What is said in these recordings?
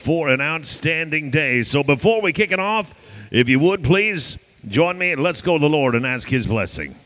for an outstanding day. So before we kick it off, if you would please join me and let's go to the Lord and ask his blessing.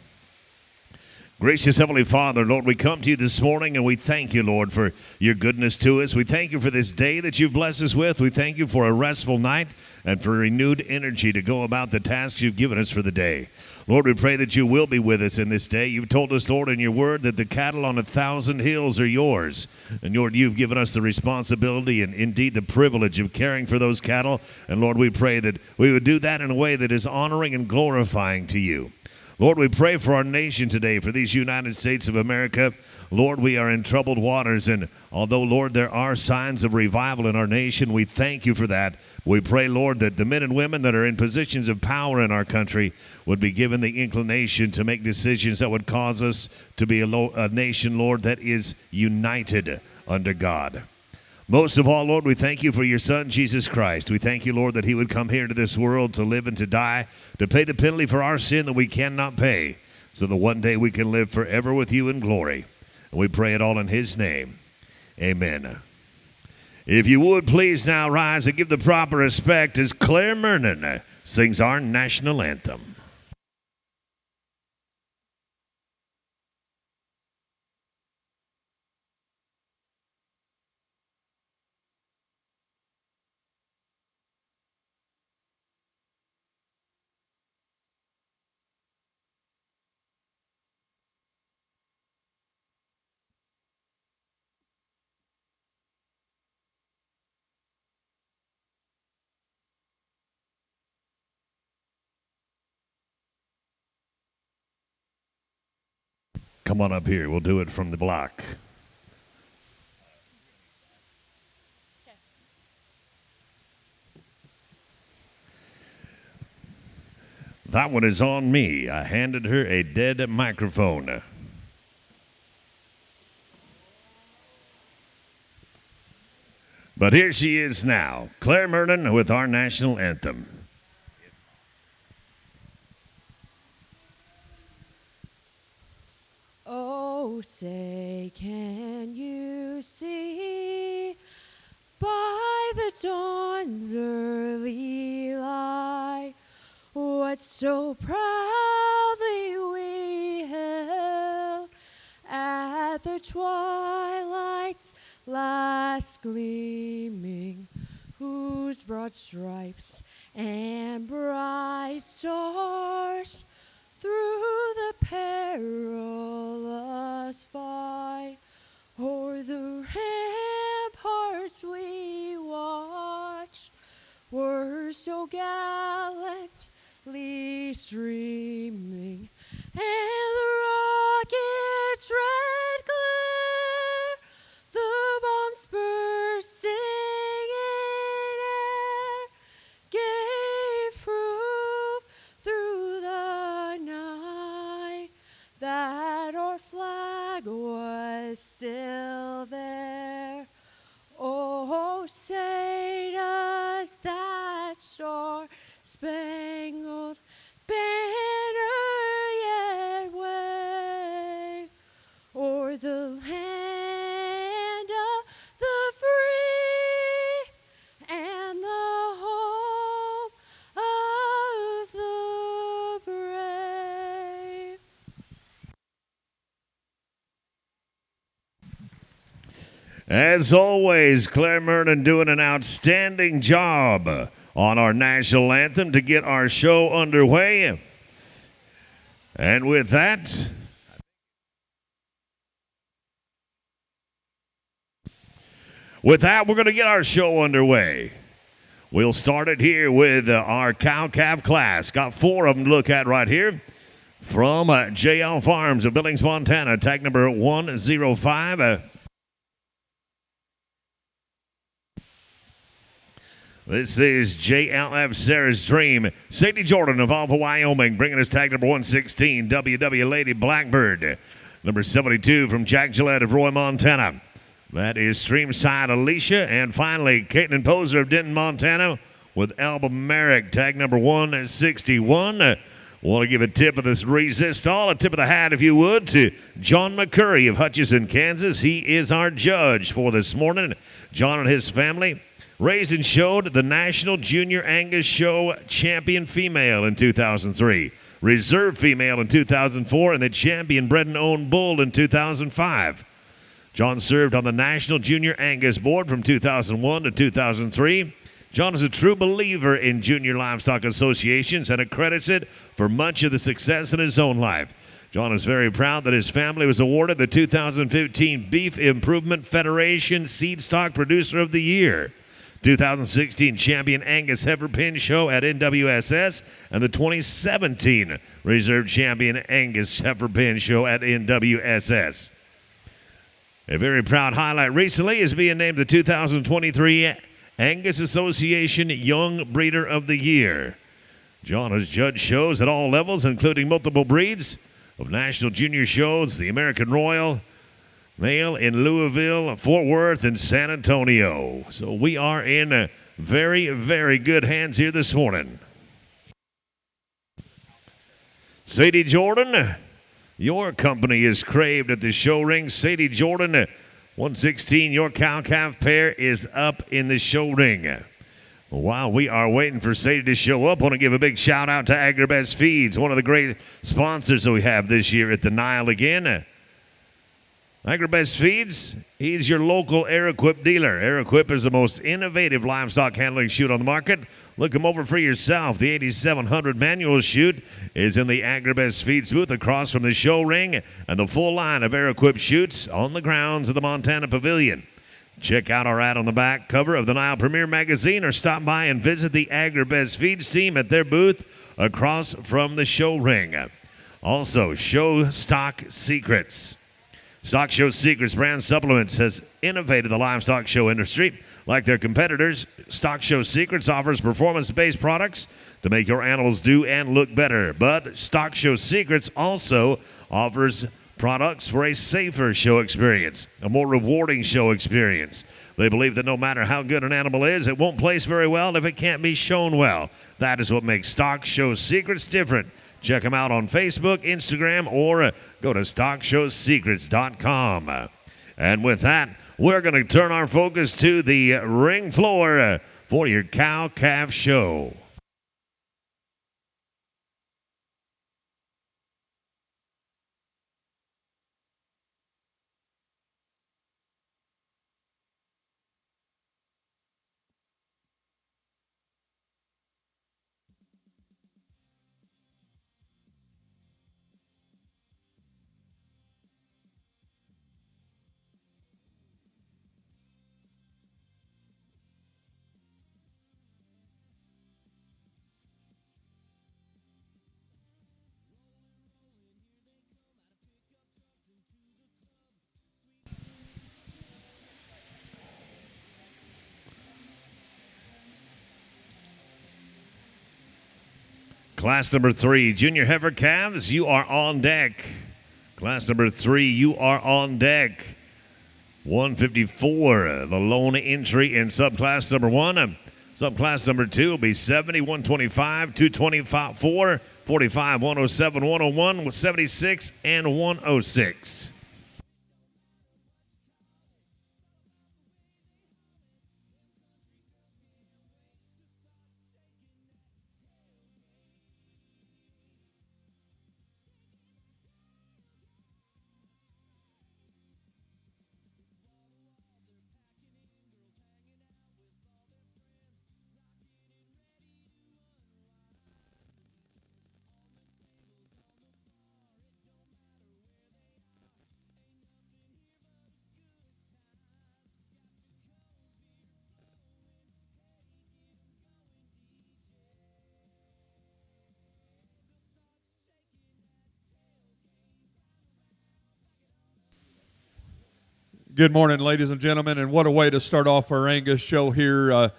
Gracious Heavenly Father, Lord, we come to you this morning and we thank you, Lord, for your goodness to us. We thank you for this day that you've blessed us with. We thank you for a restful night and for renewed energy to go about the tasks you've given us for the day. Lord, we pray that you will be with us in this day. You've told us, Lord, in your word that the cattle on 1,000 hills are yours. And Lord, you've given us the responsibility and indeed the privilege of caring for those cattle. And Lord, we pray that we would do that in a way that is honoring and glorifying to you. Lord, we pray for our nation today, for these United States of America. Lord, we are in troubled waters, and although, Lord, there are signs of revival in our nation, we thank you for that. We pray, Lord, that the men and women that are in positions of power in our country would be given the inclination to make decisions that would cause us to be a nation, Lord, that is united under God. Most of all, Lord, we thank you for your Son, Jesus Christ. We thank you, Lord, that he would come here to this world to live and to die, to pay the penalty for our sin that we cannot pay, so that one day we can live forever with you in glory. And we pray it all in his name. Amen. If you would please now rise and give the proper respect as Claire Mernon sings our national anthem. Come on up here. We'll do it from the block. That one is on me. I handed her a dead microphone. But here she is now, Claire Mernon with our national anthem. Oh, say, can you see by the dawn's early light what so proudly we held at the twilight's last gleaming, whose broad stripes and bright stars through the perilous fight o'er the ramparts we watched were so gallantly streaming, and the rocket's red glare, the bombs bursting in air, gave proof through the night that our flag was still there. Oh, say does that star-spangled banner yet wave o'er the land of the free and the home of the brave? As always, Claire Mernon doing an outstanding job on our national anthem to get our show underway. And with that, we're going to get our show underway. We'll start it here with our cow-calf class. Got 4 of them to look at right here. From JL Farms of Billings, Montana, tag number 105. This is JLF Sarah's Dream. Sadie Jordan of Alva, Wyoming, bringing us tag number 116, WW Lady Blackbird. Number 72 from Jack Gillette of Roy, Montana. That is Streamside Alicia. And finally, Caitlin Poser of Denton, Montana, with Alba Merrick, tag number 161. Want to give a tip of this resist all, a tip of the hat, if you would, to John McCurry of Hutchinson, Kansas. He is our judge for this morning. John and his family Raised and showed the National Junior Angus Show champion female in 2003, reserve female in 2004, and the champion bred and owned bull in 2005. John served on the National Junior Angus Board from 2001 to 2003. John is a true believer in junior livestock associations and accredits it for much of the success in his own life. John is very proud that his family was awarded the 2015 Beef Improvement Federation Seed Stock Producer of the Year, 2016 Champion Angus Heifer Pin Show at NWSS, and the 2017 Reserve Champion Angus Heifer Pin Show at NWSS. A very proud highlight recently is being named the 2023 Angus Association Young Breeder of the Year. John has judged shows at all levels, including multiple breeds of national junior shows, the American Royal Male in Louisville, Fort Worth, and San Antonio. So we are in very, very good hands here this morning. Sadie Jordan, your company is craved at the show ring. Sadie Jordan, 116, your cow-calf pair is up in the show ring. While we are waiting for Sadie to show up, I want to give a big shout-out to AgriBest Feeds, one of the great sponsors that we have this year at the NILE again. AgriBest Feeds, he's your local Air-Equip dealer. Air-Equip is the most innovative livestock handling chute on the market. Look him over for yourself. The 8700 manual chute is in the AgriBest Feeds booth across from the show ring, and the full line of Air-Equip chutes on the grounds of the Montana Pavilion. Check out our ad on the back cover of the NILE Premier magazine, or stop by and visit the AgriBest Feeds team at their booth across from the show ring. Also, Show Stock Secrets. Stock Show Secrets brand supplements has innovated the livestock show industry. Like their competitors, Stock Show Secrets offers performance-based products to make your animals do and look better. But Stock Show Secrets also offers products for a safer show experience, a more rewarding show experience. They believe that no matter how good an animal is, it won't place very well if it can't be shown well. That is what makes Stock Show Secrets different. Check them out on Facebook, Instagram, or go to StockShowSecrets.com. And with that, we're going to turn our focus to the ring floor for your cow-calf show. Class number 3, Junior Heifer Calves, you are on deck. Class number 3, you are on deck. 154, the lone entry in subclass number 1. Subclass number 2 will be 70, 125, 224, 45, 107, 101, 76, and 106. Good morning, ladies and gentlemen, and what a way to start off our Angus show here.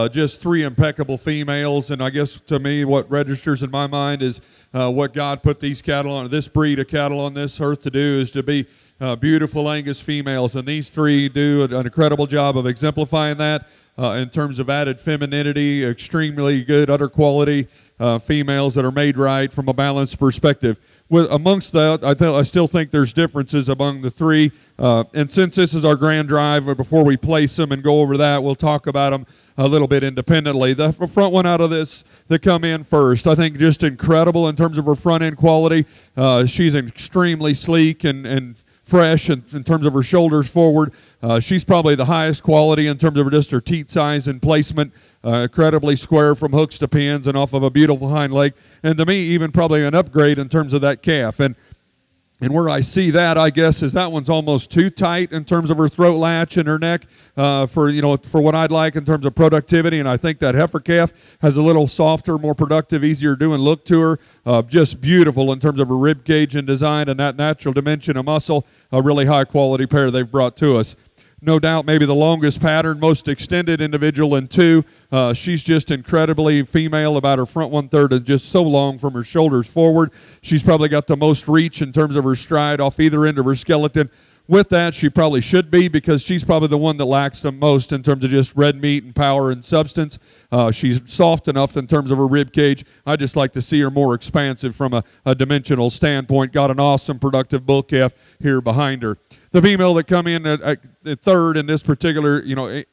Just 3 impeccable females, and I guess to me what registers in my mind is what God put these cattle on, this breed of cattle on this earth to do, is to be beautiful Angus females, and these 3 do an incredible job of exemplifying that in terms of added femininity, extremely good udder quality, females that are made right from a balanced perspective. Amongst that, I still think there's differences among the three. And since this is our grand drive, before we place them and go over that, we'll talk about them a little bit independently. The front one out of this that come in first, I think just incredible in terms of her front end quality. She's extremely sleek and fresh in terms of her shoulders forward. She's probably the highest quality in terms of just her teat size and placement. Incredibly square from hooks to pins and off of a beautiful hind leg. And to me, even probably an upgrade in terms of that calf. And where I see that, I guess, is that one's almost too tight in terms of her throat latch and her neck for what I'd like in terms of productivity. And I think that heifer calf has a little softer, more productive, easier doing look to her. Just beautiful in terms of her rib cage and design and that natural dimension of muscle. A really high quality pair they've brought to us. No doubt maybe the longest pattern, most extended individual in two. She's just incredibly female about her front 1/3 and just so long from her shoulders forward. She's probably got the most reach in terms of her stride off either end of her skeleton. With that, she probably should be because she's probably the one that lacks the most in terms of just red meat and power and substance. She's soft enough in terms of her rib cage. I just like to see her more expansive from a dimensional standpoint. Got an awesome productive bull calf here behind her. The female that come in at third in this particular,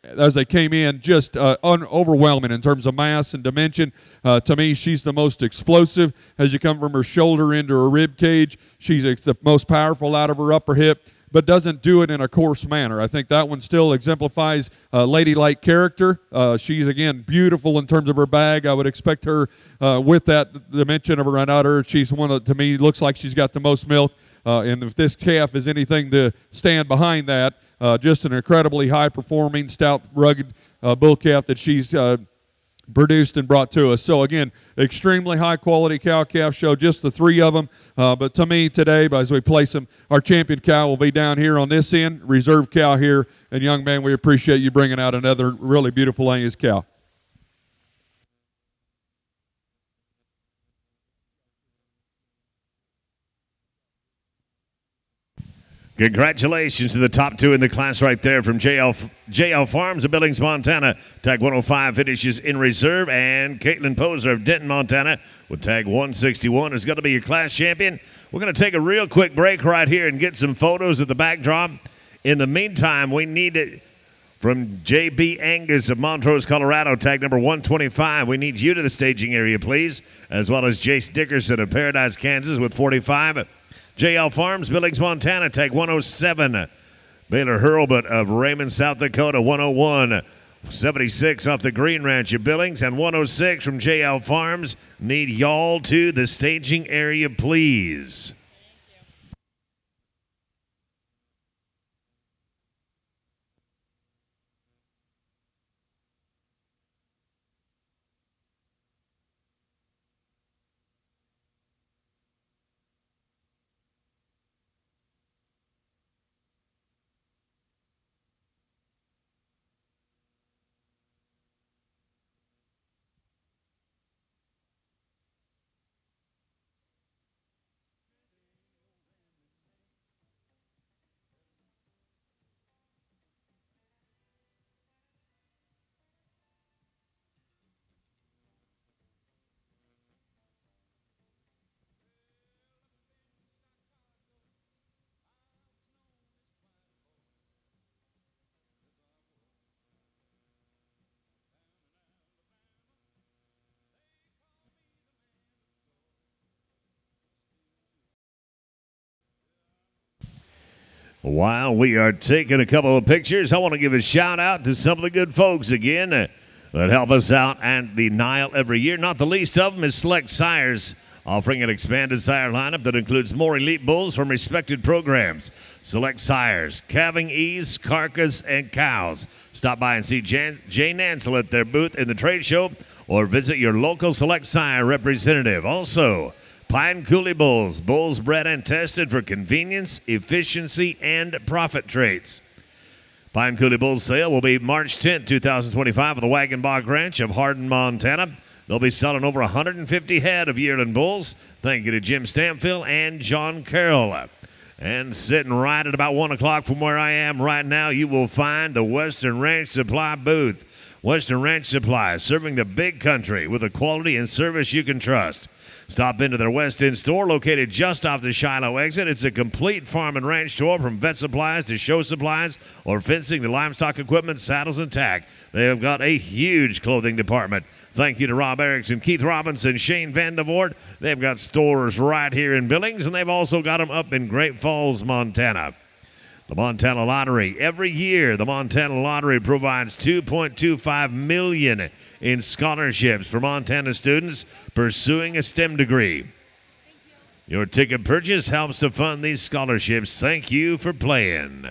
as they came in, just overwhelming in terms of mass and dimension. To me, she's the most explosive as you come from her shoulder into her rib cage. She's the most powerful out of her upper hip, but doesn't do it in a coarse manner. I think that one still exemplifies ladylike character. She's, again, beautiful in terms of her bag. I would expect her with that dimension of her udder. She's one that, to me, looks like she's got the most milk. And if this calf is anything to stand behind that, just an incredibly high-performing, stout, rugged bull calf that she's produced and brought to us. So, again, extremely high-quality cow-calf show, just the three of them. But to me today, as we place them, our champion cow will be down here on this end, reserve cow here. And, young man, we appreciate you bringing out another really beautiful Angus cow. Congratulations to the top two in the class right there from JL Farms of Billings, Montana. Tag 105 finishes in reserve, and Caitlin Poser of Denton, Montana with tag 161 is going to be your class champion. We're going to take a real quick break right here and get some photos of the backdrop. In the meantime, we need it from JB Angus of Montrose, Colorado, tag number 125. We need you to the staging area, please, as well as Jace Dickerson of Paradise, Kansas with 45. JL Farms, Billings, Montana, tag 107. Baylor Hurlbut of Raymond, South Dakota, 101. 76 off the Green Ranch of Billings, and 106 from JL Farms. Need y'all to the staging area, please. While we are taking a couple of pictures, I want to give a shout out to some of the good folks again that help us out at the NILE every year. Not the least of them is Select Sires, offering an expanded sire lineup that includes more elite bulls from respected programs. Select Sires, calving ease, carcass, and cows. Stop by and see Jane Ansel at their booth in the trade show, or visit your local Select Sire representative. Also, Pine Coulee bulls, bulls bred and tested for convenience, efficiency, and profit traits. Pine Coulee Bull sale will be March 10, 2025 at the Wagonbach Ranch of Hardin, Montana. They'll be selling over 150 head of yearling bulls. Thank you to Jim Stampfill and John Carroll. And sitting right at about 1 o'clock from where I am right now, you will find the Western Ranch Supply booth. Western Ranch Supply, serving the big country with a quality and service you can trust. Stop into their West End store located just off the Shiloh exit. It's a complete farm and ranch store from vet supplies to show supplies or fencing to livestock equipment, saddles, and tack. They have got a huge clothing department. Thank you to Rob Erickson, Keith Robinson, Shane Vandevort. They've got stores right here in Billings, and they've also got them up in Great Falls, Montana. The Montana Lottery. Every year, the Montana Lottery provides $2.25 million in scholarships for Montana students pursuing a STEM degree. Your ticket purchase helps to fund these scholarships. Thank you for playing.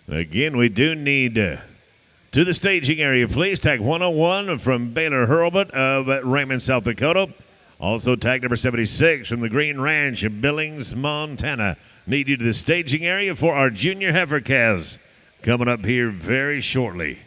Again, we do need to the staging area, please. Tag 101 from Baylor Hurlbut of Raymond, South Dakota. Also tag number 76 from the Green Ranch in Billings, Montana. Need you to the staging area for our junior heifer calves coming up here very shortly.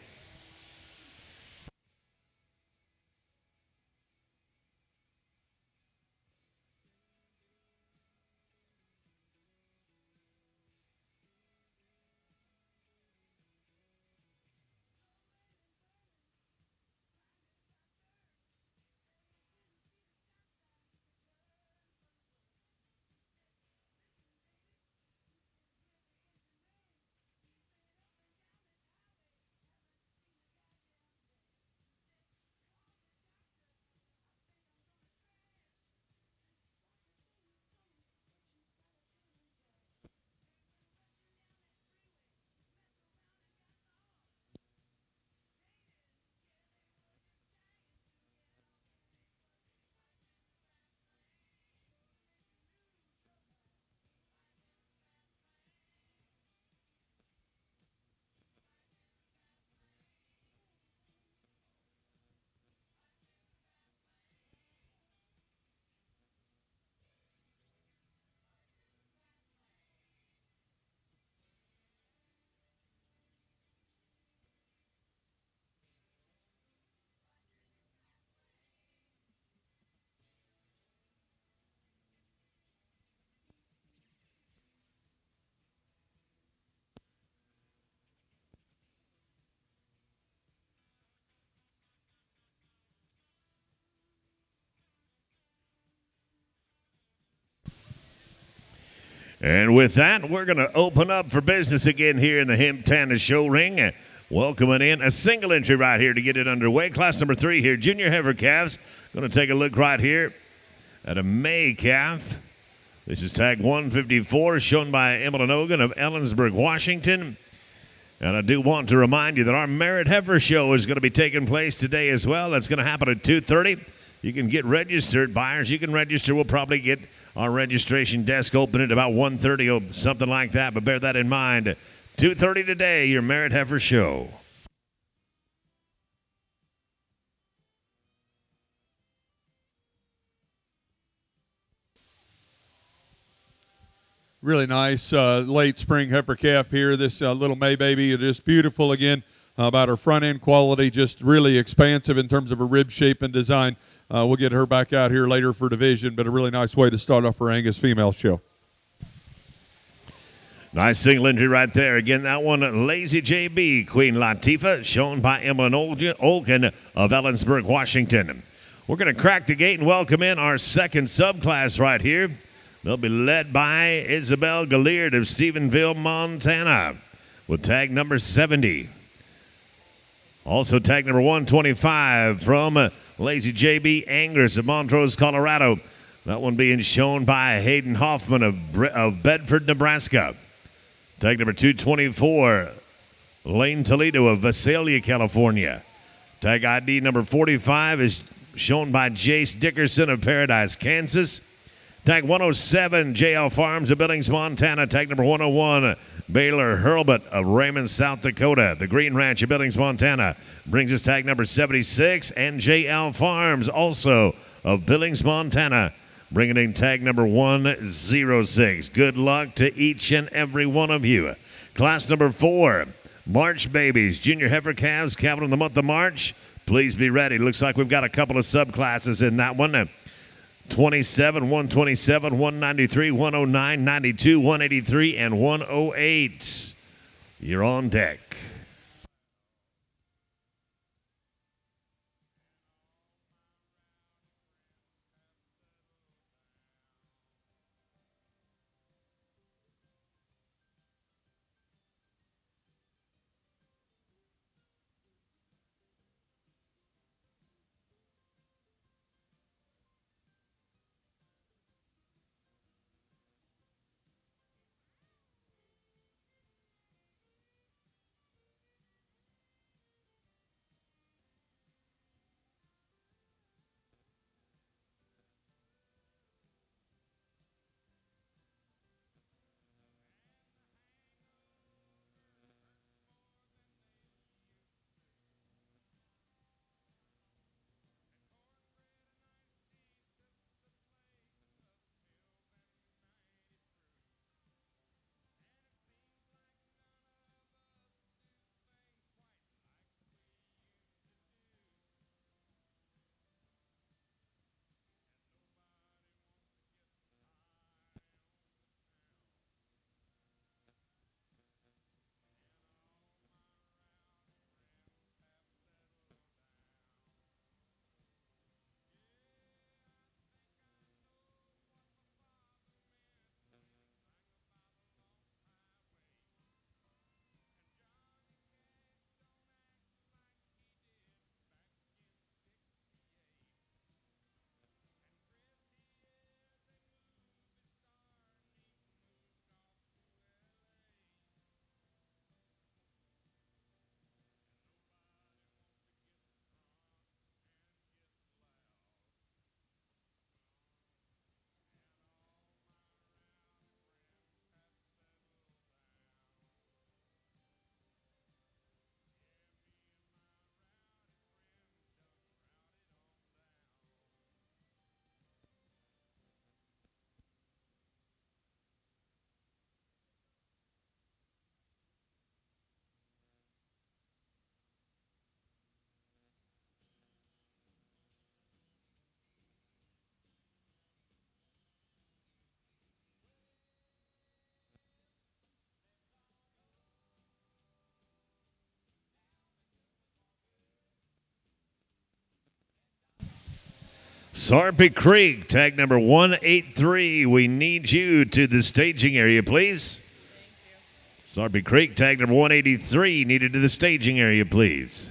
And with that, we're going to open up for business again here in the Hemptana Show Ring. Welcoming in a single entry right here to get it underway. Class number 3 here, junior heifer calves. Going to take a look right here at a May calf. This is tag 154, shown by Emily Ogan of Ellensburg, Washington. And I do want to remind you that our Merit Heifer Show is going to be taking place today as well. That's going to happen at 2:30. You can get registered. Buyers, you can register. We'll probably get our registration desk open at about 1:30 or something like that, but bear that in mind. 2:30 today, your Merit Heifer Show. Really nice late spring heifer calf here. This little May baby is just beautiful again. about her front end quality, just really expansive in terms of her rib shape and design. We'll get her back out here later for division, but a really nice way to start off our Angus female show. Nice single entry right there. Again, that one, Lazy JB, Queen Latifah, shown by Emlyn Olkin of Ellensburg, Washington. We're going to crack the gate and welcome in our second subclass right here. They'll be led by Isabel Galliard of Stephenville, Montana, with tag number 70. Also tag number 125 from Lazy JB, Angus of Montrose, Colorado. That one being shown by Hayden Hoffman of Bedford, Nebraska. Tag number 224, Lane Toledo of Visalia, California. Tag ID number 45 is shown by Jace Dickerson of Paradise, Kansas. Tag 107, JL Farms of Billings, Montana. Tag number 101, Baylor Hurlbut of Raymond, South Dakota. The Green Ranch of Billings, Montana brings us tag number 76. And JL Farms, also of Billings, Montana, bringing in tag number 106. Good luck to each and every one of you. Class number 4, March Babies, Junior Heifer Calves, calving in the month of March. Please be ready. Looks like we've got a couple of subclasses in that one. 27, 127, 193, 109, 92, 183, and 108. You're on deck. Sarpy Creek, tag number 183. We need you to the staging area, please. Sarpy Creek, tag number 183, needed to the staging area, please.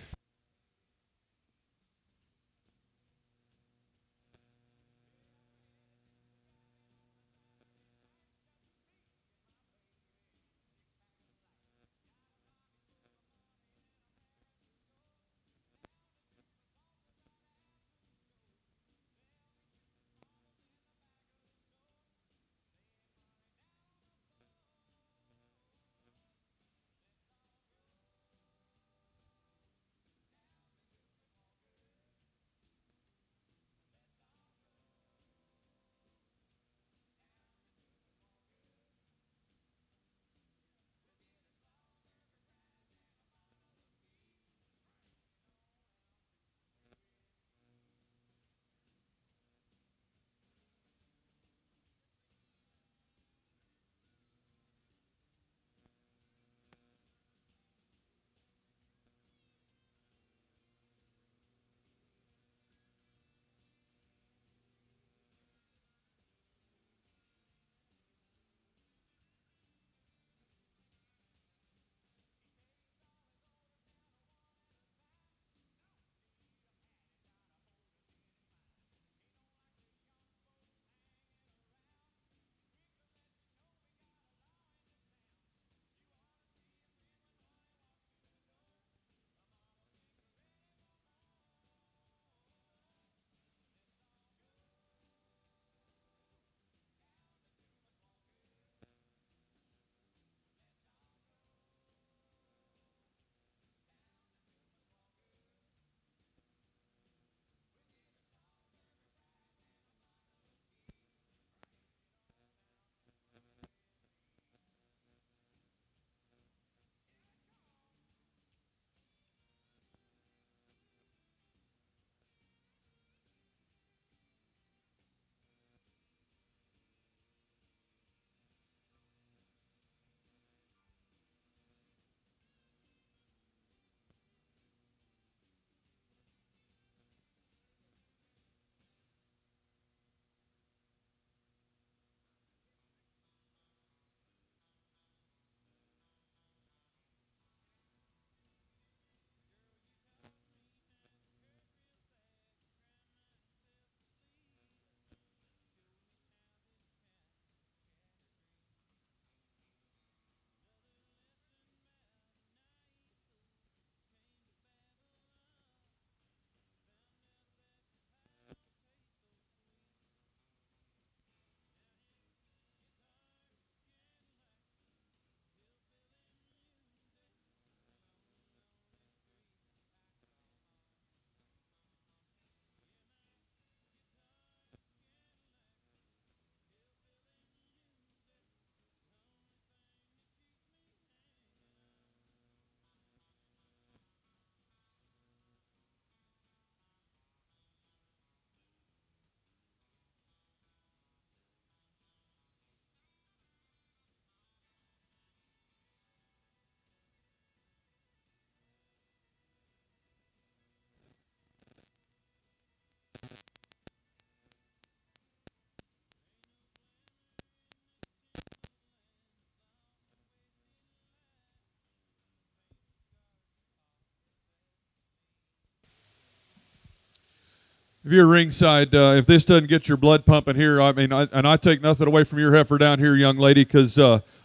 If you're ringside, if this doesn't get your blood pumping here, I mean, I take nothing away from your heifer down here, young lady, because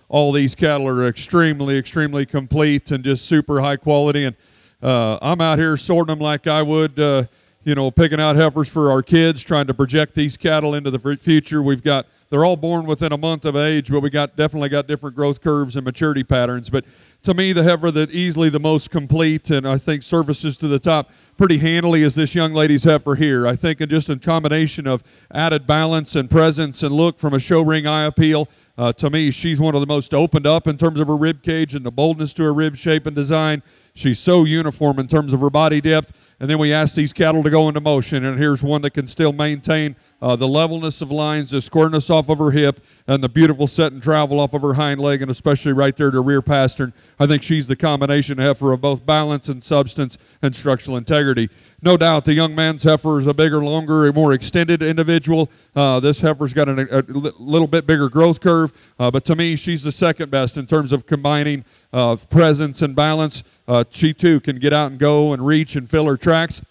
all these cattle are extremely, extremely complete and just super high quality. And I'm out here sorting them like I would, picking out heifers for our kids, trying to project these cattle into the future. They're all born within a month of age, but we definitely got different growth curves and maturity patterns. But to me, the heifer that easily the most complete and I think surfaces to the top pretty handily is this young lady's heifer here. I think just in combination of added balance and presence and look from a show ring eye appeal, to me, she's one of the most opened up in terms of her rib cage and the boldness to her rib shape and design. She's so uniform in terms of her body depth. And then we ask these cattle to go into motion, and here's one that can still maintain the levelness of lines, the squareness off of her hip, and the beautiful set and travel off of her hind leg, and especially right there to rear pastern. I think she's the combination heifer of both balance and substance and structural integrity. No doubt the young man's heifer is a bigger, longer, and more extended individual. This heifer's got a little bit bigger growth curve, but to me, she's the second best in terms of combining presence and balance. She too can get out and go and reach and fill her tracks.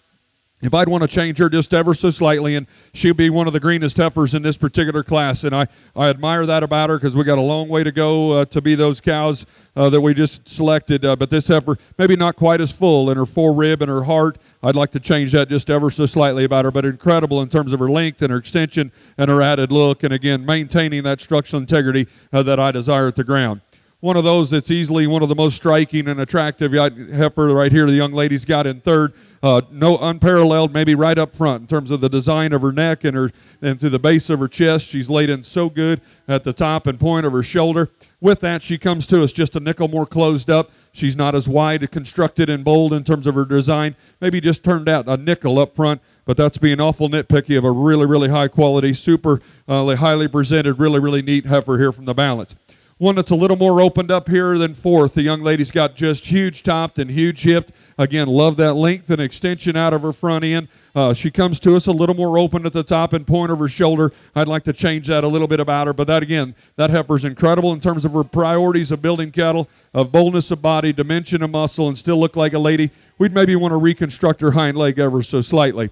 If I'd want to change her just ever so slightly, and she'll be one of the greenest heifers in this particular class, and I admire that about her because we got a long way to go to be those cows that we just selected. But this heifer, maybe not quite as full in her forerib and her heart. I'd like to change that just ever so slightly about her, but incredible in terms of her length and her extension and her added look, and again, maintaining that structural integrity that I desire at the ground. One of those that's easily one of the most striking and attractive heifer right here the young lady's got in third. No unparalleled, maybe right up front in terms of the design of her neck and to the base of her chest. She's laid in so good at the top and point of her shoulder. With that, she comes to us just a nickel more closed up. She's not as wide constructed and bold in terms of her design. Maybe just turned out a nickel up front, but that's being awful nitpicky of a really, really high quality, super highly presented, really, really neat heifer here from the balance. One that's a little more opened up here than fourth. The young lady's got just huge topped and huge hipped. Again, love that length and extension out of her front end. She comes to us a little more open at the top and point of her shoulder. I'd like to change that a little bit about her, but that heifer's incredible in terms of her priorities of building cattle, of boldness of body, dimension of muscle, and still look like a lady. We'd maybe want to reconstruct her hind leg ever so slightly.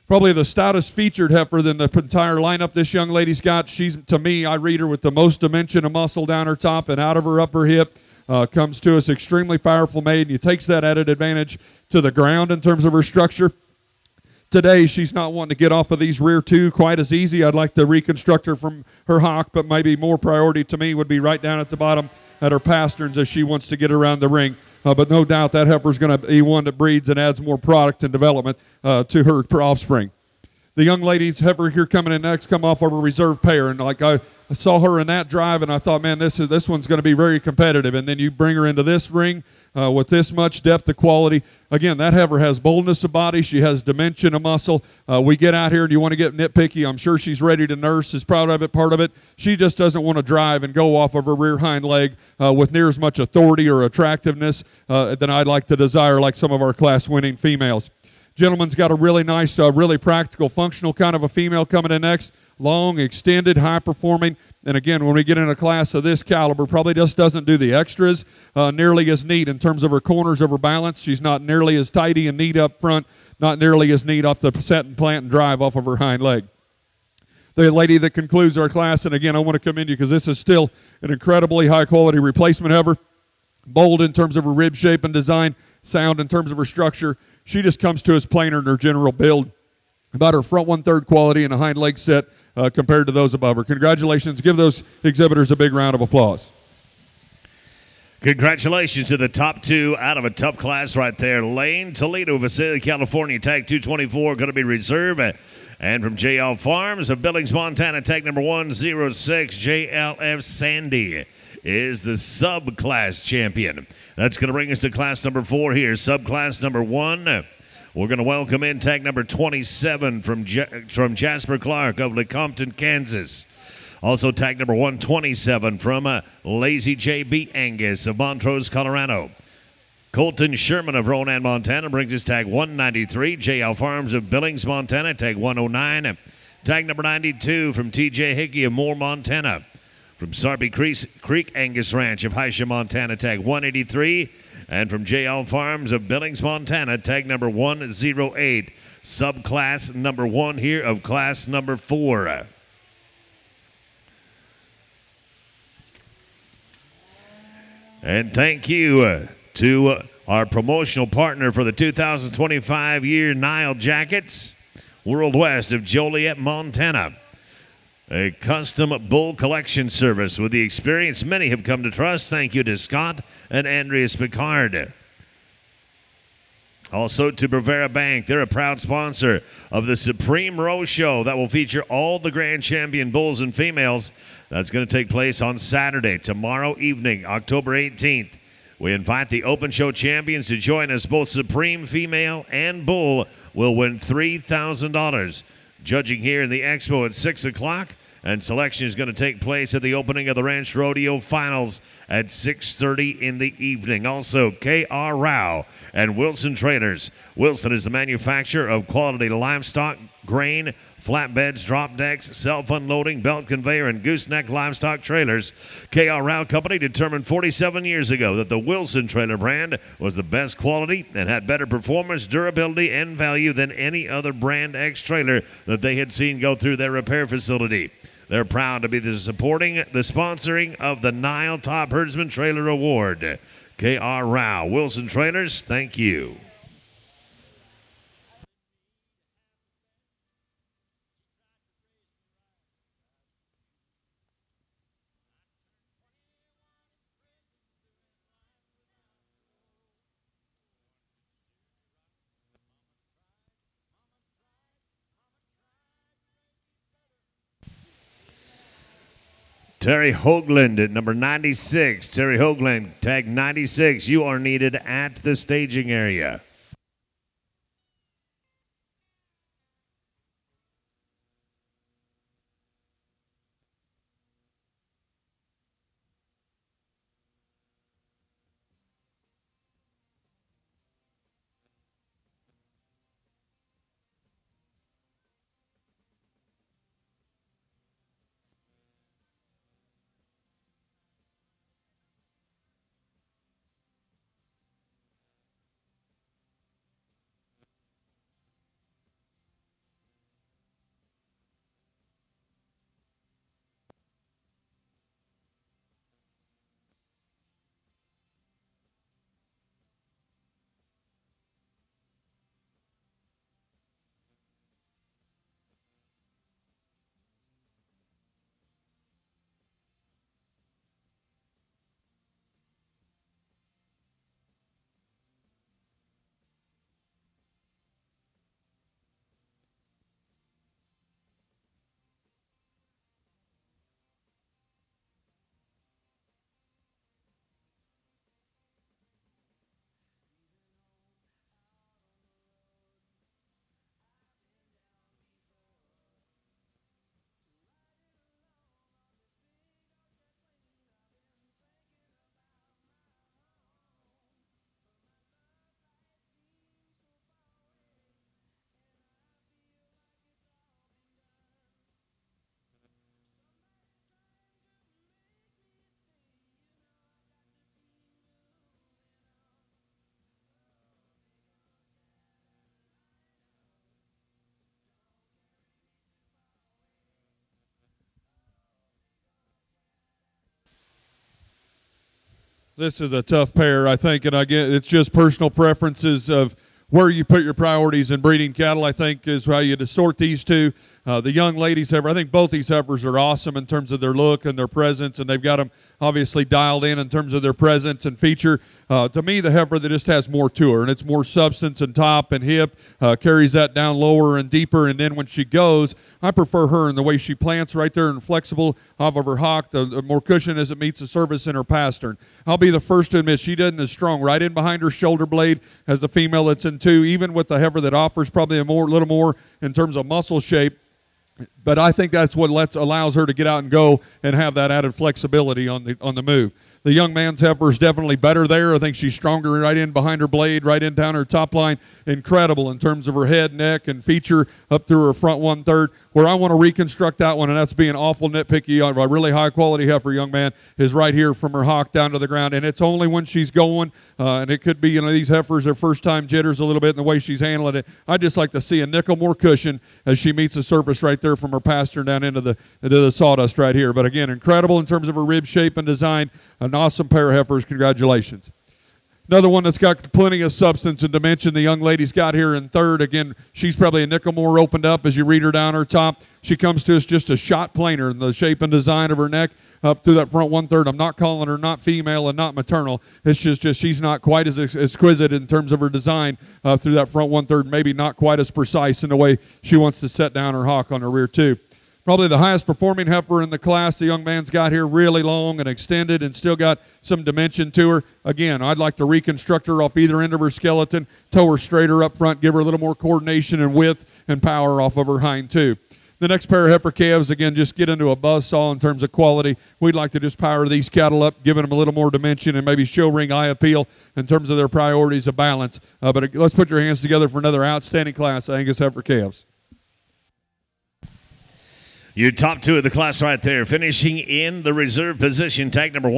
Probably the stoutest featured heifer than the entire lineup this young lady's got. She's, to me, I read her with the most dimension of muscle down her top and out of her upper hip. Comes to us extremely powerful maiden. He takes that added advantage to the ground in terms of her structure. Today, she's not wanting to get off of these rear two quite as easy. I'd like to reconstruct her from her hock, but maybe more priority to me would be right down at the bottom at her pasterns as she wants to get around the ring. But no doubt that heifer's going to be one that breeds and adds more product and development to her offspring. The young lady's heifer here coming in next come off of a reserve pair, and like I saw her in that drive, and I thought, man, this one's going to be very competitive. And then you bring her into this ring with this much depth of quality. Again, that heifer has boldness of body. She has dimension of muscle. We get out here and you want to get nitpicky. I'm sure she's ready to nurse, is proud of it, part of it. She just doesn't want to drive and go off of her rear hind leg with near as much authority or attractiveness than I'd like to desire, like some of our class-winning females. Gentleman's got a really nice, really practical, functional kind of a female coming in next. Long, extended, high-performing. And again, when we get in a class of this caliber, probably just doesn't do the extras nearly as neat in terms of her corners of her balance. She's not nearly as tidy and neat up front, not nearly as neat off the set and plant and drive off of her hind leg. The lady that concludes our class, and again, I want to commend you because this is still an incredibly high-quality replacement heifer. Bold in terms of her rib shape and design, sound in terms of her structure. She just comes to us plainer in her general build. About her front 1/3 quality and a hind leg set compared to those above her. Congratulations. Give those exhibitors a big round of applause. Congratulations to the top two out of a tough class right there. Lane Toledo, Visalia, California, tag 224, going to be reserve. And from JL Farms of Billings, Montana, tag number 106, JLF Sandy is the subclass champion. That's going to bring us to class number 4 here. Subclass number 1. We're going to welcome in tag number 27 from Jasper Clark of Lecompton, Kansas. Also tag number 127 from Lazy JB Angus of Montrose, Colorado. Colton Sherman of Ronan, Montana brings us tag 193. JL Farms of Billings, Montana, tag 109. Tag number 92 from TJ Hickey of Moore, Montana. From Sarpy Creek Angus Ranch of Hysham, Montana, tag 183. And from JL Farms of Billings, Montana, tag number 108, subclass number 1 here of class number 4. And thank you to our promotional partner for the 2025 year NILE jackets, World West of Joliet, Montana. A custom bull collection service with the experience many have come to trust. Thank you to Scott and Andreas Picard. Also to Bravera Bank. They're a proud sponsor of the Supreme Row Show that will feature all the Grand Champion bulls and females. That's going to take place on Saturday, tomorrow evening, October 18th. We invite the Open Show champions to join us. Both Supreme Female and Bull will win $3,000. Judging here in the expo at 6 o'clock. And selection is going to take place at the opening of the Ranch Rodeo Finals at 6:30 in the evening. Also, K.R. Rao and Wilson Trailers. Wilson is the manufacturer of quality livestock, grain, flatbeds, drop decks, self-unloading, belt conveyor, and gooseneck livestock trailers. K.R. Rao Company determined 47 years ago that the Wilson trailer brand was the best quality and had better performance, durability, and value than any other brand X trailer that they had seen go through their repair facility. They're proud to be the sponsoring of the NILE Top Herdsman Trailer Award. K.R. Rao, Wilson Trailers, thank you. Terry Hoagland at number 96. Terry Hoagland, tag 96. You are needed at the staging area. This is a tough pair, I think, and again, it's just personal preferences of where you put your priorities in breeding cattle, I think, is how you sort these two. The young ladies heifer, I think both these heifers are awesome in terms of their look and their presence, and they've got them obviously dialed in terms of their presence and feature. To me, the heifer that just has more to her, and it's more substance and top and hip, carries that down lower and deeper, and then when she goes, I prefer her in the way she plants right there and flexible off of her hock, the more cushion as it meets the surface in her pastern. I'll be the first to admit she doesn't as strong right in behind her shoulder blade as the female that's in two, even with the heifer that offers probably a little more in terms of muscle shape. But I think that's what allows her to get out and go and have that added flexibility on the move. The young man's heifer is definitely better there. I think she's stronger right in behind her blade, right in down her top line. Incredible in terms of her head, neck, and feature up through her front 1/3. Where I want to reconstruct that one, and that's being awful nitpicky, a really high-quality heifer, young man, is right here from her hock down to the ground, and it's only when she's going, and it could be, these heifers, their first-time jitters a little bit in the way she's handling it. I'd just like to see a nickel more cushion as she meets the surface right there from her pasture down into the sawdust right here. But again, incredible in terms of her rib shape and design. An awesome pair of heifers. Congratulations. Another one that's got plenty of substance and dimension the young lady's got here in third. Again, she's probably a nickel more opened up as you read her down her top. She comes to us just a shot plainer in the shape and design of her neck up through that front 1/3. I'm not calling her not female and not maternal. It's just she's not quite as exquisite in terms of her design through that front 1/3. Maybe not quite as precise in the way she wants to set down her hock on her rear too. Probably the highest performing heifer in the class the young man's got here, really long and extended and still got some dimension to her. Again, I'd like to reconstruct her off either end of her skeleton, tow her straighter up front, give her a little more coordination and width and power off of her hind too. The next pair of heifer calves, again, just get into a buzzsaw in terms of quality. We'd like to just power these cattle up, giving them a little more dimension and maybe show ring eye appeal in terms of their priorities of balance. But let's put your hands together for another outstanding class of Angus heifer calves. Your top two of the class right there, finishing in the reserve position. Tag number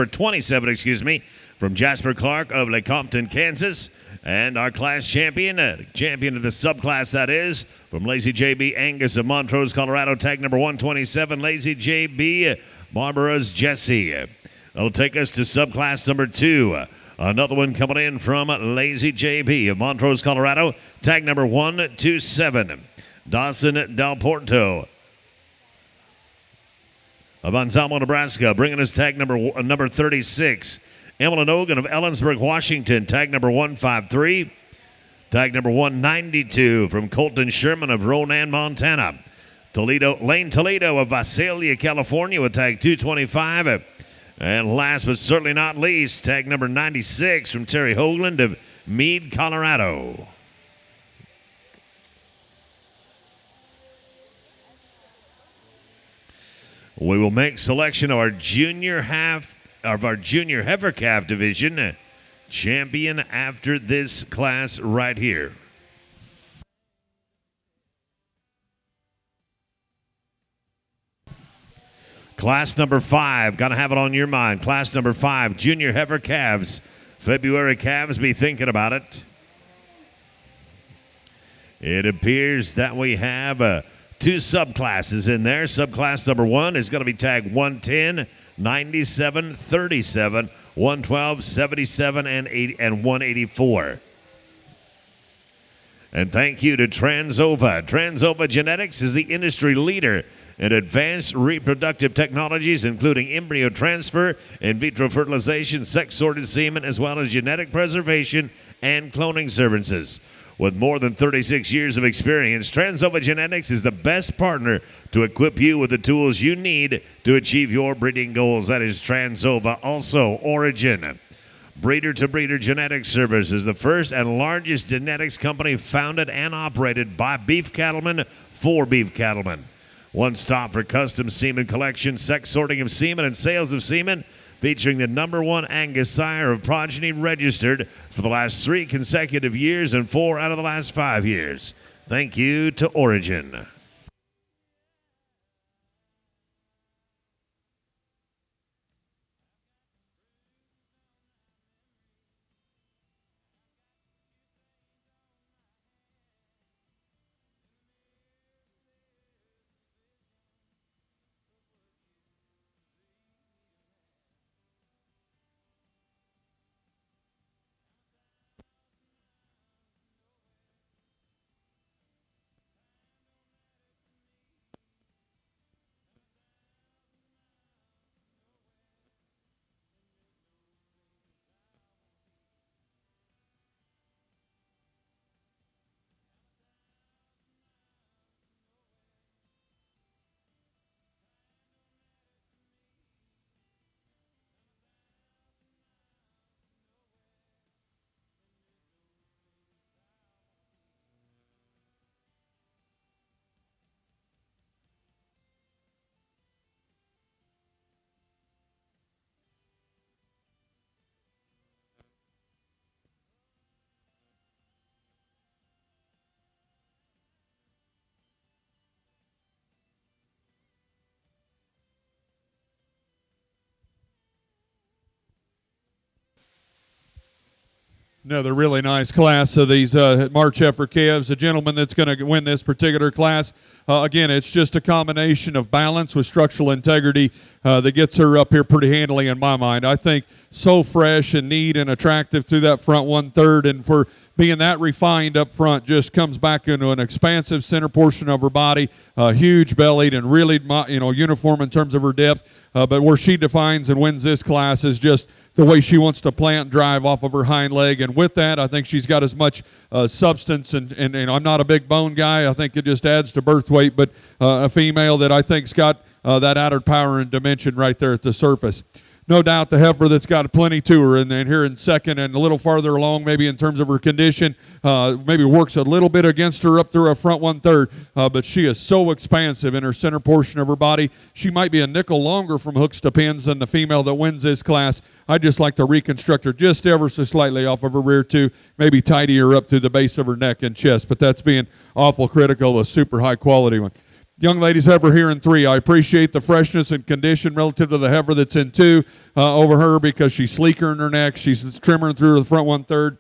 27, from Jasper Clark of Lecompton, Kansas. And our class champion, champion of the subclass that is, from Lazy JB Angus of Montrose, Colorado. Tag number 127, Lazy JB Barbara's Jesse. That'll take us to subclass number 2. Another one coming in from Lazy JB of Montrose, Colorado. Tag number 127, Dawson Del Porto of Anselmo, Nebraska, bringing us tag number 36. Emily Nogan of Ellensburg, Washington, tag number 153. Tag number 192 from Colton Sherman of Ronan, Montana. Lane Toledo of Visalia, California with tag 225. And last but certainly not least, tag number 96 from Terry Hoagland of Meade, Colorado. We will make selection of our junior heifer calf division champion after this class right here. Class number 5, gotta have it on your mind. Class number 5, junior heifer calves. February calves, be thinking about it. It appears that we have 2 subclasses in there. Subclass number 1 is going to be tag 110, 97, 37, 112, 77, and 184. And thank you to Transova. Transova Genetics is the industry leader in advanced reproductive technologies, including embryo transfer, in vitro fertilization, sex-sorted semen, as well as genetic preservation and cloning services. With more than 36 years of experience, Transova Genetics is the best partner to equip you with the tools you need to achieve your breeding goals. That is Transova. Also, Origin. Breeder-to-breeder genetics service is the first and largest genetics company founded and operated by beef cattlemen for beef cattlemen. One stop for custom semen collection, sex sorting of semen, and sales of semen, featuring the #1 Angus sire of progeny registered for the last 3 consecutive years and 4 out of the last 5 years. Thank you to Origin. Another really nice class of these March heifer calves. The gentleman that's going to win this particular class, again, it's just a combination of balance with structural integrity that gets her up here pretty handily in my mind. I think so fresh and neat and attractive through that front 1/3, and for being that refined up front, just comes back into an expansive center portion of her body, huge bellied and really uniform in terms of her depth. But where she defines and wins this class is just the way she wants to plant drive off of her hind leg. And with that, I think she's got as much substance. And I'm not a big bone guy. I think it just adds to birth weight. But a female that I think's got that added power and dimension right there at the surface. No doubt the heifer that's got plenty to her, and then here in second and a little farther along maybe in terms of her condition, maybe works a little bit against her up through a front 1/3, but she is so expansive in her center portion of her body. She might be a nickel longer from hooks to pins than the female that wins this class. I'd just like to reconstruct her just ever so slightly off of her rear too, maybe tidy her up to the base of her neck and chest, but that's being awful critical of a super high quality one. Young ladies heifer here in 3. I appreciate the freshness and condition relative to the heifer that's in 2 over her because she's sleeker in her neck. She's trimmer through the front 1/3.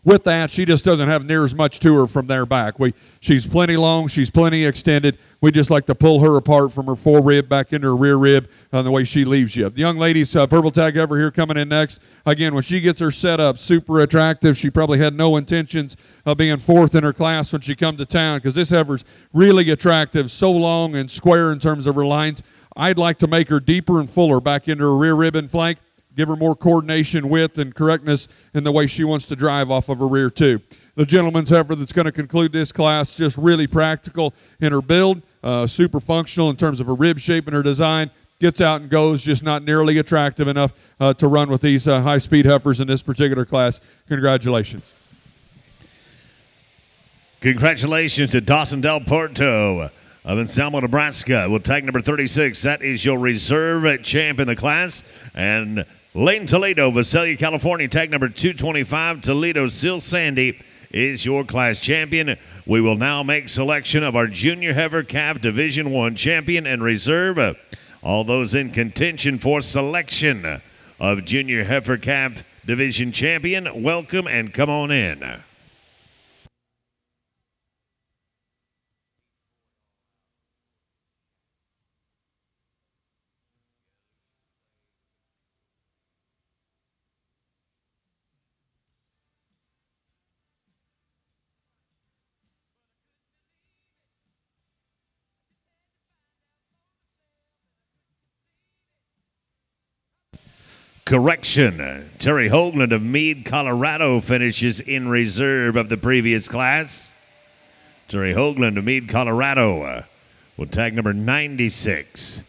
With that, she just doesn't have near as much to her from there back. She's plenty long. She's plenty extended. We just like to pull her apart from her fore rib back into her rear rib on the way she leaves you. The young lady's purple tag heifer here coming in next. Again, when she gets her set up, super attractive. She probably had no intentions of being 4th in her class when she come to town because this heifer's really attractive, so long and square in terms of her lines. I'd like to make her deeper and fuller back into her rear rib and flank. Give her more coordination, width, and correctness in the way she wants to drive off of her rear too. The gentleman's heifer that's going to conclude this class, just really practical in her build, super functional in terms of her rib shape and her design, gets out and goes, just not nearly attractive enough to run with these high-speed heifers in this particular class. Congratulations. Congratulations to Dawson Del Porto of Anselmo, Nebraska. With tag number 36, that is your reserve champ in the class. And Lane Toledo, Visalia, California, tag number 225, Toledo Sil Sandy is your class champion. We will now make selection of our Junior Heifer Calf Division I champion and reserve. All those in contention for selection of Junior Heifer Calf Division champion, welcome and come on in. Correction, Terry Hoagland of Meade, Colorado finishes in reserve of the previous class. Terry Hoagland of Meade, Colorado with tag number 96.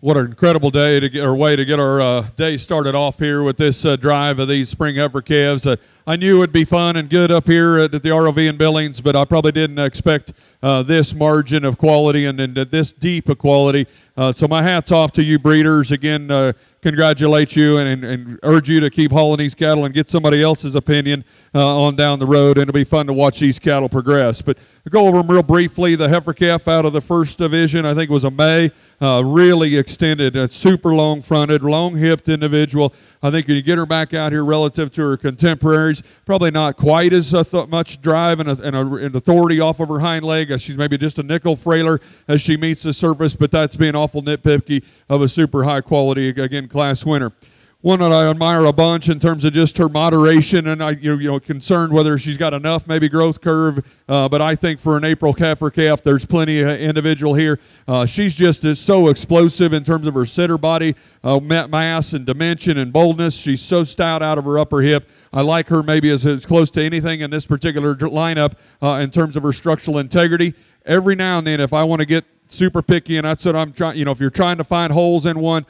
What an incredible day to get, or way to get our day started off here with this drive of these spring heifer calves. I knew it would be fun and good up here at the ROV in Billings, but I probably didn't expect this margin of quality and this deep of quality. So my hat's off to you breeders. Again, congratulate you and urge you to keep hauling these cattle and get somebody else's opinion on down the road, and it'll be fun to watch these cattle progress. But to go over them real briefly, the heifer calf out of the first division, I think it was a May, really extended, super long fronted, long hipped individual. I think when you get her back out here relative to her contemporaries, probably not quite as much drive and authority off of her hind leg. She's maybe just a nickel frailer as she meets the surface, but that's being awful nitpicky of a super high quality, again, class winner. One that I admire a bunch in terms of just her moderation, and I concerned whether she's got enough maybe growth curve, but I think for an April heifer calf, there's plenty of individual here. She's just so explosive in terms of her sitter body, mass and dimension and boldness. She's so stout out of her upper hip. I like her maybe as close to anything in this particular lineup in terms of her structural integrity. Every now and then, if I want to get super picky, and that's what I'm trying, if you're trying to find holes in one,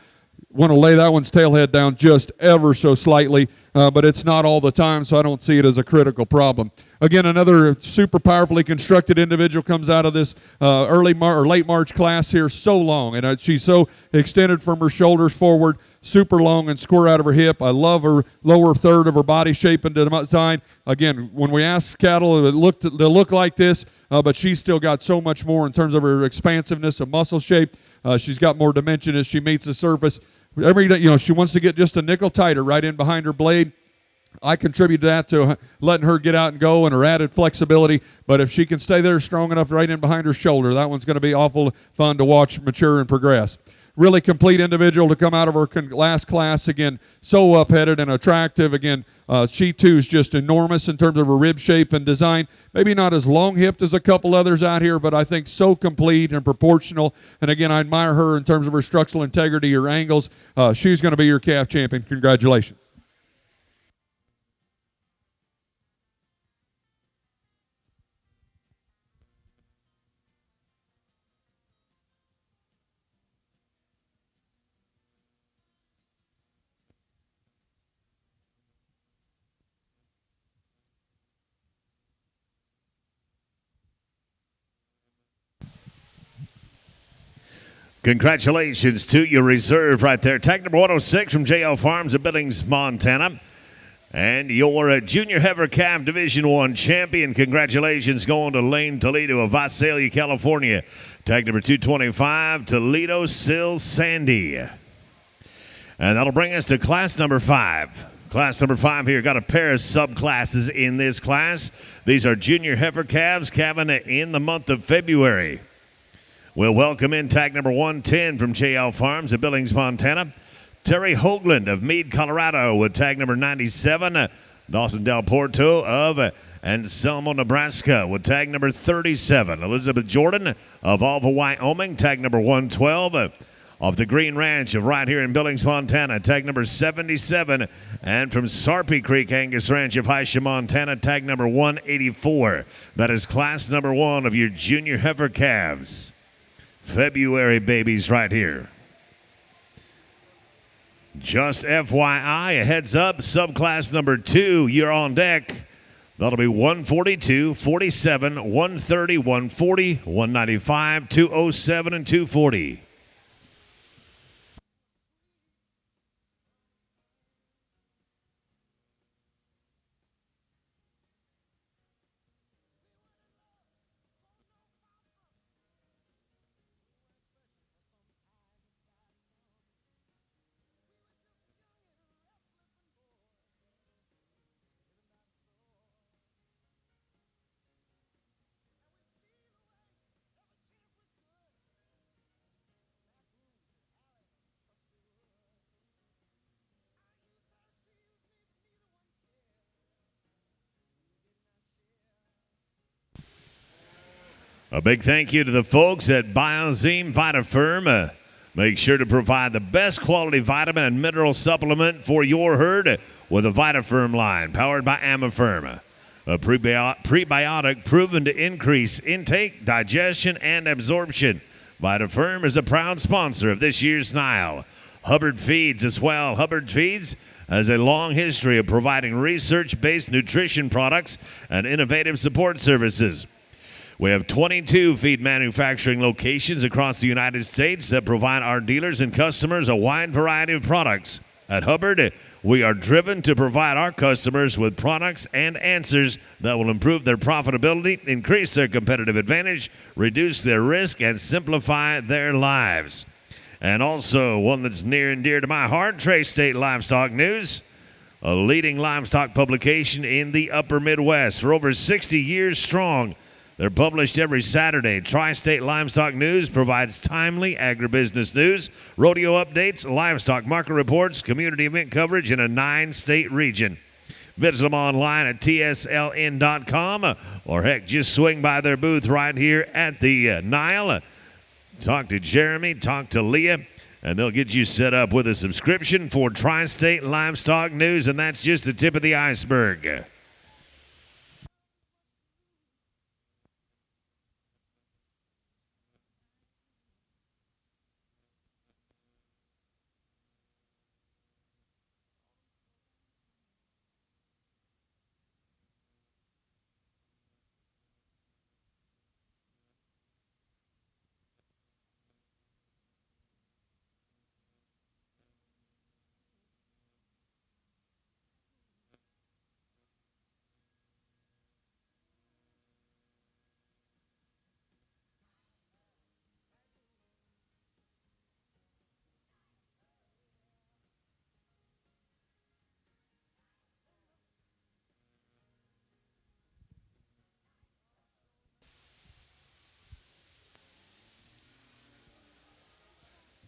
want to lay that one's tailhead down just ever so slightly, but it's not all the time, so I don't see it as a critical problem. Again, another super powerfully constructed individual comes out of this late March class here, so long, and she's so extended from her shoulders forward, super long and square out of her hip. I love her lower third of her body shape and design. Again, when we ask cattle, they'll look like this, but she's still got so much more in terms of her expansiveness of muscle shape. She's got more dimension as she meets the surface. Every day, she wants to get just a nickel tighter right in behind her blade. I contribute to that, to letting her get out and go and her added flexibility. But if she can stay there strong enough right in behind her shoulder, that one's going to be awful fun to watch mature and progress. Really complete individual to come out of her last class. Again, so up-headed and attractive. Again, she too is just enormous in terms of her rib shape and design. Maybe not as long-hipped as a couple others out here, but I think so complete and proportional. And again, I admire her in terms of her structural integrity, her angles. She's going to be your calf champion. Congratulations. Congratulations to your reserve right there. Tag number 106 from JL Farms of Billings, Montana. And your junior heifer calf Division I champion. Congratulations going to Lane Toledo of Visalia, California. Tag number 225, Toledo Sill Sandy. And that'll bring us to class number 5. Class number 5 here. Got a pair of subclasses in this class. These are junior heifer calves calving in the month of February. We'll welcome in tag number 110 from JL Farms of Billings, Montana. Terry Hoagland of Meade, Colorado with tag number 97. Dawson Del Porto of Anselmo, Nebraska with tag number 37. Elizabeth Jordan of Alva, Wyoming, tag number 112. Off the Green Ranch of right here in Billings, Montana, tag number 77. And from Sarpy Creek Angus Ranch of Hysham, Montana, tag number 184. That is class number 1 of your junior heifer calves. February babies right here. Just FYI, a heads up, subclass number 2, you're on deck. That'll be 142, 47, 130, 140, 195, 207, and 240. A big thank you to the folks at Biozine VitaFirm. Make sure to provide the best quality vitamin and mineral supplement for your herd with a VitaFirm line powered by Amifirm. A prebiotic proven to increase intake, digestion, and absorption. Vita Firm is a proud sponsor of this year's NILE. Hubbard Feeds as well. Hubbard Feeds has a long history of providing research-based nutrition products and innovative support services. We have 22 feed manufacturing locations across the United States that provide our dealers and customers a wide variety of products. At Hubbard, we are driven to provide our customers with products and answers that will improve their profitability, increase their competitive advantage, reduce their risk, and simplify their lives. And also one that's near and dear to my heart, Tri-State Livestock News, a leading livestock publication in the upper Midwest. For over 60 years strong, they're published every Saturday. Tri-State Livestock News provides timely agribusiness news, rodeo updates, livestock market reports, community event coverage in a 9-state region. Visit them online at tsln.com or heck, just swing by their booth right here at the NILE. Talk to Jeremy, talk to Leah, and they'll get you set up with a subscription for Tri-State Livestock News, and that's just the tip of the iceberg.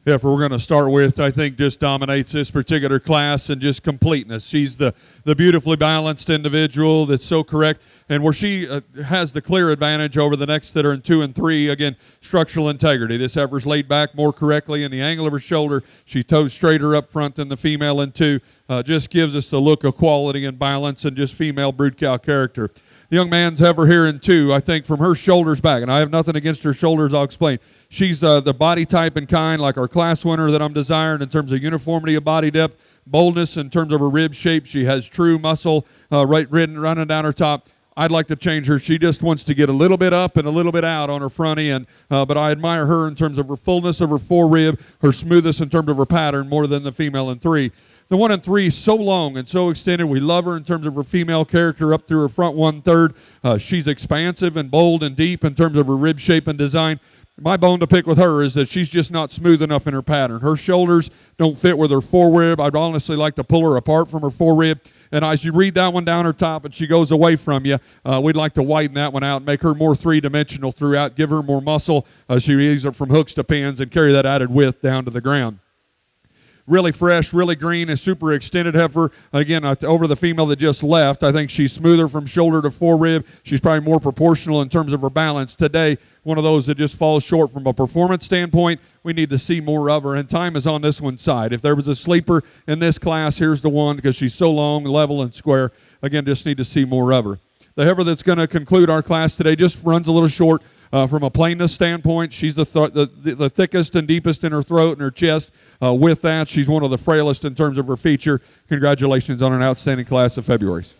If we're going to start with, I think just dominates this particular class and just completeness. She's the beautifully balanced individual that's so correct, and where she has the clear advantage over the next that are in 2 and 3, again, structural integrity. This heifer's laid back more correctly in the angle of her shoulder. She toes straighter up front than the female in 2. Just gives us the look of quality and balance and just female brood cow character. The young man's heifer here in 2, I think from her shoulders back, and I have nothing against her shoulders, I'll explain. She's the body type and kind like our class winner that I'm desiring in terms of uniformity of body depth, boldness in terms of her rib shape. She has true muscle running down her top. I'd like to change her. She just wants to get a little bit up and a little bit out on her front end, but I admire her in terms of her fullness of her forerib, her smoothness in terms of her pattern more than the female in 3. The 1 and 3 is so long and so extended. We love her in terms of her female character up through her front 1/3. She's expansive and bold and deep in terms of her rib shape and design. My bone to pick with her is that she's just not smooth enough in her pattern. Her shoulders don't fit with her forerib. I'd honestly like to pull her apart from her forerib. And as you read that one down her top and she goes away from you, we'd like to widen that one out and make her more three-dimensional throughout, give her more muscle. She leaves it from hooks to pins and carry that added width down to the ground. Really fresh, really green, a super extended heifer. Again, over the female that just left, I think she's smoother from shoulder to forerib. She's probably more proportional in terms of her balance. Today, one of those that just falls short from a performance standpoint. We need to see more of her, and time is on this one's side. If there was a sleeper in this class, here's the one because she's so long, level, and square. Again, just need to see more of her. The heifer that's going to conclude our class today just runs a little short. From a plainness standpoint, she's the thickest and deepest in her throat and her chest. With that, she's one of the frailest in terms of her feature. Congratulations on an outstanding class of February's.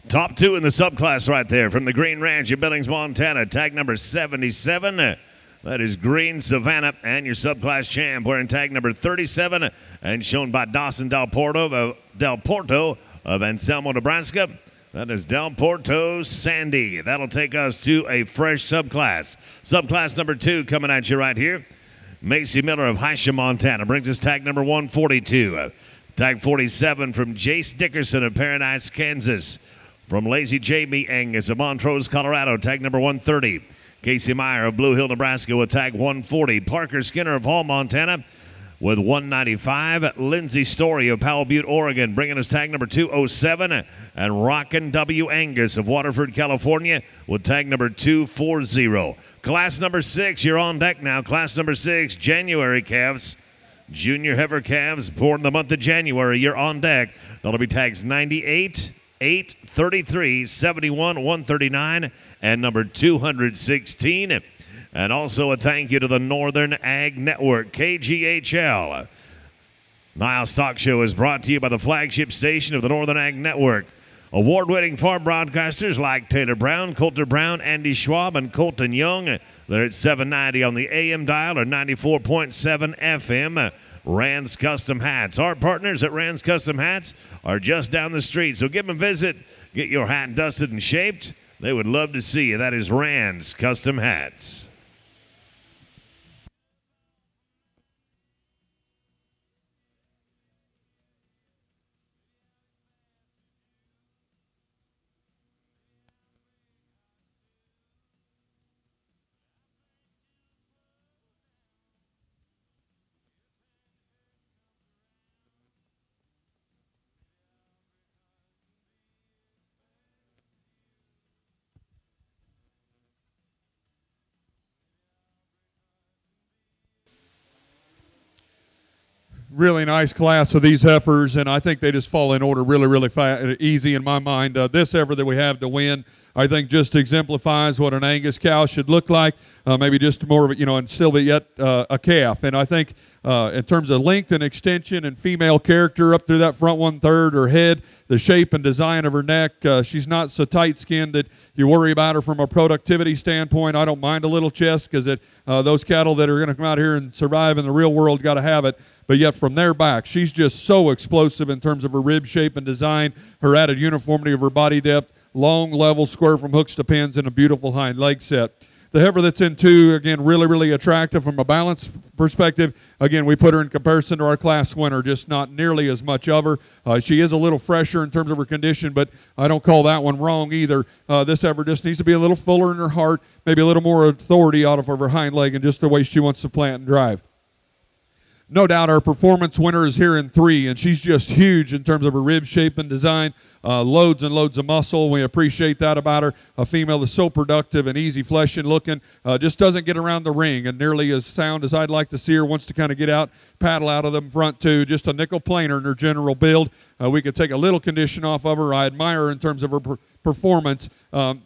Top 2 in the subclass right there from the Green Ranch in Billings, Montana. Tag number 77. That is Green Savannah, and your subclass champ wearing tag number 37 and shown by Dawson Del Porto of Anselmo, Nebraska. That is Del Porto Sandy. That'll take us to a fresh subclass. Subclass number 2 coming at you right here. Macy Miller of Hysham, Montana brings us tag number 142. Tag 47 from Jace Dickerson of Paradise, Kansas. From Lazy Jamie Angus of Montrose, Colorado, tag number 130. Casey Meyer of Blue Hill, Nebraska with tag 140. Parker Skinner of Hall, Montana with 195. Lindsey Story of Powell Butte, Oregon, bringing us tag number 207. And Rockin' W. Angus of Waterford, California, with tag number 240. Class number 6, you're on deck now. Class number 6, January calves. Junior heifer calves born the month of January. You're on deck. That'll be tags 98, 8, 33, 71, 139, and number 216. And also a thank you to the Northern Ag Network, KGHL. NILE Stock Show is brought to you by the flagship station of the Northern Ag Network. Award-winning farm broadcasters like Taylor Brown, Coulter Brown, Andy Schwab, and Colton Young. They're at 790 on the AM dial or 94.7 FM. Rand's Custom Hats. Our partners at Rand's Custom Hats are just down the street, so give them a visit. Get your hat dusted and shaped. They would love to see you. That is Rand's Custom Hats. Really nice class of these heifers, and I think they just fall in order really easy in my mind. This heifer that we have to win, I think, just exemplifies what an Angus cow should look like. Maybe just more of it, and still be yet a calf. And I think in terms of length and extension and female character up through that front 1/3, her head, the shape and design of her neck, she's not so tight-skinned that you worry about her from a productivity standpoint. I don't mind a little chest because those cattle that are going to come out here and survive in the real world got to have it. But yet from there back, she's just so explosive in terms of her rib shape and design, her added uniformity of her body depth, long, level, square from hooks to pins, and a beautiful hind leg set. The heifer that's in 2, again, really attractive from a balance perspective. Again, we put her in comparison to our class winner, just not nearly as much of her. She is a little fresher in terms of her condition, but I don't call that one wrong either. This heifer just needs to be a little fuller in her heart, maybe a little more authority out of her hind leg and just the way she wants to plant and drive. No doubt our performance winner is here in 3, and she's just huge in terms of her rib shape and design. Loads and loads of muscle. We appreciate that about her. A female that's so productive and easy fleshing looking. Just doesn't get around the ring and nearly as sound as I'd like to see her. Wants to kind of get out, paddle out of them front too. Just a nickel planer in her general build. We could take a little condition off of her. I admire her in terms of her performance.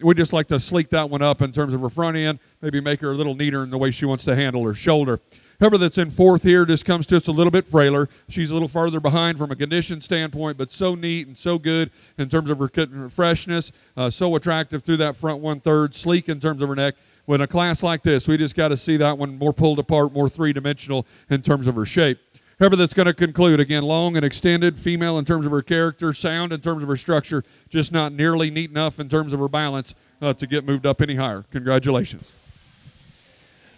We just like to sleek that one up in terms of her front end. Maybe make her a little neater in the way she wants to handle her shoulder. Heifer that's in 4th here just comes to us a little bit frailer. She's a little farther behind from a condition standpoint, but so neat and so good in terms of her freshness, so attractive through that front 1/3, sleek in terms of her neck. With a class like this, we just got to see that one more pulled apart, more three-dimensional in terms of her shape. Heifer that's going to conclude, again, long and extended, female in terms of her character, sound in terms of her structure, just not nearly neat enough in terms of her balance to get moved up any higher. Congratulations.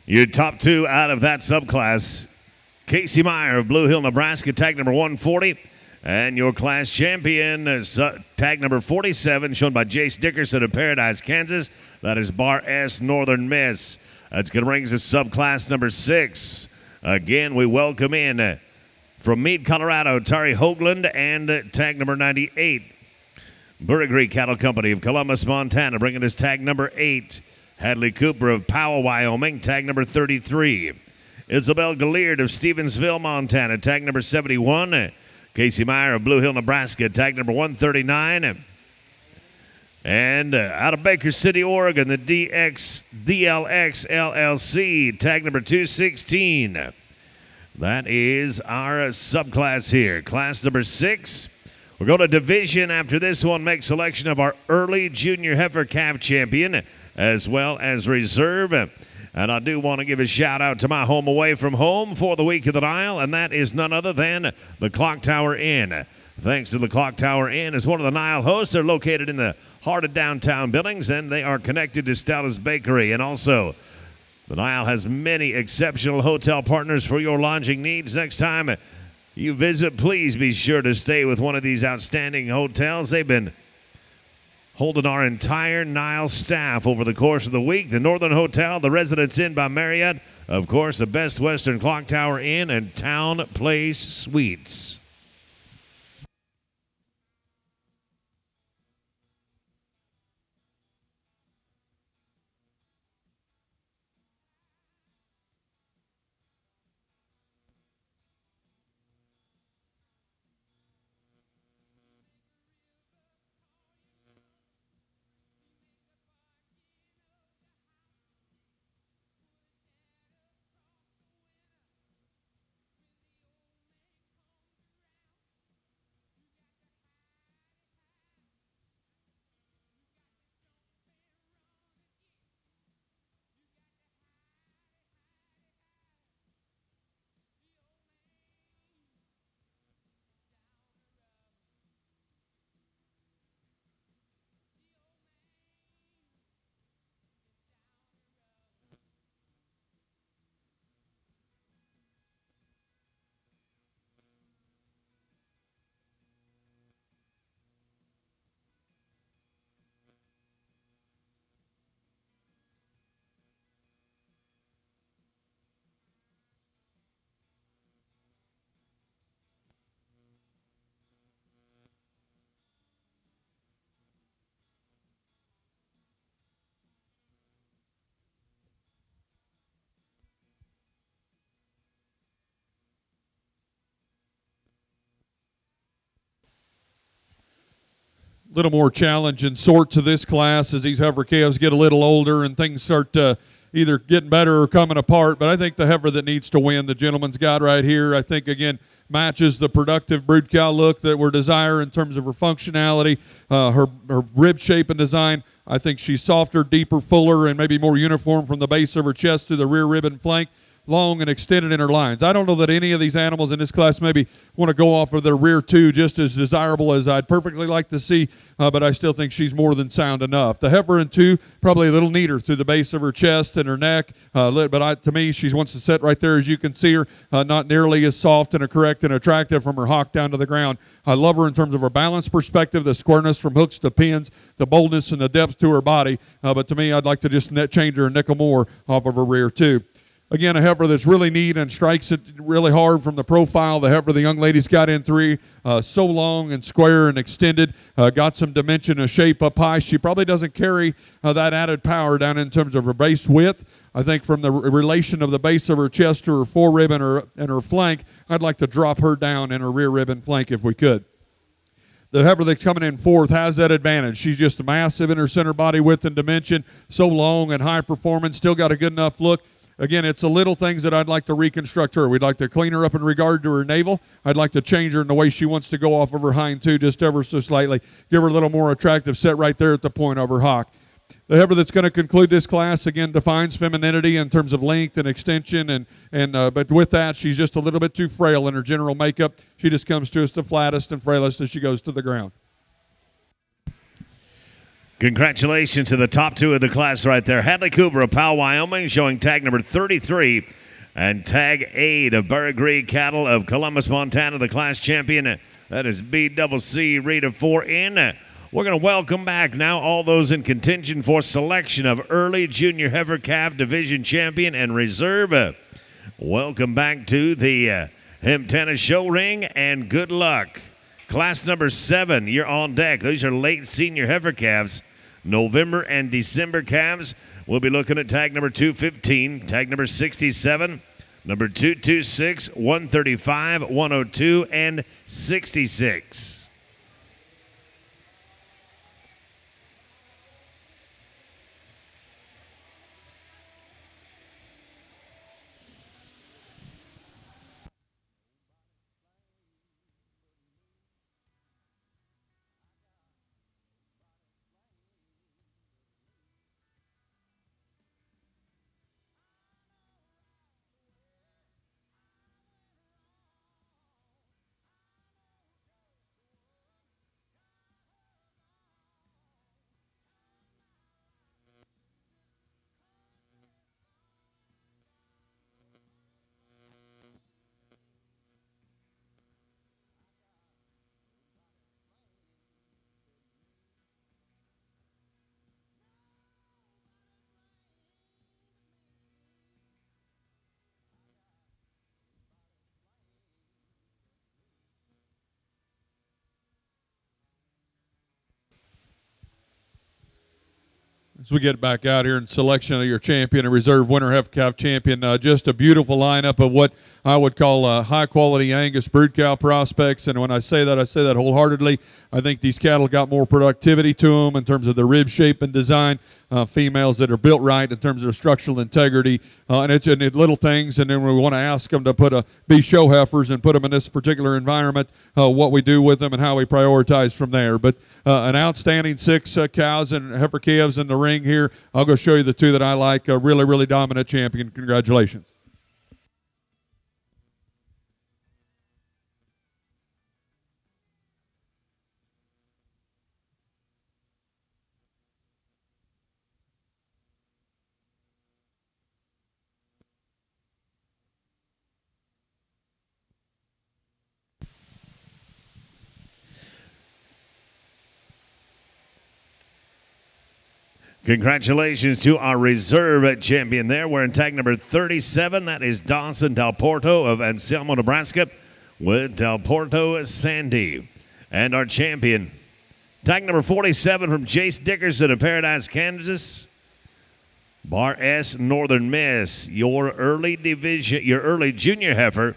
Your top 2 out of that subclass, Casey Meyer of Blue Hill, Nebraska, tag number 140. And your class champion is tag number 47, shown by Jace Dickerson of Paradise, Kansas. That is Bar S Northern Miss. That's going to bring us to subclass number 6. Again, we welcome in from Meade, Colorado, Tari Hoagland, and tag number 98. Burrigree Cattle Company of Columbus, Montana, bringing us tag number 8. Hadley Cooper of Powell, Wyoming, tag number 33. Isabel Galliard of Stevensville, Montana, tag number 71. Casey Meyer of Blue Hill, Nebraska, tag number 139. And out of Baker City, Oregon, the DLX LLC, tag number 216. That is our subclass here. Class number 6. We'll go to division after this one. Make selection of our early junior heifer calf champion, as well as reserve. And I do want to give a shout out to my home away from home for the week of the Nile, and that is none other than the Clock Tower Inn. Thanks to the Clock Tower Inn as one of the Nile hosts. They're located in the heart of downtown Billings, and they are connected to Stella's Bakery. And also, the Nile has many exceptional hotel partners for your lodging needs. Next time you visit, please be sure to stay with one of these outstanding hotels. They've been holding our entire Nile staff over the course of the week. The Northern Hotel, the Residence Inn by Marriott, of course, the Best Western Clock Tower Inn, and Town Place Suites. little more challenge and sort to this class as these heifer calves get a little older and things start either getting better or coming apart. But I think the heifer that needs to win, the gentleman's got right here, I think, again, matches the productive brood cow look that we're desiring in terms of her functionality, her rib shape and design. I think she's softer, deeper, fuller, and maybe more uniform from the base of her chest to the rear rib and flank, long and extended in her lines. I don't know that any of these animals in this class maybe want to go off of their rear two just as desirable as I'd perfectly like to see, but I still think she's more than sound enough. The heifer in two, probably a little neater through the base of her chest and her neck, but to me, she wants to sit right there as you can see her, not nearly as soft and correct and attractive from her hock down to the ground. I love her in terms of her balance perspective, the squareness from hooks to pins, the boldness and the depth to her body, but to me, I'd like to just change her a nickel more off of her rear two. Again, a heifer that's really neat and strikes it really hard from the profile. The heifer the young lady's got in three, so long and square and extended, got some dimension of shape up high. She probably doesn't carry that added power down in terms of her base width. I think from the relation of the base of her chest to her forerib and her flank, I'd like to drop her down in her rear rib and flank if we could. The heifer that's coming in fourth has that advantage. She's just massive in her center body width and dimension, so long and high performance, still got a good enough look. Again, it's the little things that I'd like to reconstruct her. We'd like to clean her up in regard to her navel. I'd like to change her in the way she wants to go off of her hind two just ever so slightly. Give her a little more attractive set right there at the point of her hock. The heifer that's going to conclude this class, again, defines femininity in terms of length and extension, but with that, she's just a little bit too frail in her general makeup. She just comes to us the flattest and frailest as she goes to the ground. Congratulations to the top two of the class right there. Hadley Cooper of Powell, Wyoming, showing tag number 33, and tag 8 of Burghree Cattle of Columbus, Montana, the class champion. That is BCC Rita 4N. We're going to welcome back now all those in contention for selection of early junior heifer calf division champion and reserve. Welcome back to the Hemptana Show Ring, and good luck. Class number 7, you're on deck. These are late senior heifer calves. November and December calves. We'll be looking at tag number 215, tag number 67, number 226, 135, 102, and 66. As we get back out here in selection of your champion and reserve winner heifer calf champion, just a beautiful lineup of what I would call high-quality Angus brood cow prospects. And when I say that wholeheartedly. I think these cattle got more productivity to them in terms of their rib shape and design. Females that are built right in terms of structural integrity, and it's little things. And then we want to ask them to be show heifers and put them in this particular environment, what we do with them and how we prioritize from there. But an outstanding 6 cows and heifer calves in the ring here. I'll go show you the 2 that I like. A really, really dominant champion. Congratulations. Congratulations to our reserve champion there. We're in tag number 37. That is Dawson Del Porto of Anselmo, Nebraska, with Del Porto Sandy. And our champion, tag number 47 from Jace Dickerson of Paradise, Kansas, Bar S Northern Miss, your early junior heifer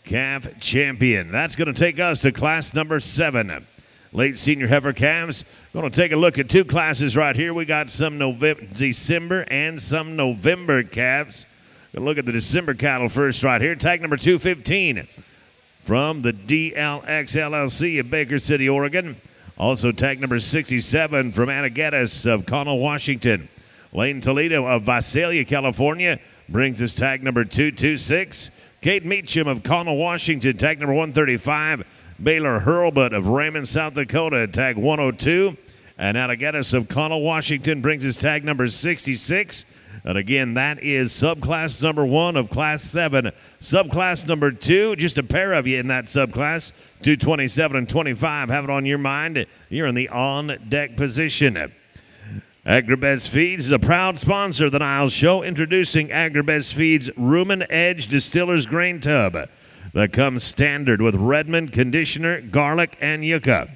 calf champion. That's going to take us to class number 7. late senior heifer calves. Going to take a look at two classes right here. We got some December and some November calves. Going to look at the December cattle first right here. Tag number 215 from the DLX LLC of Baker City, Oregon. Also tag number 67 from Angus of Connell, Washington. Lane Toledo of Visalia, California brings us tag number 226. Kate Meacham of Connell, Washington, tag number 135. Baylor Hurlbut of Raymond, South Dakota, tag 102. And Angus of Connell, Washington brings us tag number 66. And again, that is subclass number 1 of class 7. Subclass number 2, just a pair of you in that subclass, 227 and 25. Have it on your mind. You're in the on-deck position. Agribest Feeds is a proud sponsor of the NILE Show, introducing Agribest Feeds Rumen Edge Distiller's Grain Tub that comes standard with Redmond, conditioner, garlic, and yucca.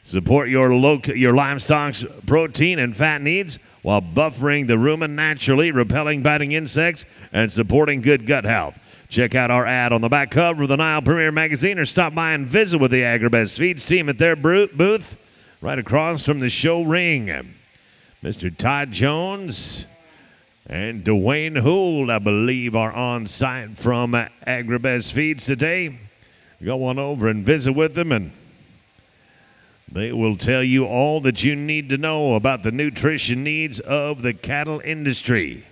Support your livestock's protein and fat needs while buffering the rumen naturally, repelling biting insects, and supporting good gut health. Check out our ad on the back cover of the NILE Premier Magazine or stop by and visit with the Agribest Feeds team at their booth right across from the show ring. Mr. Todd Jones and Dwayne Hould, I believe, are on site from Agribest Feeds today. Go on over and visit with them, and they will tell you all that you need to know about the nutrition needs of the cattle industry.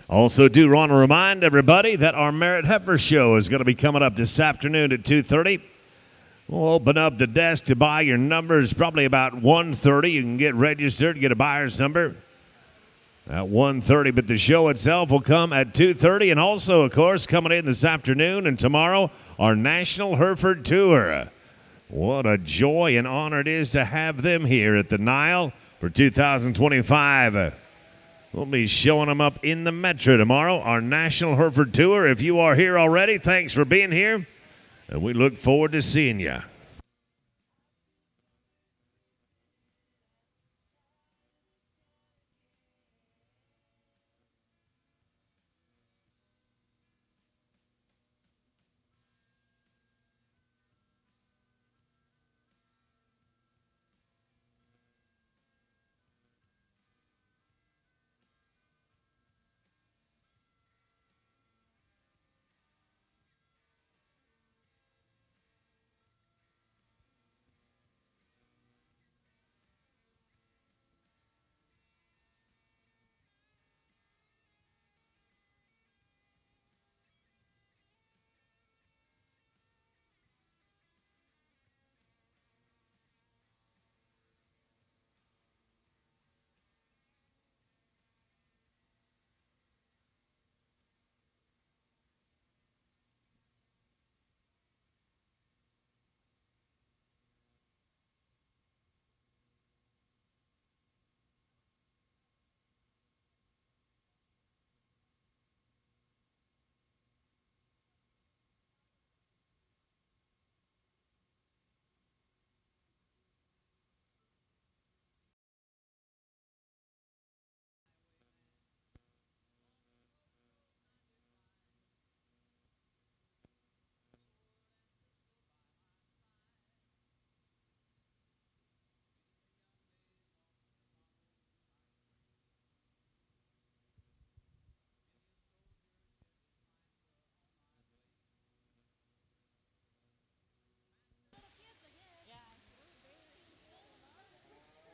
Also, do want to remind everybody that our Merit Heifer Show is going to be coming up this afternoon at 2:30. We'll open up the desk to buy your numbers probably about 1:30. You can get registered, get a buyer's number at 1:30, but the show itself will come at 2:30. And also, of course, coming in this afternoon and tomorrow, our National Hereford Tour. What a joy and honor it is to have them here at the NILE for 2025. We'll be showing them up in the Metro tomorrow, our National Hereford Tour. If you are here already, thanks for being here, and we look forward to seeing you.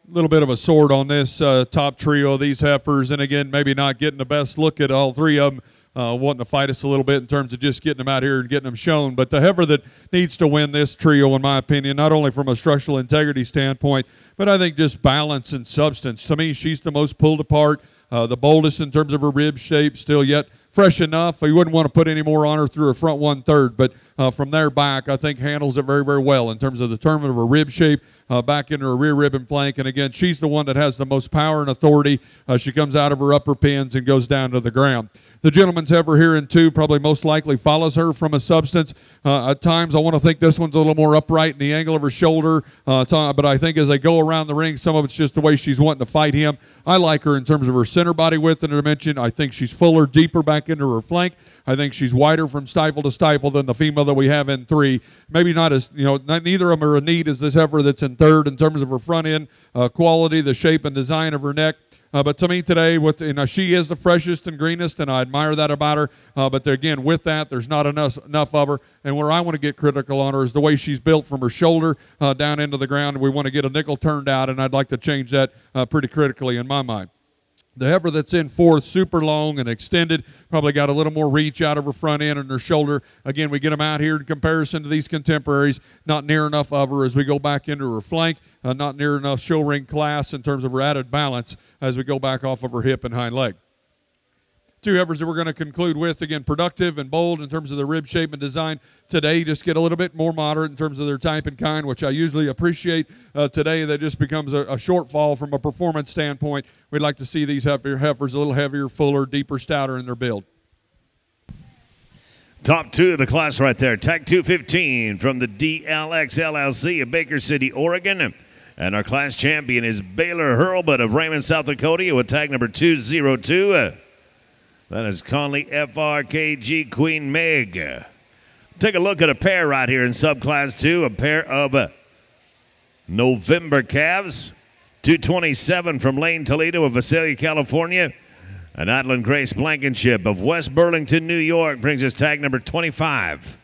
Little bit of a sword on this top trio of these heifers, and again, maybe not getting the best look at all three of them. wanting to fight us a little bit in terms of just getting them out here and getting them shown. But the heifer that needs to win this trio, in my opinion, not only from a structural integrity standpoint, but I think just balance and substance. To me, she's the most pulled apart, the boldest in terms of her rib shape, still yet fresh enough. You wouldn't want to put any more on her through her front 1/3, but from there back, I think handles it very, very well in terms of the term of her rib shape, back into her rear rib and flank. And again, she's the one that has the most power and authority. She comes out of her upper pins and goes down to the ground. The gentleman's heifer here in 2 probably most likely follows her from a substance. At times, I want to think this one's a little more upright in the angle of her shoulder. But I think as they go around the ring, some of it's just the way she's wanting to fight him. I like her in terms of her center body width and dimension. I think she's fuller, deeper back into her flank. I think she's wider from stifle to stifle than the female that we have in 3. Maybe not as, neither of them are as neat as this heifer that's in 3rd in terms of her front end quality, the shape and design of her neck. But to me today, she is the freshest and greenest, and I admire that about her. But again, with that, there's not enough of her. And where I want to get critical on her is the way she's built from her shoulder down into the ground. We want to get a nickel turned out, and I'd like to change that pretty critically in my mind. The heifer that's in 4th, super long and extended, probably got a little more reach out of her front end and her shoulder. Again, we get them out here in comparison to these contemporaries, not near enough of her as we go back into her flank, not near enough show ring class in terms of her added balance as we go back off of her hip and hind leg. 2 heifers that we're going to conclude with, again, productive and bold in terms of the rib shape and design. Today, just get a little bit more moderate in terms of their type and kind, which I usually appreciate. Today, that just becomes a shortfall from a performance standpoint. We'd like to see these heifers a little heavier, fuller, deeper, stouter in their build. Top 2 of the class right there. Tag 215 from the DLX LLC of Baker City, Oregon. And our class champion is Baylor Hurlbut of Raymond, South Dakota with tag number 202. That is Conley FRKG Queen Meg. Take a look at a pair right here in subclass 2, a pair of November calves. 227 from Lane Toledo of Visalia, California. And Adeline Grace Blankenship of West Burlington, New York brings us tag number 25.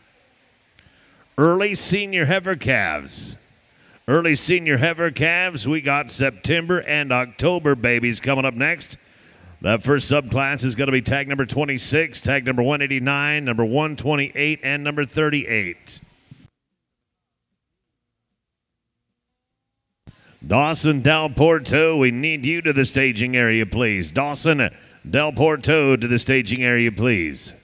Early senior heifer calves. Early senior heifer calves. We got September and October babies coming up next. That first subclass is going to be tag number 26, tag number 189, number 128, and number 38. Dawson Del Porto, we need you to the staging area, please. Dawson Del Porto to the staging area, please.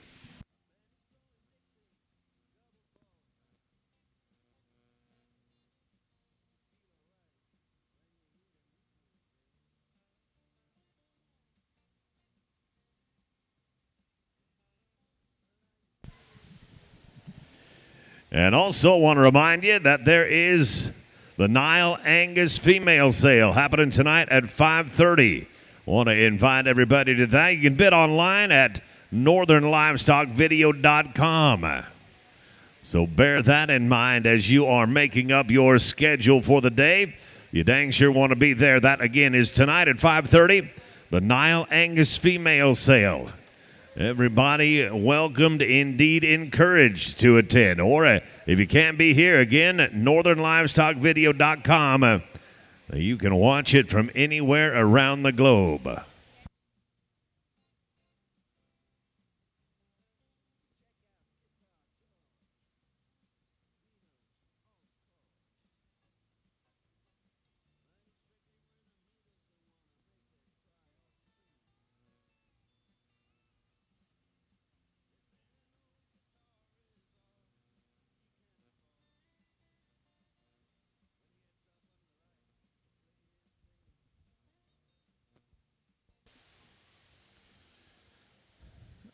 And also want to remind you that there is the NILE Angus female sale happening tonight at 5:30. Want to invite everybody to that. You can bid online at northernlivestockvideo.com. So bear that in mind as you are making up your schedule for the day. You dang sure want to be there. That, again, is tonight at 5:30, the NILE Angus female sale. Everybody welcomed, indeed encouraged to attend. Or if you can't be here, again, northernlivestockvideo.com. You can watch it from anywhere around the globe.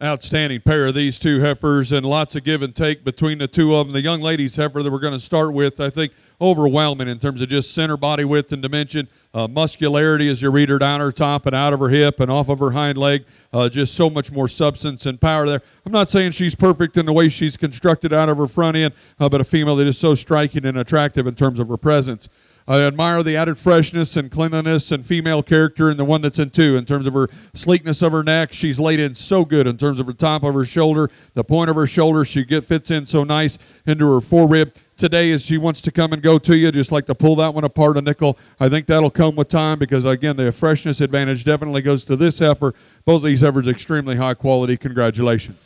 Outstanding pair of these 2 heifers, and lots of give and take between the 2 of them. The young lady's heifer that we're going to start with, I think, overwhelming in terms of just center body width and dimension, muscularity as you read her down her top and out of her hip and off of her hind leg, just so much more substance and power there. I'm not saying she's perfect in the way she's constructed out of her front end, but a female that is so striking and attractive in terms of her presence. I admire the added freshness and cleanliness and female character in the one that's in 2. In terms of her sleekness of her neck, she's laid in so good in terms of her top of her shoulder, the point of her shoulder. She fits in so nice into her forerib. today as she wants to come and go to you, just like to pull that one apart a nickel. I think that'll come with time because, again, the freshness advantage definitely goes to this heifer. Both of these heifers extremely high quality. Congratulations.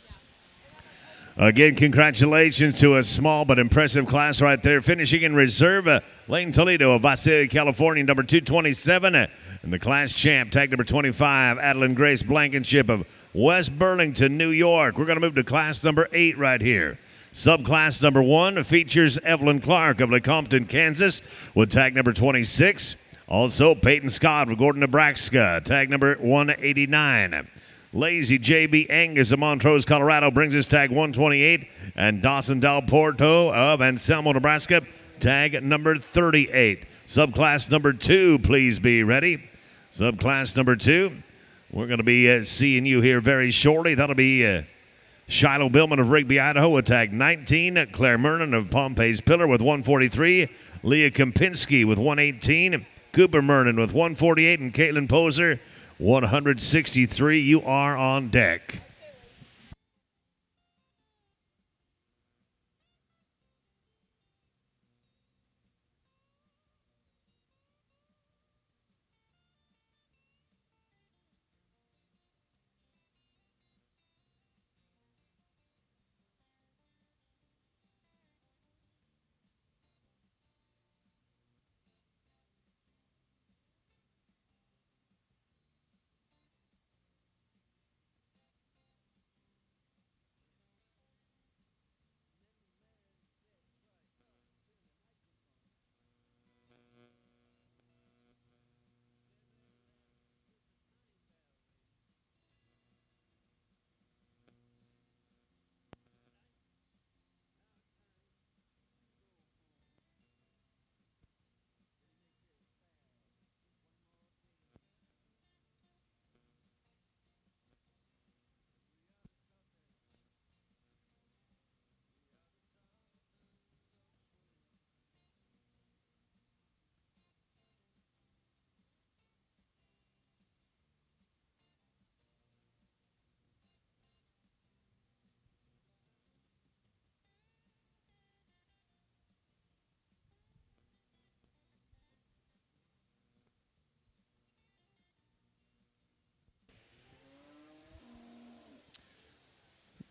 Again, congratulations to a small but impressive class right there. Finishing in reserve, Lane Toledo of Visalia, California, number 227. And the class champ, tag number 25, Adeline Grace Blankenship of West Burlington, New York. We're going to move to class number 8 right here. Subclass number 1 features Evelyn Clark of Lecompton, Kansas, with tag number 26. Also, Peyton Scott of Gordon, Nebraska, tag number 189. Lazy JB Angus of Montrose, Colorado, brings his tag 128. And Dawson Del Porto of Anselmo, Nebraska, tag number 38. Subclass number 2, please be ready. Subclass number 2, we're going to be seeing you here very shortly. That'll be Shiloh Billman of Rigby, Idaho, with tag 19. Claire Mernon of Pompey's Pillar with 143. Leah Kempinski with 118. Cooper Mernon with 148. And Caitlin Poser, 163. You are on deck.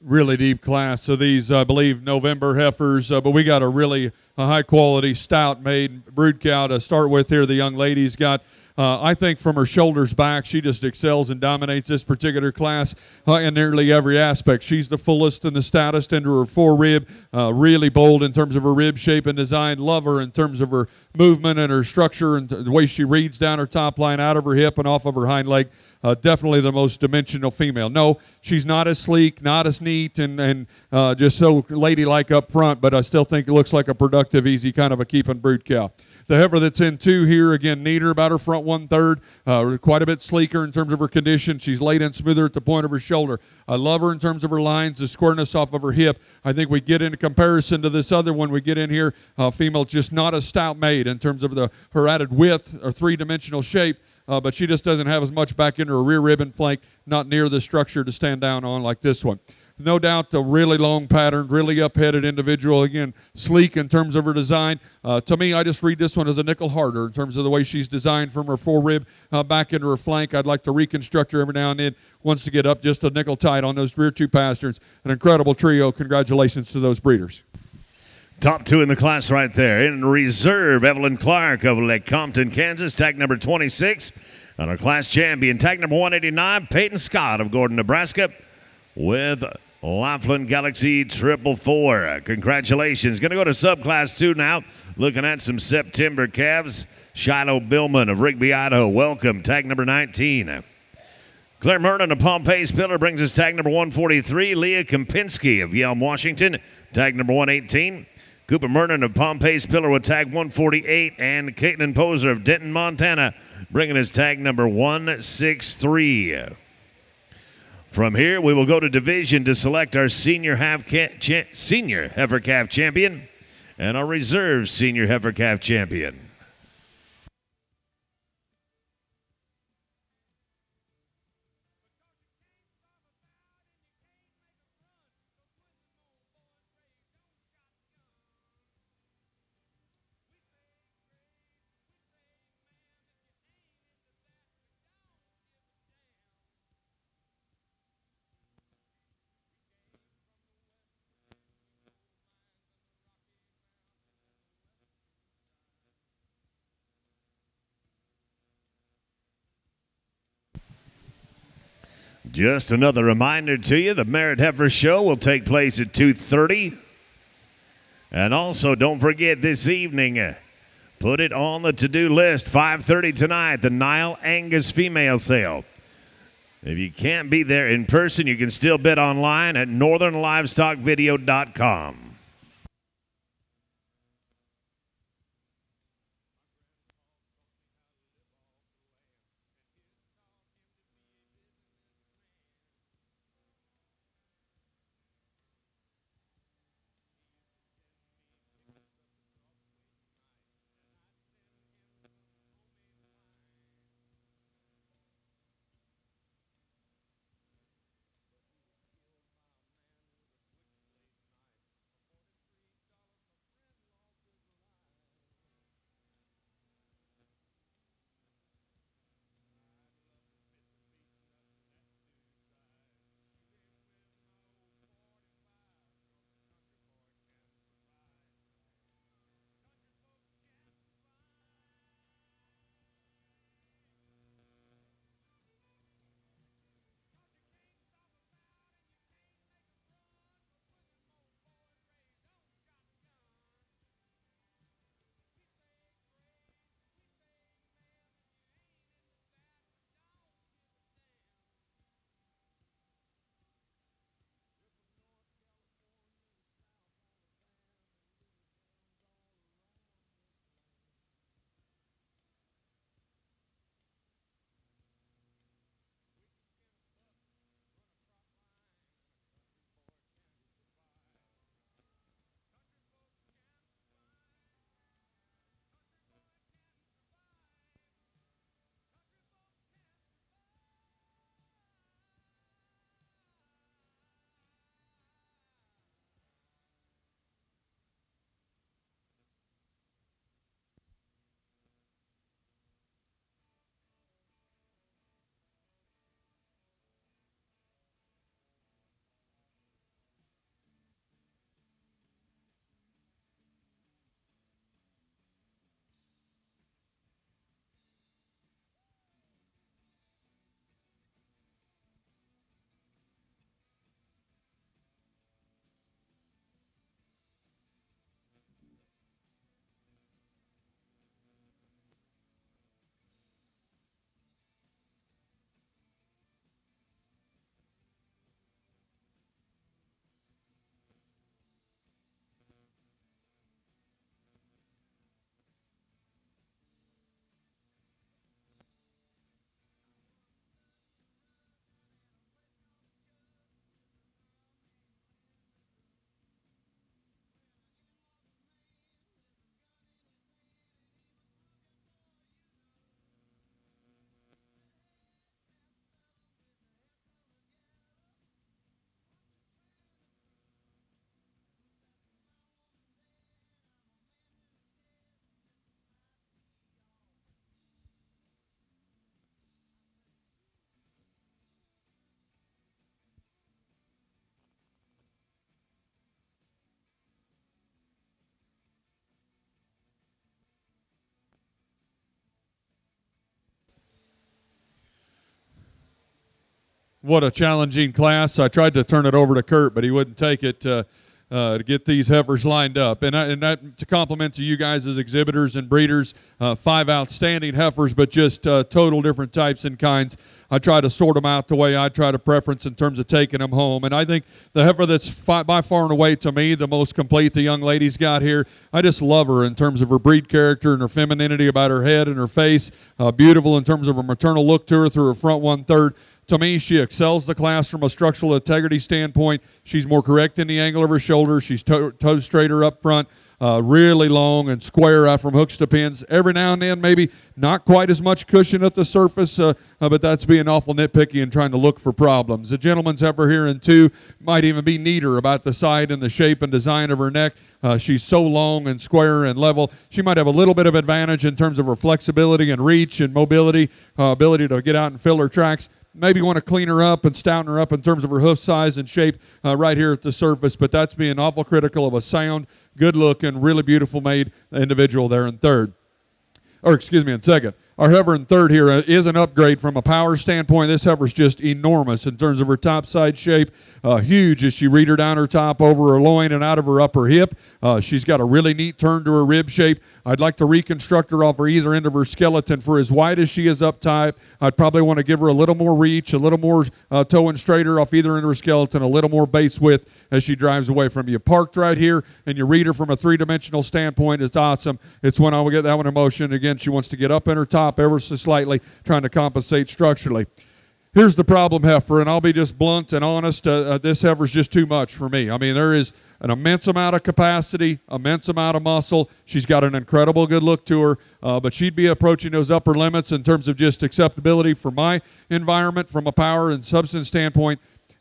Really deep class. So these, I believe, November heifers, but we got a really high quality stout made brood cow to start with here. The young lady's got, I think from her shoulders back, she just excels and dominates this particular class in nearly every aspect. She's the fullest and the stoutest into her forerib, really bold in terms of her rib shape and design. Love her in terms of her movement and her structure and the way she reads down her top line, out of her hip and off of her hind leg. Definitely the most dimensional female. No, she's not as sleek, not as neat, and just so ladylike up front, but I still think it looks like a productive, easy kind of a keeping brood cow. The heifer that's in 2 here, again, neater about her front 1/3, quite a bit sleeker in terms of her condition. She's laid in smoother at the point of her shoulder. I love her in terms of her lines, the squareness off of her hip. I think we get into comparison to this other one, we get in here, female just not as stout made in terms of her added width or three-dimensional shape. But she just doesn't have as much back into her rear rib and flank, not near the structure to stand down on like this one. No doubt a really long pattern, really up-headed individual. Again, sleek in terms of her design. To me, I just read this one as a nickel harder in terms of the way she's designed from her forerib back into her flank. I'd like to reconstruct her every now and then. Wants to get up just a nickel tight on those rear 2 pasterns. An incredible trio. Congratulations to those breeders. Top 2 in the class right there. In reserve, Evelyn Clark of Lecompton, Kansas, tag number 26. And our class champion, tag number 189, Peyton Scott of Gordon, Nebraska, with Laughlin Galaxy 444. Congratulations. Going to go to subclass 2 now. Looking at some September calves. Shiloh Billman of Rigby, Idaho. Welcome, tag number 19. Claire Merton of Pompey's Pillar brings us tag number 143. Leah Kempinski of Yelm, Washington, tag number 118. Cooper Merton of Pompey's Pillar with tag 148. And Caitlin Poser of Denton, Montana, bringing us tag number 163. From here, we will go to division to select our senior heifer calf champion and our reserve senior heifer calf champion. Just another reminder to you, the Merit Heifer Show will take place at 2:30. And also, don't forget this evening, put it on the to-do list, 5:30 tonight, the NILE Angus female sale. If you can't be there in person, you can still bid online at northernlivestockvideo.com. What a challenging class. I tried to turn it over to Kurt, but he wouldn't take it to get these heifers lined up. And that to compliment to you guys as exhibitors and breeders, 5 outstanding heifers, but just total different types and kinds. I try to sort them out the way I try to preference in terms of taking them home. And I think the heifer that's by far and away to me the most complete the young lady's got here, I just love her in terms of her breed character and her femininity about her head and her face. Beautiful in terms of her maternal look to her through her front 1/3. To me, she excels the class from a structural integrity standpoint. She's more correct in the angle of her shoulders. She's toe straighter up front, really long and square out from hooks to pins. Every now and then, maybe not quite as much cushion at the surface, but that's being awful nitpicky and trying to look for problems. The gentleman's heifer here in 2 might even be neater about the side and the shape and design of her neck. She's so long and square and level. She might have a little bit of advantage in terms of her flexibility and reach and mobility, ability to get out and fill her tracks. Maybe want to clean her up and stouten her up in terms of her hoof size and shape right here at the surface, but that's being awful critical of a sound, good-looking, really beautiful made individual there in 3rd. Or excuse me, in 2nd. Our heifer in third here is an upgrade from a power standpoint. This heifer's just enormous in terms of her top side shape. Huge as she read her down her top, over her loin, and out of her upper hip. She's got a really neat turn to her rib shape. I'd like to reconstruct her off her either end of her skeleton. For as wide as she is up top, I'd probably want to give her a little more reach, a little more toe and straighter off either end of her skeleton, a little more base width as she drives away from you. Parked right here, and you read her from a three-dimensional standpoint. It's awesome. It's when I will get that one in motion. Again, she wants to get up in her top ever so slightly, trying to compensate structurally. Here's the problem heifer, and I'll be just blunt and honest. This heifer's just too much for me. I mean, there is an immense amount of capacity, immense amount of muscle. She's got an incredible good look to her, but she'd be approaching those upper limits in terms of just acceptability for my environment from a power and substance standpoint.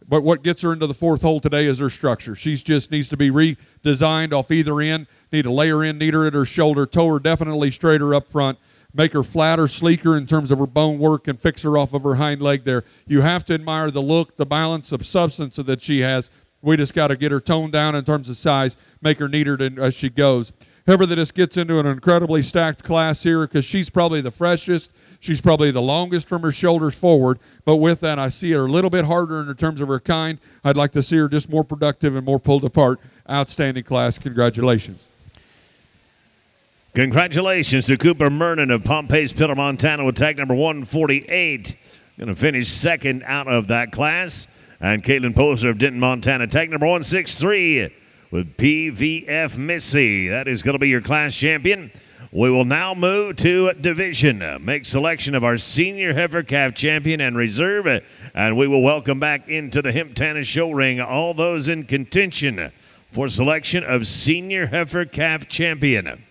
But what gets her into the fourth hole today is her structure. She just needs to be redesigned off either end, need to lay her in neater at her shoulder, toe her definitely straighter up front, make her flatter, sleeker in terms of her bone work, and fix her off of her hind leg there. You have to admire the look, the balance of substance that she has. We just got to get her toned down in terms of size, make her neater as she goes. Heifer that just gets into an incredibly stacked class here because she's probably the freshest. She's probably the longest from her shoulders forward. But with that, I see her a little bit harder in terms of her kind. I'd like to see her just more productive and more pulled apart. Outstanding class. Congratulations. Congratulations to Cooper Mernon of Pompey's Pillar, Montana with tag number 148. Going to finish second out of that class. And Caitlin Poser of Denton, Montana, tag number 163 with PVF Missy. That is going to be your class champion. We will now move to division. Make selection of our senior heifer calf champion and reserve. And we will welcome back into the Hemptana show ring all those in contention for selection of senior heifer calf champion.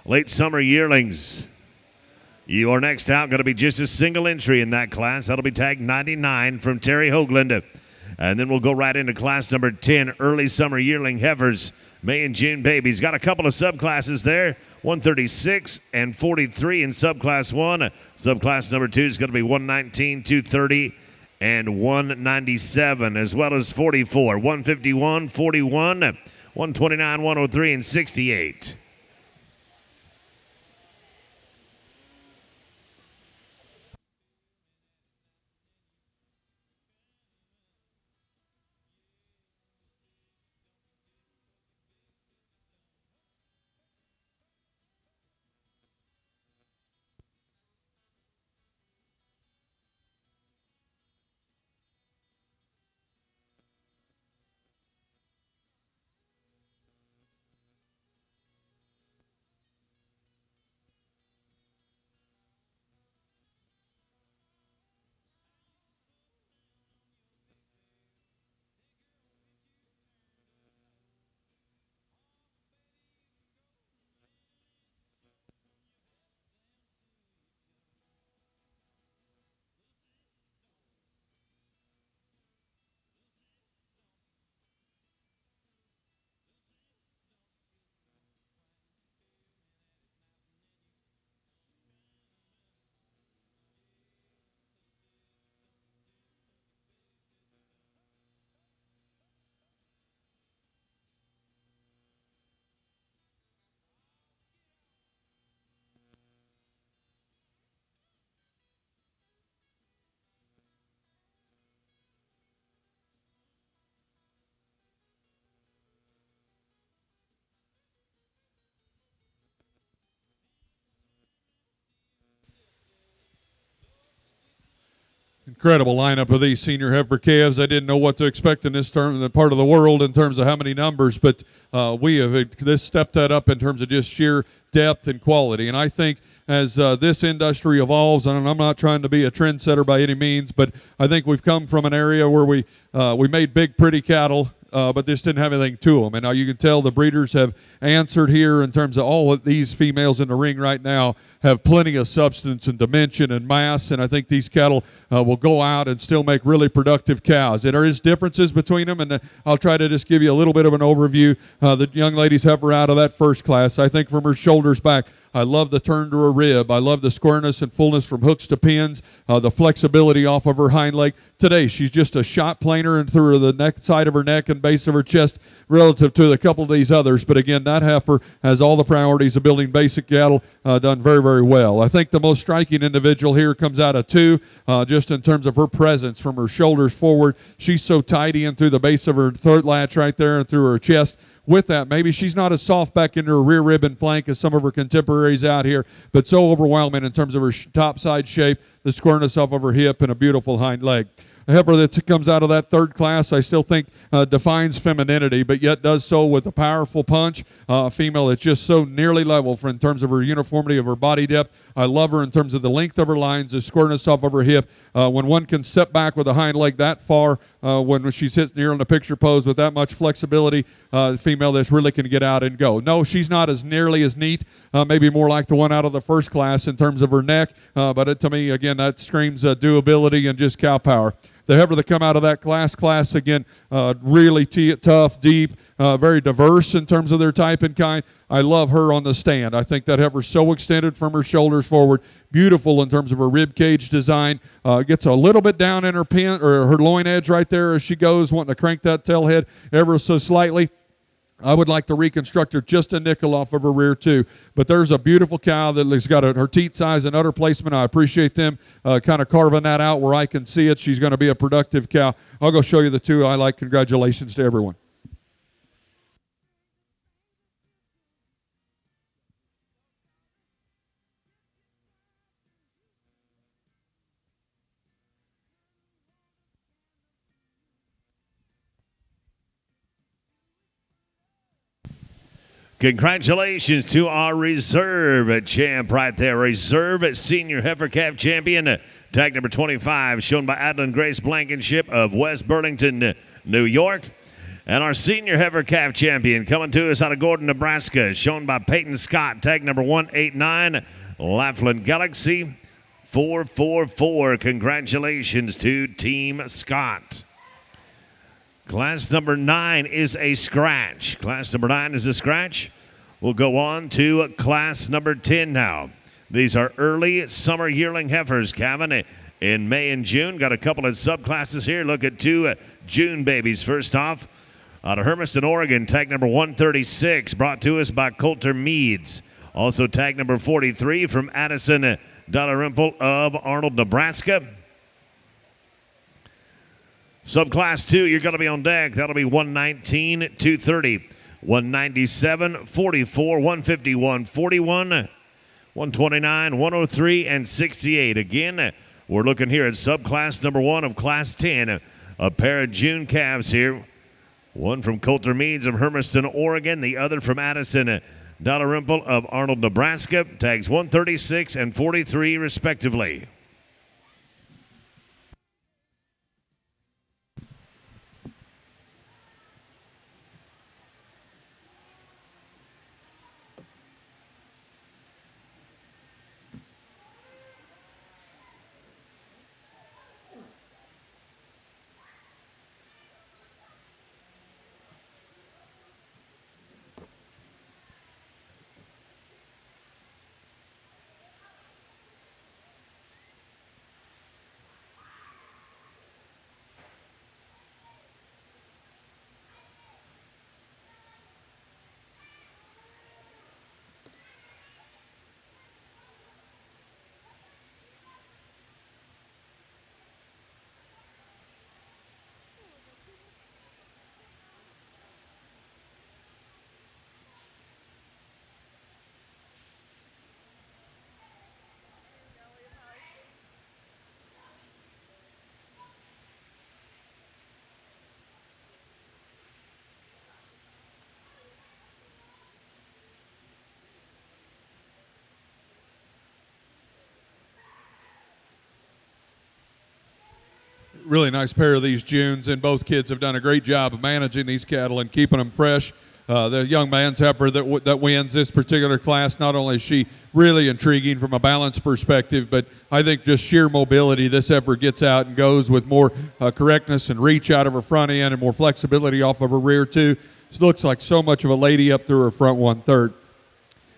Late summer yearlings. You are next out. Going to be just a single entry in that class. That'll be tag 99 from Terry Hoagland. And then we'll go right into class number 10, early summer yearling heifers, May and June babies. Got a couple of subclasses there, 136 and 43 in subclass 1. Subclass number 2 is going to be 119, 230, and 197, as well as 44, 151, 41, 129, 103, and 68. Incredible lineup of these senior heifer calves. I didn't know what to expect in this part of the world in terms of how many numbers, but we have stepped that up in terms of just sheer depth and quality. And I think as this industry evolves, and I'm not trying to be a trendsetter by any means, but I think we've come from an area where we made big, pretty cattle, but this didn't have anything to them. And now you can tell the breeders have answered here in terms of all of these females in the ring right now have plenty of substance and dimension and mass, and I think these cattle will go out and still make really productive cows. There is differences between them, and I'll try to just give you a little bit of an overview. The young lady's heifer out of that first class, I think from her shoulders back, I love the turn to her rib. I love the squareness and fullness from hooks to pins, the flexibility off of her hind leg. Today, she's just a shot planer and through the neck, side of her neck and base of her chest relative to a couple of these others. But again, that heifer has all the priorities of building basic cattle done very, very well. I think the most striking individual here comes out of 2, just in terms of her presence from her shoulders forward. She's so tidy and through the base of her throat latch right there and through her chest. With that, maybe she's not as soft back into her rear rib and flank as some of her contemporaries out here, but so overwhelming in terms of her top side shape, the squareness off of her hip, and a beautiful hind leg. A heifer that comes out of that 3rd class, I still think defines femininity, but yet does so with a powerful punch. A female that's just so nearly level in terms of her uniformity of her body depth. I love her in terms of the length of her lines, the squareness off of her hip. When one can step back with a hind leg that far, when she sits near in the picture pose with that much flexibility, female that really can get out and go. No, she's not as nearly as neat, maybe more like the one out of the 1st class in terms of her neck, but to me, again, that screams doability and just cow power. The heifer that come out of that class again, really tough, deep, very diverse in terms of their type and kind. I love her on the stand. I think that heifer's so extended from her shoulders forward, beautiful in terms of her rib cage design. Gets a little bit down in her pin or her loin edge right there as she goes, wanting to crank that tail head ever so slightly. I would like to reconstruct her just a nickel off of her rear too. But there's a beautiful cow that has got her teat size and udder placement. I appreciate them kind of carving that out where I can see it. She's going to be a productive cow. I'll go show you the 2 I like. Congratulations to everyone. Congratulations to our reserve champ right there. Reserve senior heifer calf champion. Tag number 25, shown by Adeline Grace Blankenship of West Burlington, New York. And our senior heifer calf champion coming to us out of Gordon, Nebraska, shown by Peyton Scott. Tag number 189, Laughlin Galaxy 444. Congratulations to Team Scott. Class number 9 is a scratch. Class number 9 is a scratch. We'll go on to class number 10 now. These are early summer yearling heifers, Kevin, in May and June. Got a couple of subclasses here. Look at 2 June babies. First off, out of Hermiston, Oregon, tag number 136, brought to us by Coulter Meads. Also tag number 43 from Addison Dalrymple of Arnold, Nebraska. Subclass 2, you're going to be on deck. That'll be 119, 230, 197, 44, 151, 41, 129, 103, and 68. Again, we're looking here at subclass number 1 of class 10. A pair of June calves here. One from Coulter Meads of Hermiston, Oregon. The other from Addison Dalrymple of Arnold, Nebraska. Tags 136 and 43, respectively. Really nice pair of these Junes, and both kids have done a great job of managing these cattle and keeping them fresh. The young man's heifer that wins this particular class, not only is she really intriguing from a balance perspective, but I think just sheer mobility. This heifer gets out and goes with more correctness and reach out of her front end and more flexibility off of her rear too. She looks like so much of a lady up through her front 1/3.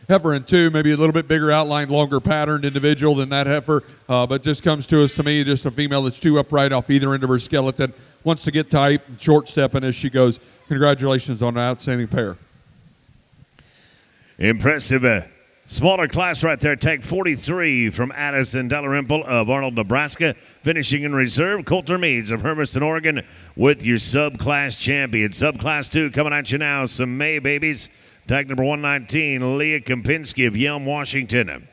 heifer in 2, maybe a little bit bigger outline, longer patterned individual than that heifer, but just comes to us, to me, just a female that's 2 upright off either end of her skeleton, wants to get tight and short stepping as she goes. Congratulations on an outstanding pair. Impressive. Smaller class right there. Tag 43 from Addison Dalrymple of Arnold, Nebraska. Finishing in reserve, Coulter Meads of Hermiston, Oregon with your subclass champion. Subclass 2 coming at you now. Some May babies. Tag number 119, Leah Kempinski of Yelm, Washington.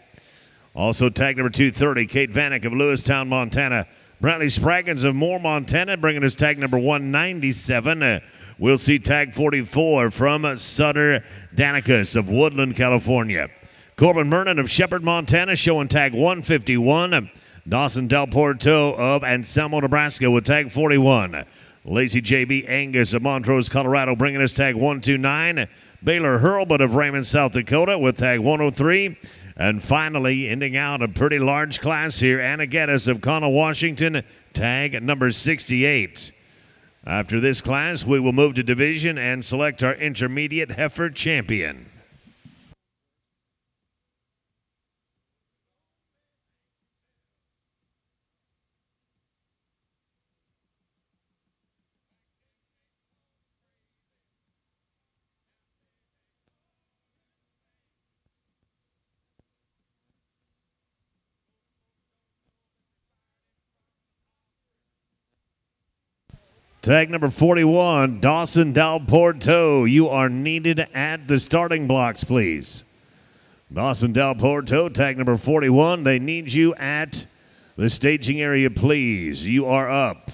Also tag number 230, Kate Vanek of Lewistown, Montana. Brantley Spraggins of Moore, Montana, bringing us tag number 197. We'll see tag 44 from Sutter Danikas of Woodland, California. Corbin Mernon of Shepherd, Montana, showing tag 151. Dawson Del Porto of Anselmo, Nebraska, with tag 41. Lacey J.B. Angus of Montrose, Colorado, bringing us tag 129. Baylor Hurlbut of Raymond, South Dakota, with tag 103. And finally, ending out a pretty large class here, Anna Geddes of Connell, Washington, tag number 68. After this class, we will move to division and select our intermediate heifer champion. Tag number 41, Dawson Del Porto. You are needed at the starting blocks, please. Dawson Del Porto, tag number 41. They need you at the staging area, please. You are up.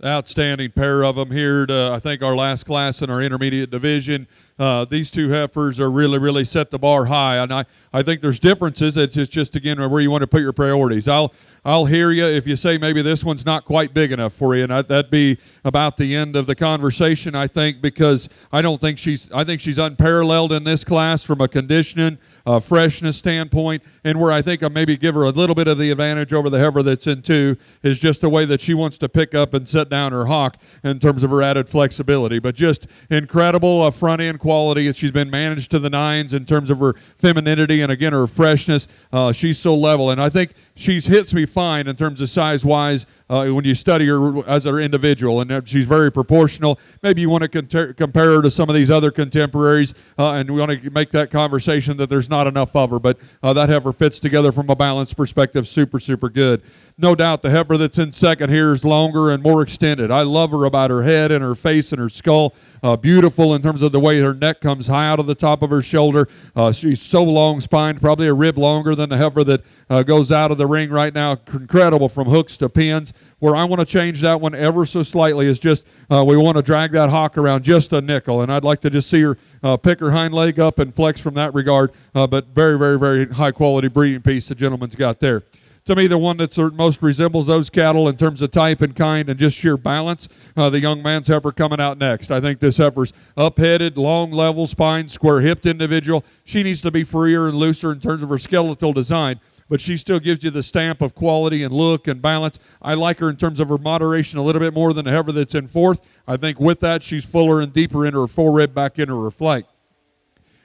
Outstanding pair of them here to, I think, our last class in our intermediate division. These two heifers are really set the bar high, and I think there's differences. It's just again where you want to put your priorities. I'll hear you if you say maybe this one's not quite big enough for you, and that'd be about the end of the conversation, I think, because I think she's unparalleled in this class from a conditioning, freshness standpoint, and where I think I maybe give her a little bit of the advantage over the heifer that's in 2 is just the way that she wants to pick up and set down her hock in terms of her added flexibility. But just incredible front end quality. She's been managed to the 9s in terms of her femininity and again her freshness. She's so level, and I think she hits me fine in terms of size-wise when you study her as an individual, and she's very proportional. Maybe you want to compare her to some of these other contemporaries, and we want to make that conversation that there's not enough of her, but that heifer fits together from a balance perspective super good. No doubt the heifer that's in second here is longer and more extended. I love her about her head and her face and her skull. Beautiful in terms of the way her neck comes high out of the top of her shoulder. She's so long spined, probably a rib longer than the heifer that goes out of the ring right now. Incredible from hooks to pins. Where I want to change that one ever so slightly is just we want to drag that hock around just a nickel, and I'd like to just see her pick her hind leg up and flex from that regard, but very high quality breeding piece the gentleman's got there. To me, the one that most resembles those cattle in terms of type and kind and just sheer balance, the young man's heifer coming out next. I think this heifer's up-headed, long, level spine, square-hipped individual. She needs to be freer and looser in terms of her skeletal design, but she still gives you the stamp of quality and look and balance. I like her in terms of her moderation a little bit more than the heifer that's in 4th. I think with that, she's fuller and deeper into her forerib, back into her flank.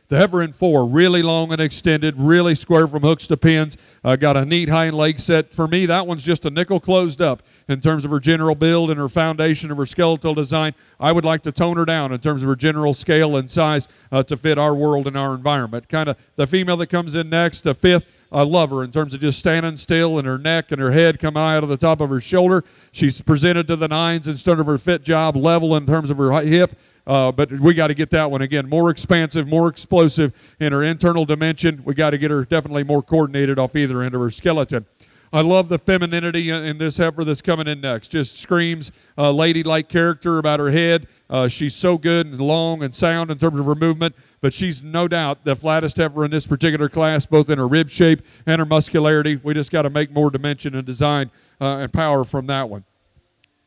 The heifer in 4, really long and extended, really square from hooks to pins. Got a neat hind leg set. For me, that one's just a nickel closed up in terms of her general build and her foundation of her skeletal design. I would like to tone her down in terms of her general scale and size to fit our world and our environment. Kind of the female that comes in next, the 5th, I love her in terms of just standing still and her neck and her head come out of the top of her shoulder. She's presented to the 9s instead of her fit job, level in terms of her hip. But we got to get that one again more expansive, more explosive in her internal dimension. We got to get her definitely more coordinated off either end of her skeleton. I love the femininity in this heifer that's coming in next. Just screams ladylike character about her head. She's so good and long and sound in terms of her movement, but she's no doubt the flattest heifer in this particular class, both in her rib shape and her muscularity. We just got to make more dimension and design and power from that one.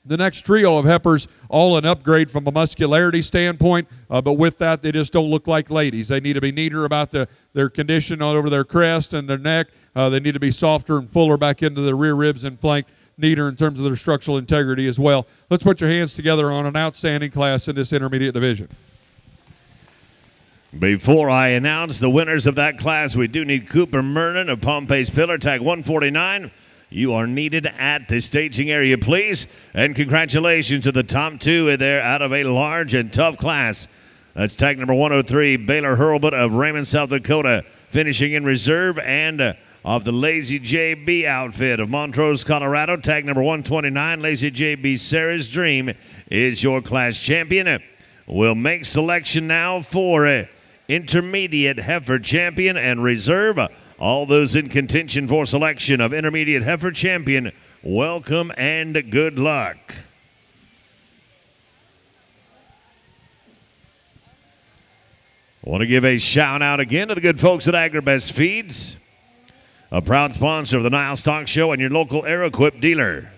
The next trio of heifers, all an upgrade from a muscularity standpoint, but with that, they just don't look like ladies. They need to be neater about their condition all over their crest and their neck. They need to be softer and fuller back into their rear ribs and flank, neater in terms of their structural integrity as well. Let's put your hands together on an outstanding class in this intermediate division. Before I announce the winners of that class, we do need Cooper Mernon of Pompey's Pillar, tag 149. You are needed at the staging area, please. And congratulations to the top 2 there out of a large and tough class. That's tag number 103, Baylor Hurlbut of Raymond, South Dakota, finishing in reserve. And of the Lazy JB outfit of Montrose, Colorado, tag number 129, Lazy JB Sarah's Dream is your class champion. We'll make selection now for intermediate heifer champion and reserve. All those in contention for selection of intermediate heifer champion, welcome and good luck. I want to give a shout out again to the good folks at AgriBest Feeds, a proud sponsor of the NILE Stock Show and your local AeroQuip dealer.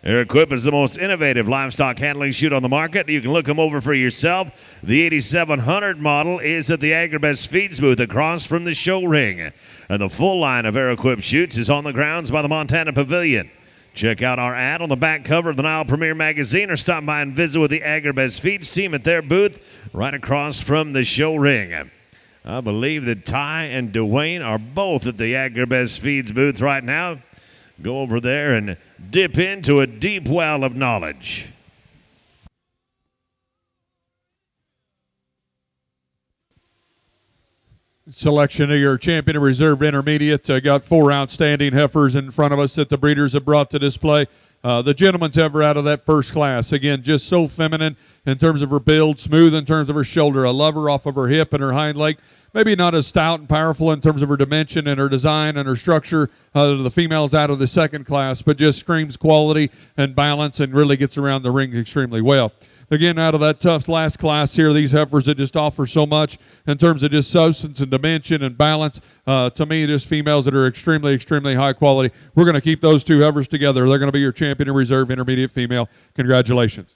AeroQuip is the most innovative livestock handling chute on the market. You can look them over for yourself. The 8700 model is at the AgriBest Feeds booth across from the show ring. And the full line of AeroQuip chutes is on the grounds by the Montana Pavilion. Check out our ad on the back cover of the Nile Premier magazine or stop by and visit with the AgriBest Feeds team at their booth right across from the show ring. I believe that Ty and Dwayne are both at the AgriBest Feeds booth right now. Go over there and dip into a deep well of knowledge. Selection of your champion of reserve intermediate. Got 4 outstanding heifers in front of us that the breeders have brought to display. The gentleman's heifer out of that first class. Again, just so feminine in terms of her build, smooth in terms of her shoulder. I love her off of her hip and her hind leg. maybe not as stout and powerful in terms of her dimension and her design and her structure. The females out of the second class, but just screams quality and balance and really gets around the ring extremely well. Again, out of that tough last class here, these heifers that just offer so much in terms of just substance and dimension and balance. To me, just females that are extremely, extremely high quality. We're going to keep those two heifers together. They're going to be your champion and reserve intermediate female. Congratulations.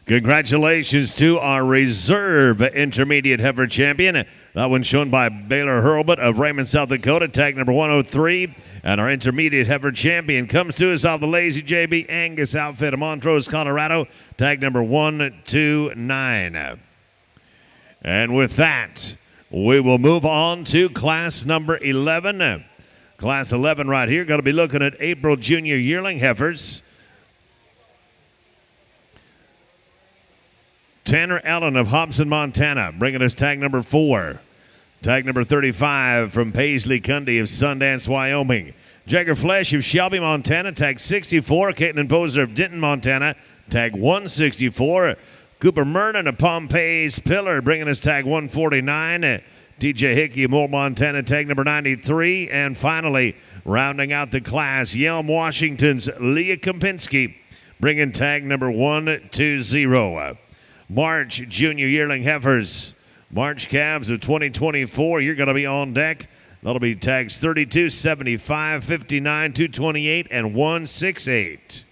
Congratulations to our reserve intermediate heifer champion. That one shown by Baylor Hurlbut of Raymond, South Dakota, tag number 103. And our intermediate heifer champion comes to us off the Lazy JB Angus outfit of Montrose, Colorado, tag number 129. And with that, we will move on to class number 11. Class 11 right here, going to be looking at April Junior Yearling heifers. Tanner Allen of Hobson, Montana, bringing us tag number 4. Tag number 35 from Paisley Cundy of Sundance, Wyoming. Jagger Flesh of Shelby, Montana, tag 64. Caitlin Poser of Denton, Montana, tag 164. Cooper Mernon of Pompey's Pillar, bringing us tag 149. TJ Hickey of Moore, Montana, tag number 93. And finally, rounding out the class, Yelm, Washington's Leah Kempinski, bringing tag number 120. March Junior Yearling heifers, March calves of 2024. You're going to be on deck. That'll be tags 32, 75, 59, 228, and 168.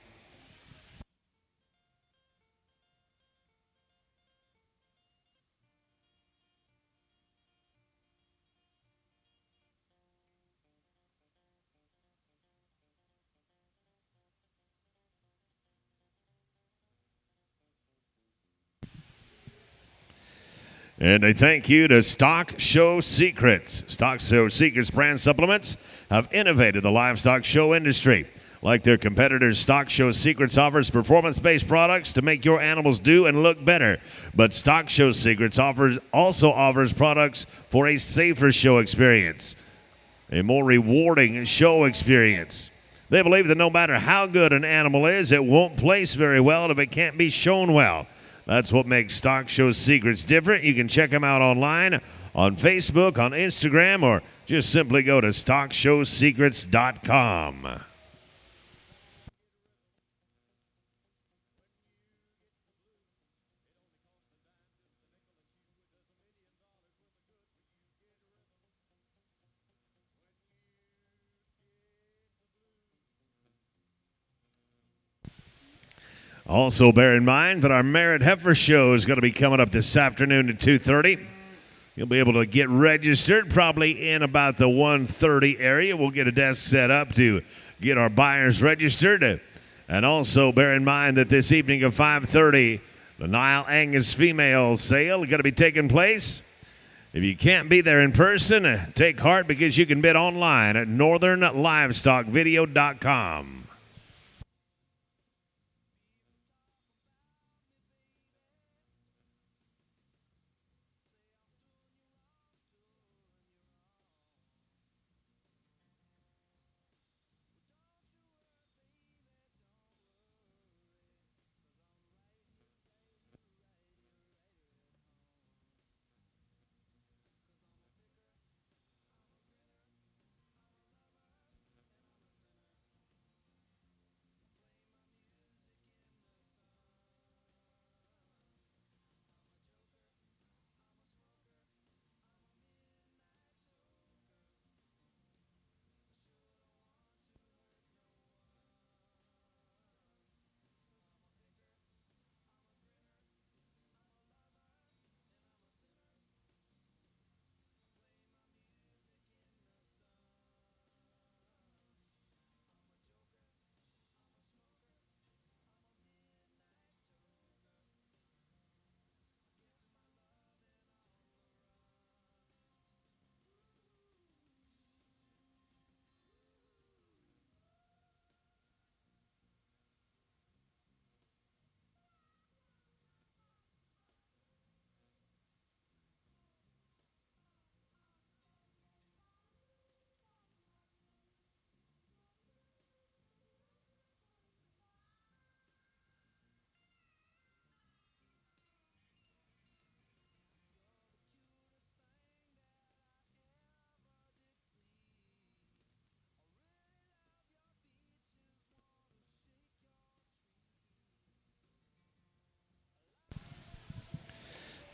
And a thank you to Stock Show Secrets. Stock Show Secrets brand supplements have innovated the livestock show industry. Like their competitors, Stock Show Secrets offers performance-based products to make your animals do and look better. But Stock Show Secrets also offers products for a safer show experience, a more rewarding show experience. They believe that no matter how good an animal is, it won't place very well if it can't be shown well. That's what makes Stock Show Secrets different. You can check them out online, on Facebook, on Instagram, or just simply go to StockShowSecrets.com. Also, bear in mind that our Merit Heifer Show is going to be coming up this afternoon at 2:30. You'll be able to get registered probably in about the 1:30 area. We'll get a desk set up to get our buyers registered. And also, bear in mind that this evening at 5:30, the NILE Angus female sale is going to be taking place. If you can't be there in person, take heart because you can bid online at northernlivestockvideo.com.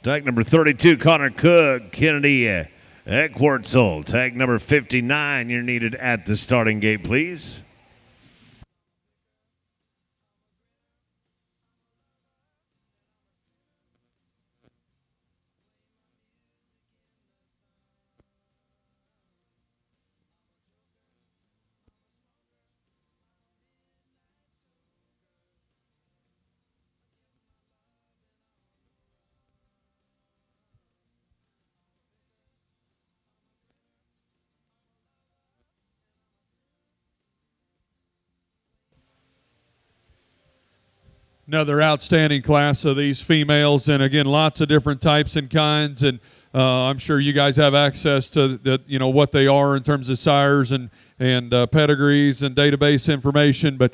Tag number 32, Connor Cook, Kennedy Eckwartzel. Tag number 59, you're needed at the starting gate, please. Another outstanding class of these females, and again, lots of different types and kinds, and I'm sure you guys have access to what they are in terms of sires and pedigrees and database information. But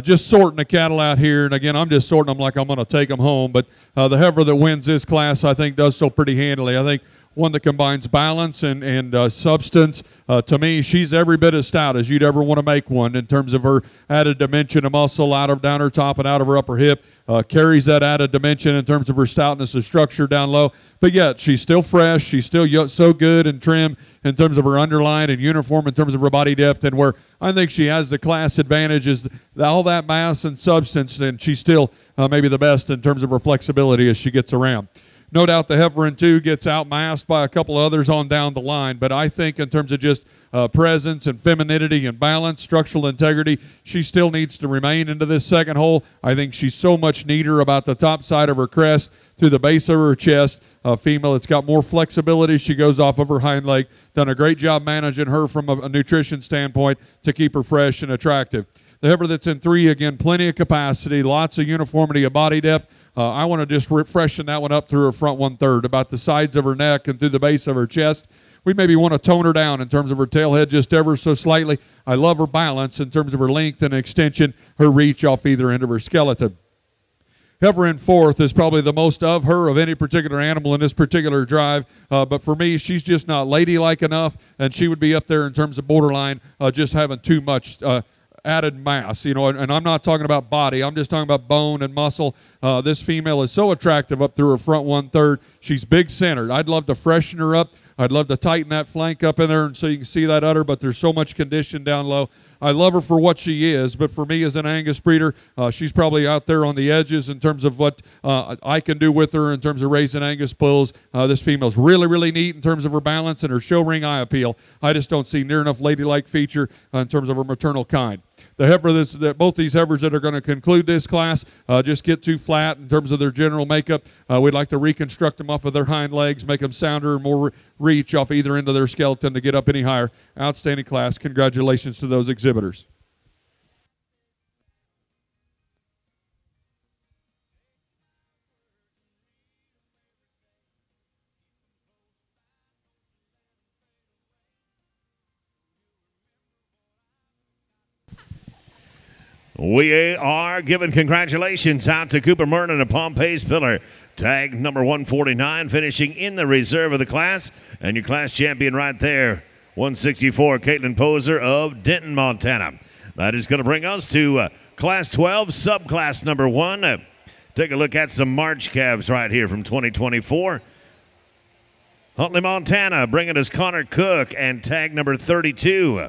just sorting the cattle out here, and again, I'm just sorting them like I'm going to take them home. But the heifer that wins this class, I think, does so pretty handily. I think one that combines balance and substance. To me, she's every bit as stout as you'd ever want to make one in terms of her added dimension of muscle down her top and out of her upper hip. Carries that added dimension in terms of her stoutness of structure down low. But yet, she's still fresh. She's still so good and trim in terms of her underline and uniform in terms of her body depth. And where I think she has the class advantage is all that mass and substance, and she's still maybe the best in terms of her flexibility as she gets around. No doubt the heifer in 2 gets outmassed by a couple of others on down the line, but I think in terms of just presence and femininity and balance, structural integrity, she still needs to remain into this second hole. I think she's so much neater about the top side of her crest through the base of her chest. Female, it's got more flexibility. She goes off of her hind leg. Done a great job managing her from a nutrition standpoint to keep her fresh and attractive. The heifer that's in 3, again, plenty of capacity, lots of uniformity of body depth. I want to just freshen that one up through her front 1/3, about the sides of her neck and through the base of her chest. We maybe want to tone her down in terms of her tail head just ever so slightly. I love her balance in terms of her length and extension, her reach off either end of her skeleton. Heifer in 4th is probably the most of her of any particular animal in this particular drive, but for me, she's just not ladylike enough, and she would be up there in terms of borderline just having too much added mass, and I'm not talking about body. I'm just talking about bone and muscle. This female is so attractive up through her front 1/3. She's big centered. I'd love to freshen her up. I'd love to tighten that flank up in there and so you can see that udder, but there's so much condition down low. I love her for what she is, but for me as an Angus breeder, she's probably out there on the edges in terms of what I can do with her in terms of raising Angus bulls. This female's really, really neat in terms of her balance and her show ring eye appeal. I just don't see near enough ladylike feature in terms of her maternal kind. The heifer both these heifers that are going to conclude this class just get too flat in terms of their general makeup. We'd like to reconstruct them off of their hind legs, make them sounder and more reach off either end of their skeleton to get up any higher. Outstanding class. Congratulations to those exhibitors. We are giving congratulations out to Cooper Merton of Pompey's Pillar. Tag number 149, finishing in the reserve of the class. And your class champion right there, 164, Caitlin Poser of Denton, Montana. That is going to bring us to Class 12, subclass number 1. Take a look at some March calves right here from 2024. Huntley, Montana, bringing us Connor Cook and tag number 32.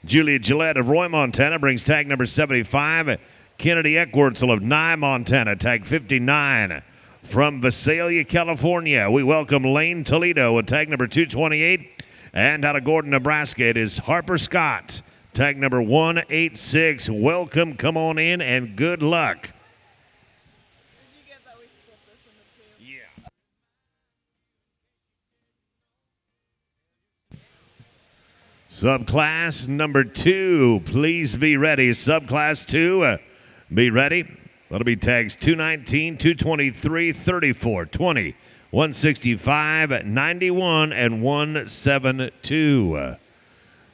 Julia Gillette of Roy, Montana, brings tag number 75. Kennedy Eckwartzel of Nye, Montana, tag 59. From Visalia, California, we welcome Lane Toledo with tag number 228. And out of Gordon, Nebraska, it is Harper Scott, tag number 186. Welcome, come on in, and good luck. Did you get that we split this into 2? Yeah. Subclass number 2, please be ready. Subclass 2, be ready. That'll be tags 219, 223, 34, 20, 165, 91, and 172.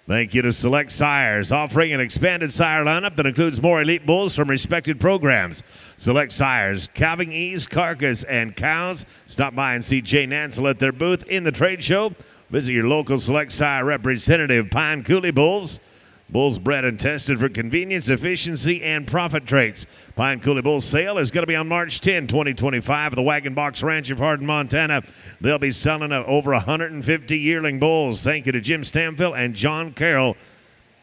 Thank you to Select Sires, offering an expanded sire lineup that includes more elite bulls from respected programs. Select Sires, calving ease, carcass, and cows. Stop by and see Jay Nansel at their booth in the trade show. Visit your local Select Sire representative, Pine Coulee Bulls. Bulls bred and tested for convenience, efficiency, and profit traits. Pine Coulee Bull sale is going to be on March 10, 2025 at the Wagon Box Ranch of Hardin, Montana. They'll be selling over 150 yearling bulls. Thank you to Jim Stanfield and John Carroll.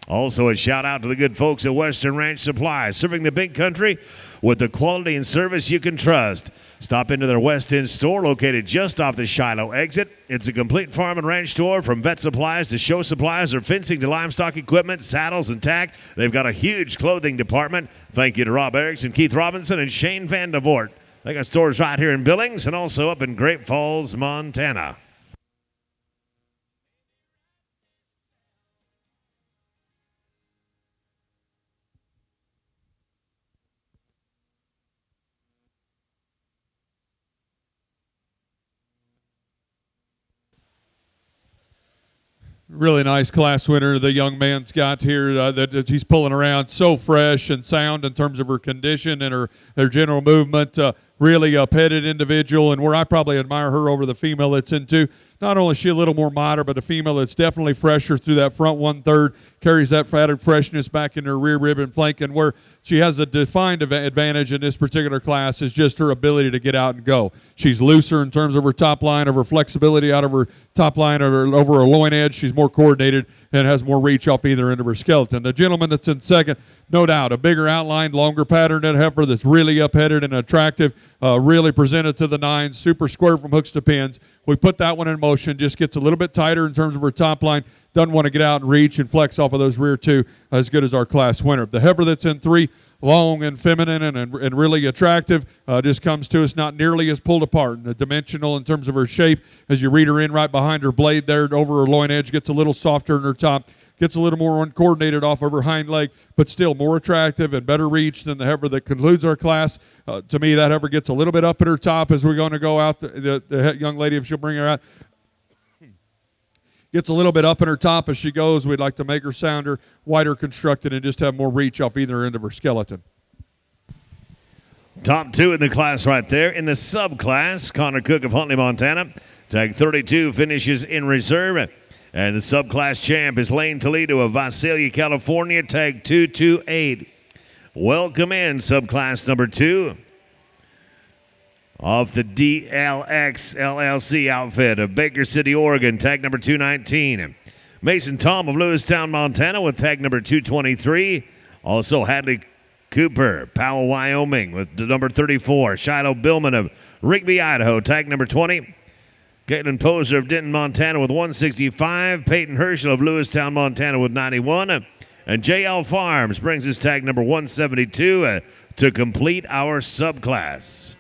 Also, a shout out to the good folks at Western Ranch Supply, serving the big country with the quality and service you can trust. Stop into their West End store located just off the Shiloh exit. It's a complete farm and ranch store from vet supplies to show supplies or fencing to livestock equipment, saddles, and tack. They've got a huge clothing department. Thank you to Rob Erickson, Keith Robinson, and Shane Vandevort. They got stores right here in Billings and also up in Great Falls, Montana. Really nice class winner the young man's got here that he's pulling around, so fresh and sound in terms of her condition and her general movement. Really a petted individual, and where I probably admire her over the female that's into. Not only is she a little more modern, but a female that's definitely fresher through that front 1/3, carries that added freshness back in her rear rib and flank, and where she has a defined advantage in this particular class is just her ability to get out and go. She's looser in terms of her top line, of her flexibility out of her top line, over her loin edge. She's more coordinated and has more reach off either end of her skeleton. The gentleman that's in second, no doubt, a bigger outline, longer pattern than heifer that's really up-headed and attractive, really presented to the nines, super square from hooks to pins. We put that one in motion, just gets a little bit tighter in terms of her top line, doesn't want to get out and reach and flex off of those rear two, as good as our class winner. The heifer that's in three, long and feminine and really attractive, just comes to us not nearly as pulled apart and dimensional in terms of her shape. As you read her in right behind her blade there over her loin edge, gets a little softer in her top, gets a little more uncoordinated off of her hind leg, but still more attractive and better reach than the heifer that concludes our class. To me, that heifer gets a little bit up at her top as we're going to go out. The young lady, if she'll bring her out, gets a little bit up in her top as she goes. We'd like to make her sounder, wider constructed, and just have more reach off either end of her skeleton. Top two in the class right there. In the subclass, Connor Cook of Huntley, Montana. Tag 32 finishes in reserve. And the subclass champ is Lane Toledo of Visalia, California. Tag 228. Welcome in subclass number 2. Off the DLX LLC outfit of Baker City, Oregon, tag number 219. Mason Tom of Lewistown, Montana with tag number 223. Also Hadley Cooper, Powell, Wyoming with the number 34. Shiloh Billman of Rigby, Idaho, tag number 20. Caitlin Poser of Denton, Montana with 165. Peyton Herschel of Lewistown, Montana with 91. And JL Farms brings his tag number 172 to complete our subclass.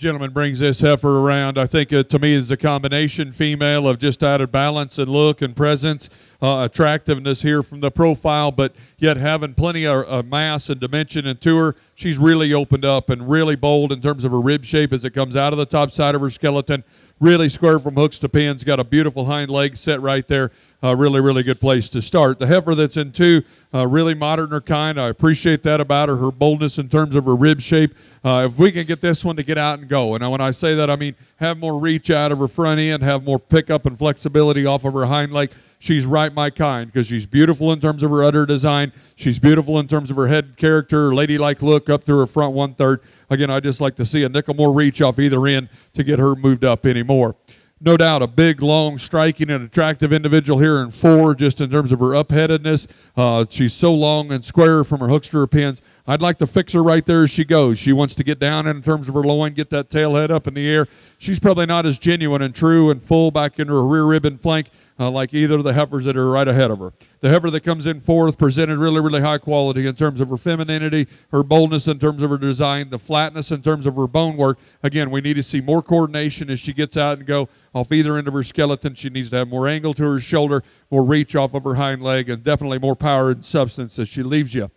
gentleman brings this heifer around. I think to me is a combination female of just added balance and look and presence, attractiveness here from the profile, but yet having plenty of mass and dimension into her. She's really opened up and really bold in terms of her rib shape as it comes out of the top side of her skeleton. Really square from hooks to pins. Got a beautiful hind leg set right there. Really, really good place to start. The heifer that's in two, really modern her kind. I appreciate that about her. Her boldness in terms of her rib shape. If we can get this one to get out and go, and when I say that, I mean have more reach out of her front end, have more pickup and flexibility off of her hind leg. She's right my kind because she's beautiful in terms of her udder design. She's beautiful in terms of her head character, her ladylike look up through her front 1/3. Again, I just like to see a nickel more reach off either end to get her moved up anymore. No doubt a big, long, striking, and attractive individual here in 4, just in terms of her upheadedness. She's so long and square from her hooks to her pins. I'd like to fix her right there as she goes. She wants to get down in terms of her loin, get that tail head up in the air. She's probably not as genuine and true and full back into her rear rib and flank like either of the heifers that are right ahead of her. The heifer that comes in 4th presented really, really high quality in terms of her femininity, her boldness in terms of her design, the flatness in terms of her bone work. Again, we need to see more coordination as she gets out and go off either end of her skeleton. She needs to have more angle to her shoulder, more reach off of her hind leg, and definitely more power and substance as she leaves you.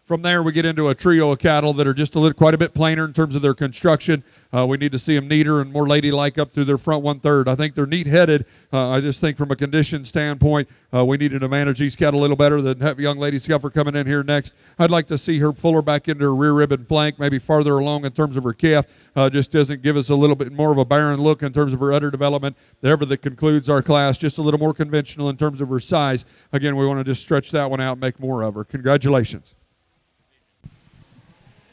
From there, we get into a trio of cattle that are just quite a bit plainer in terms of their construction. We need to see them neater and more ladylike up through their front 1/3. I think they're neat-headed. I just think from a condition standpoint, we needed to manage these cattle a little better than have young lady scuffer coming in here next. I'd like to see her fuller back into her rear rib and flank, maybe farther along in terms of her calf. Just doesn't give us a little bit more of a barren look in terms of her udder development. The heifer that concludes our class, just a little more conventional in terms of her size. Again, we want to just stretch that one out and make more of her. Congratulations.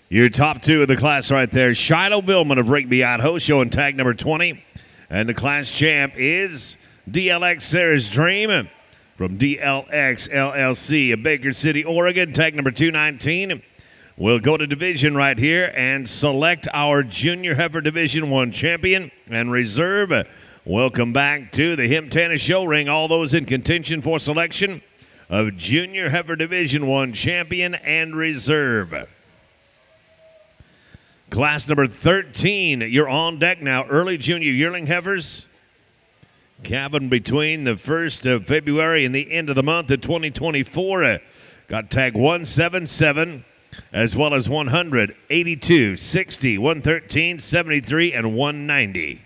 Your top 2 of the class right there. Shiloh Billman of Rigby, Idaho, showing tag number 20. And the class champ is DLX Sarah's Dream from DLX LLC of Baker City, Oregon, tag number 219. We'll go to division right here and select our Junior Heifer Division 1 champion and reserve. Welcome back to the Hymtana Show Ring. All those in contention for selection of Junior Heifer Division 1 champion and reserve. Class number 13, you're on deck now. Early junior yearling heifers. Calving between the 1st of February and the end of the month of 2024. Got tag 177 as well as 100, 82, 60, 113, 73, and 190.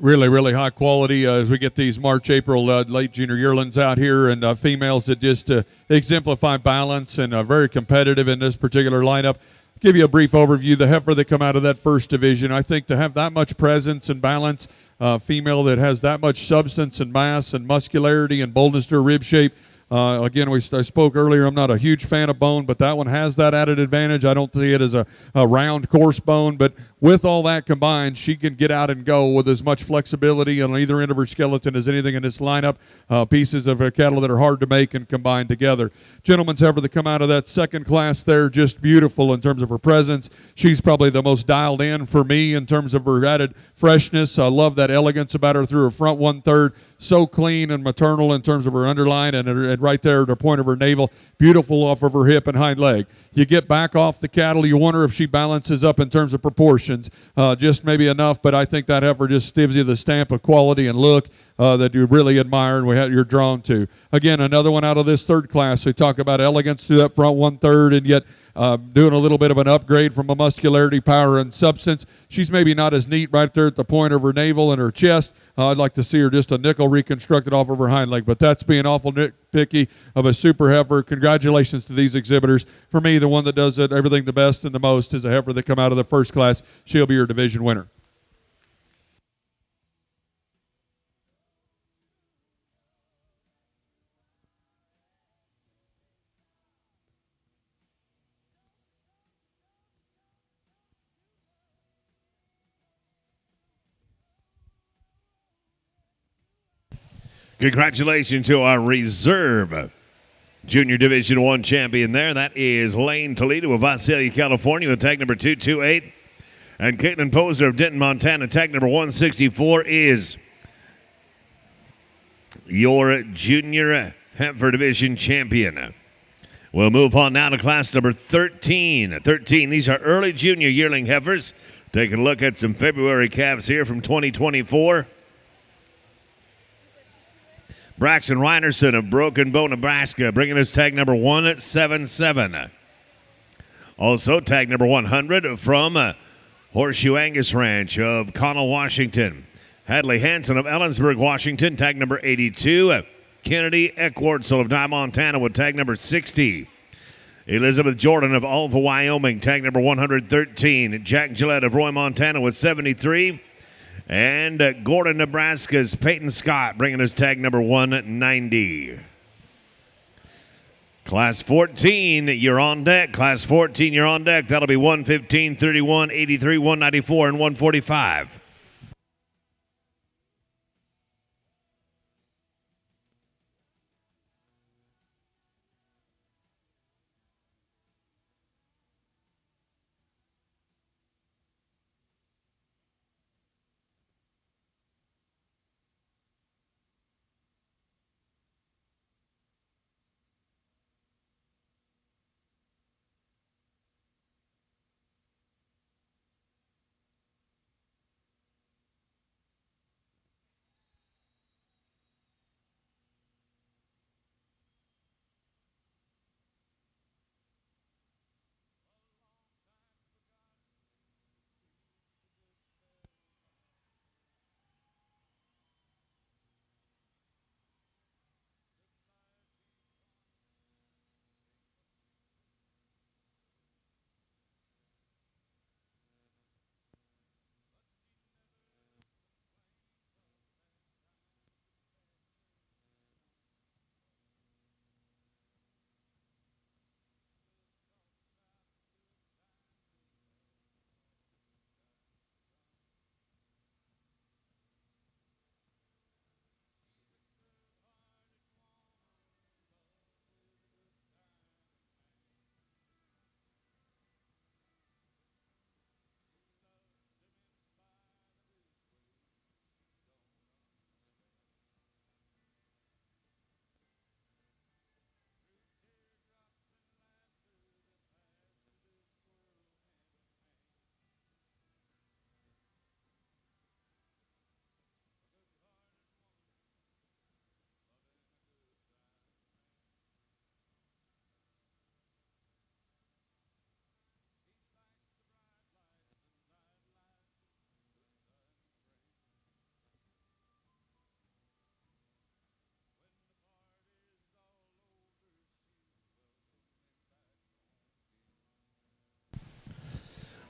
Really, really high quality as we get these March, April late junior yearlings out here, and females that just exemplify balance and very competitive in this particular lineup. Give you a brief overview. The heifer that come out of that 1st division, I think to have that much presence and balance, female that has that much substance and mass and muscularity and boldness to her rib shape. Again, I spoke earlier, I'm not a huge fan of bone, but that one has that added advantage. I don't see it as a round, coarse bone, but with all that combined, she can get out and go with as much flexibility on either end of her skeleton as anything in this lineup. Pieces of cattle that are hard to make and combine together. Gentlemen's heifer that come out of that 2nd class there, just beautiful in terms of her presence. She's probably the most dialed in for me in terms of her added freshness. I love that elegance about her through her front 1/3. So clean and maternal in terms of her underline and right there at the point of her navel. Beautiful off of her hip and hind leg. You get back off the cattle, you wonder if she balances up in terms of proportions. Just maybe enough, but I think that heifer just gives you the stamp of quality and look that you really admire and you're drawn to. Again, another one out of this 3rd class. We talk about elegance through that front 1/3 and yet doing a little bit of an upgrade from a muscularity, power, and substance. She's maybe not as neat right there at the point of her navel and her chest. I'd like to see her just a nickel reconstructed off of her hind leg, but that's being awful nitpicky of a super heifer. Congratulations to these exhibitors. For me, the one that does it everything the best and the most is a heifer that come out of the first class. She'll be your division winner. Congratulations to our reserve Junior Division 1 champion there. That is Lane Toledo of Visalia, California with tag number 228. And Caitlin Poser of Denton, Montana. Tag number 164 is your Junior Heifer Division champion. We'll move on now to class number 13. 13, these are early junior yearling heifers. Taking a look at some February calves here from 2024. Braxton Reinerson of Broken Bow, Nebraska, bringing us tag number 177. Also, tag number 100 from Horseshoe Angus Ranch of Connell, Washington. Hadley Hanson of Ellensburg, Washington, tag number 82. Kennedy Eckwartzel of Nye, Montana with tag number 60. Elizabeth Jordan of Alva, Wyoming, tag number 113. Jack Gillette of Roy, Montana with 73. And Gordon, Nebraska's Peyton Scott bringing us tag number 190. Class 14, you're on deck. Class 14, you're on deck. That'll be 115, 31, 83, 194, and 145.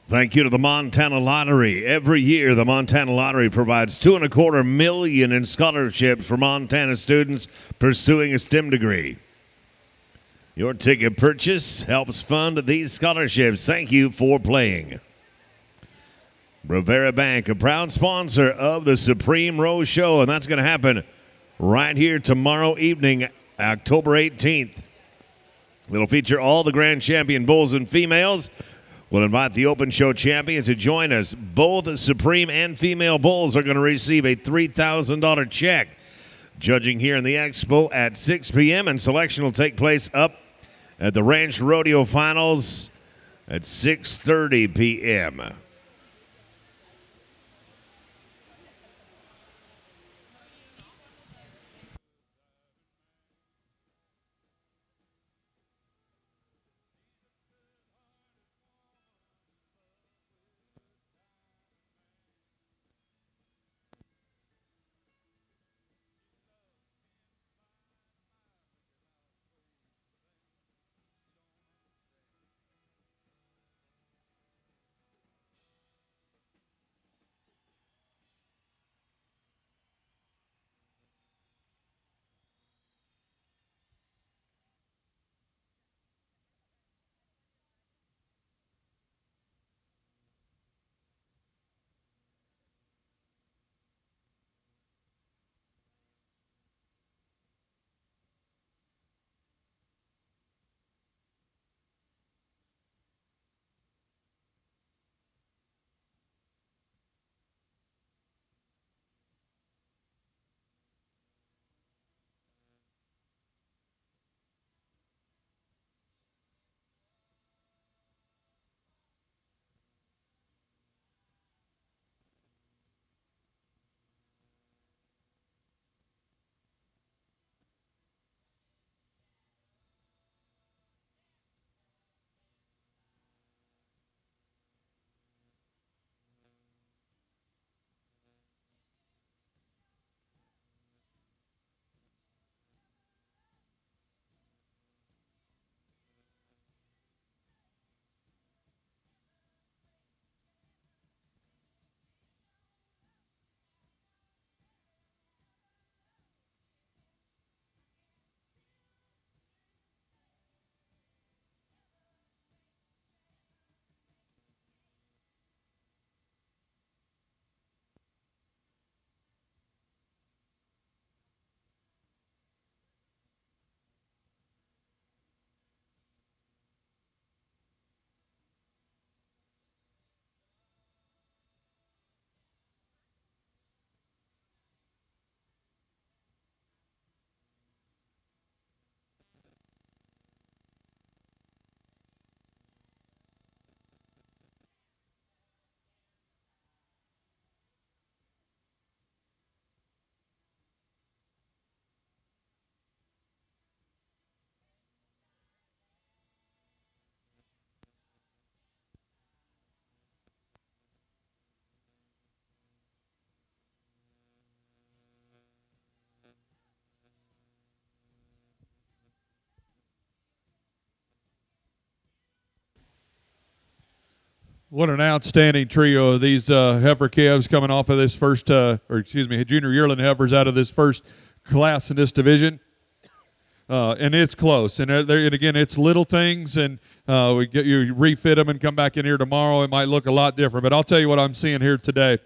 Thank you to the Montana Lottery. Every year, the Montana Lottery provides $2.25 million in scholarships for Montana students pursuing a STEM degree. Your ticket purchase helps fund these scholarships. Thank you for playing. Rivera Bank, a proud sponsor of the Supreme Rose Show, and that's going to happen right here tomorrow evening, October 18th. It'll feature all the Grand Champion bulls and females. We'll invite the Open Show champion to join us. Both Supreme and female bulls are going to receive a $3,000 check. Judging here in the Expo at 6 p.m. and selection will take place up at the Ranch Rodeo Finals at 6:30 p.m. What an outstanding trio of these heifer calves coming off of this first, junior yearling heifers out of this first class in this division. And it's close. And again, it's little things, and we get you refit them and come back in here tomorrow. It might look a lot different. But I'll tell you what I'm seeing here today.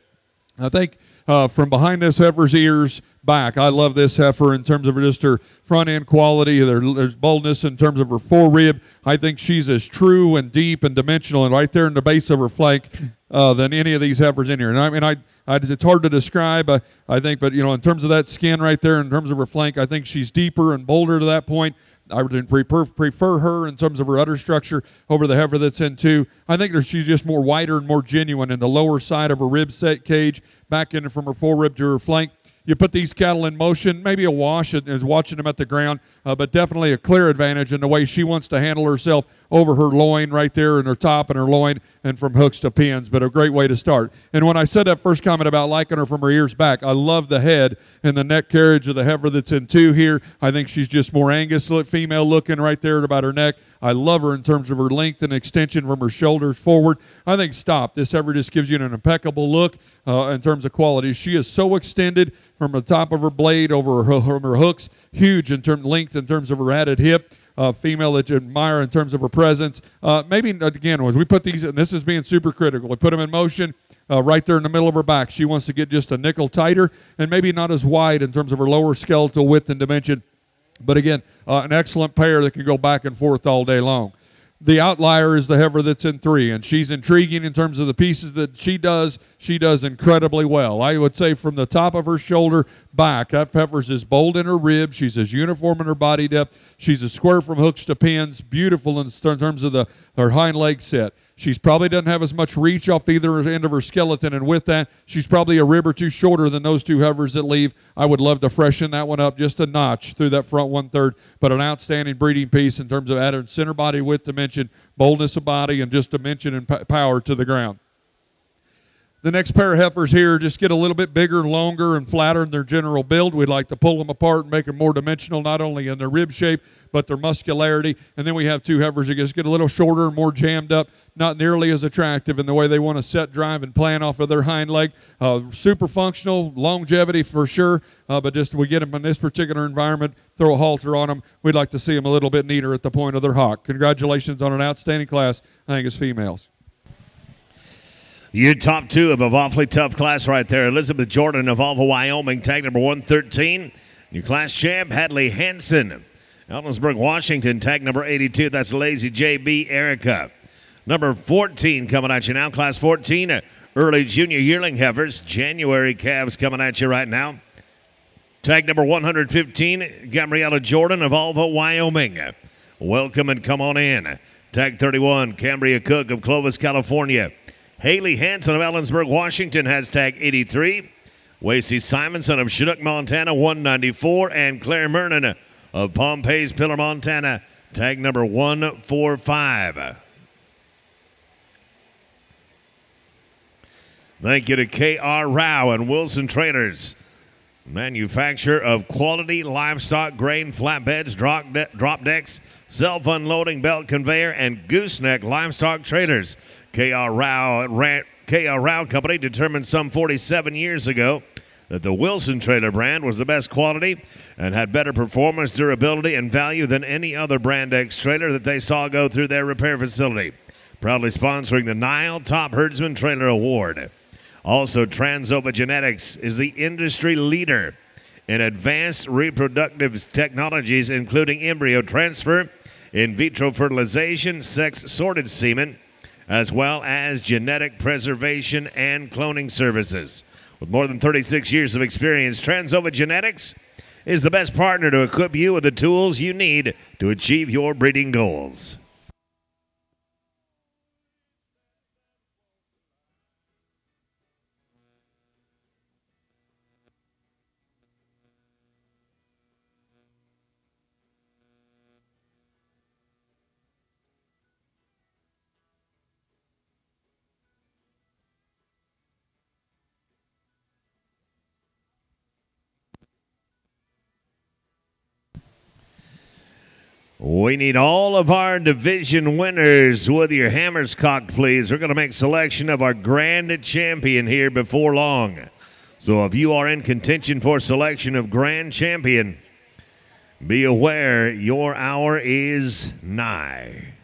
I think from behind this heifer's ears back, I love this heifer in terms of just her front end quality. There's boldness in terms of her forerib. I think she's as true and deep and dimensional and right there in the base of her flank than any of these heifers in here. And I mean, it's hard to describe, I think, but in terms of that skin right there, in terms of her flank, I think she's deeper and bolder to that point. I would prefer her in terms of her udder structure over the heifer that's in 2. I think she's just more wider and more genuine in the lower side of her rib set cage, back in from her forerib to her flank. You put these cattle in motion, maybe a wash is watching them at the ground, but definitely a clear advantage in the way she wants to handle herself over her loin right there in her top and her loin and from hooks to pins, but a great way to start. And when I said that first comment about liking her from her ears back, I love the head and the neck carriage of the heifer that's in 2 here. I think she's just more Angus female looking right there at about her neck. I love her in terms of her length and extension from her shoulders forward. I think this heifer just gives you an impeccable look in terms of quality. She is so extended from the top of her blade over her hooks, huge in terms of length, in terms of her added hip. Female that you admire in terms of her presence. Maybe, again, when we put these, and this is being super critical, we put them in motion right there in the middle of her back. She wants to get just a nickel tighter and maybe not as wide in terms of her lower skeletal width and dimension. But again, an excellent pair that can go back and forth all day long. The outlier is the heifer that's in 3, and she's intriguing in terms of the pieces that she does incredibly well. I would say from the top of her shoulder back, that heifer's as bold in her ribs. She's as uniform in her body depth. She's as square from hooks to pins, beautiful in terms of her hind leg set. She's probably doesn't have as much reach off either end of her skeleton, and with that, she's probably a rib or 2 shorter than those 2 heifers that leave. I would love to freshen that one up just a notch through that front 1/3, but an outstanding breeding piece in terms of adding center body width dimension, boldness of body, and just dimension and power to the ground. The next pair of heifers here just get a little bit bigger and longer and flatter in their general build. We'd like to pull them apart and make them more dimensional, not only in their rib shape, but their muscularity. And then we have 2 heifers that just get a little shorter and more jammed up, not nearly as attractive in the way they want to set, drive, and plan off of their hind leg. Super functional, longevity for sure, but just we get them in this particular environment, throw a halter on them. We'd like to see them a little bit neater at the point of their hock. Congratulations on an outstanding class, Angus females. Your top 2 of a awfully tough class right there. Elizabeth Jordan of Alva, Wyoming, tag number 113. Your class champ, Hadley Hansen. Ellensburg, Washington, tag number 82. That's Lazy JB Erica. Number 14 coming at you now. Class 14, early junior yearling heifers. January calves coming at you right now. Tag number 115, Gabriella Jordan of Alva, Wyoming. Welcome and come on in. Tag 31, Cambria Cook of Clovis, California. Haley Hanson of Ellensburg, Washington has tag 83. Wacy Simonson of Chinook, Montana, 194. And Claire Mernon of Pompey's Pillar, Montana, tag number 145. Thank you to K.R. Rao and Wilson Trailers, manufacturer of quality livestock grain flatbeds, drop decks, self-unloading belt conveyor, and gooseneck livestock trailers. K.R. Rao Company determined some 47 years ago that the Wilson trailer brand was the best quality and had better performance, durability, and value than any other Brand X trailer that they saw go through their repair facility. Proudly sponsoring the NILE Top Herdsman Trailer Award. Also, Transova Genetics is the industry leader in advanced reproductive technologies, including embryo transfer, in vitro fertilization, sex-sorted semen, as well as genetic preservation and cloning services. With more than 36 years of experience, Transova Genetics is the best partner to equip you with the tools you need to achieve your breeding goals. We need all of our division winners with your hammers cocked, please. We're going to make selection of our grand champion here before long. So if you are in contention for selection of grand champion, be aware your hour is nigh.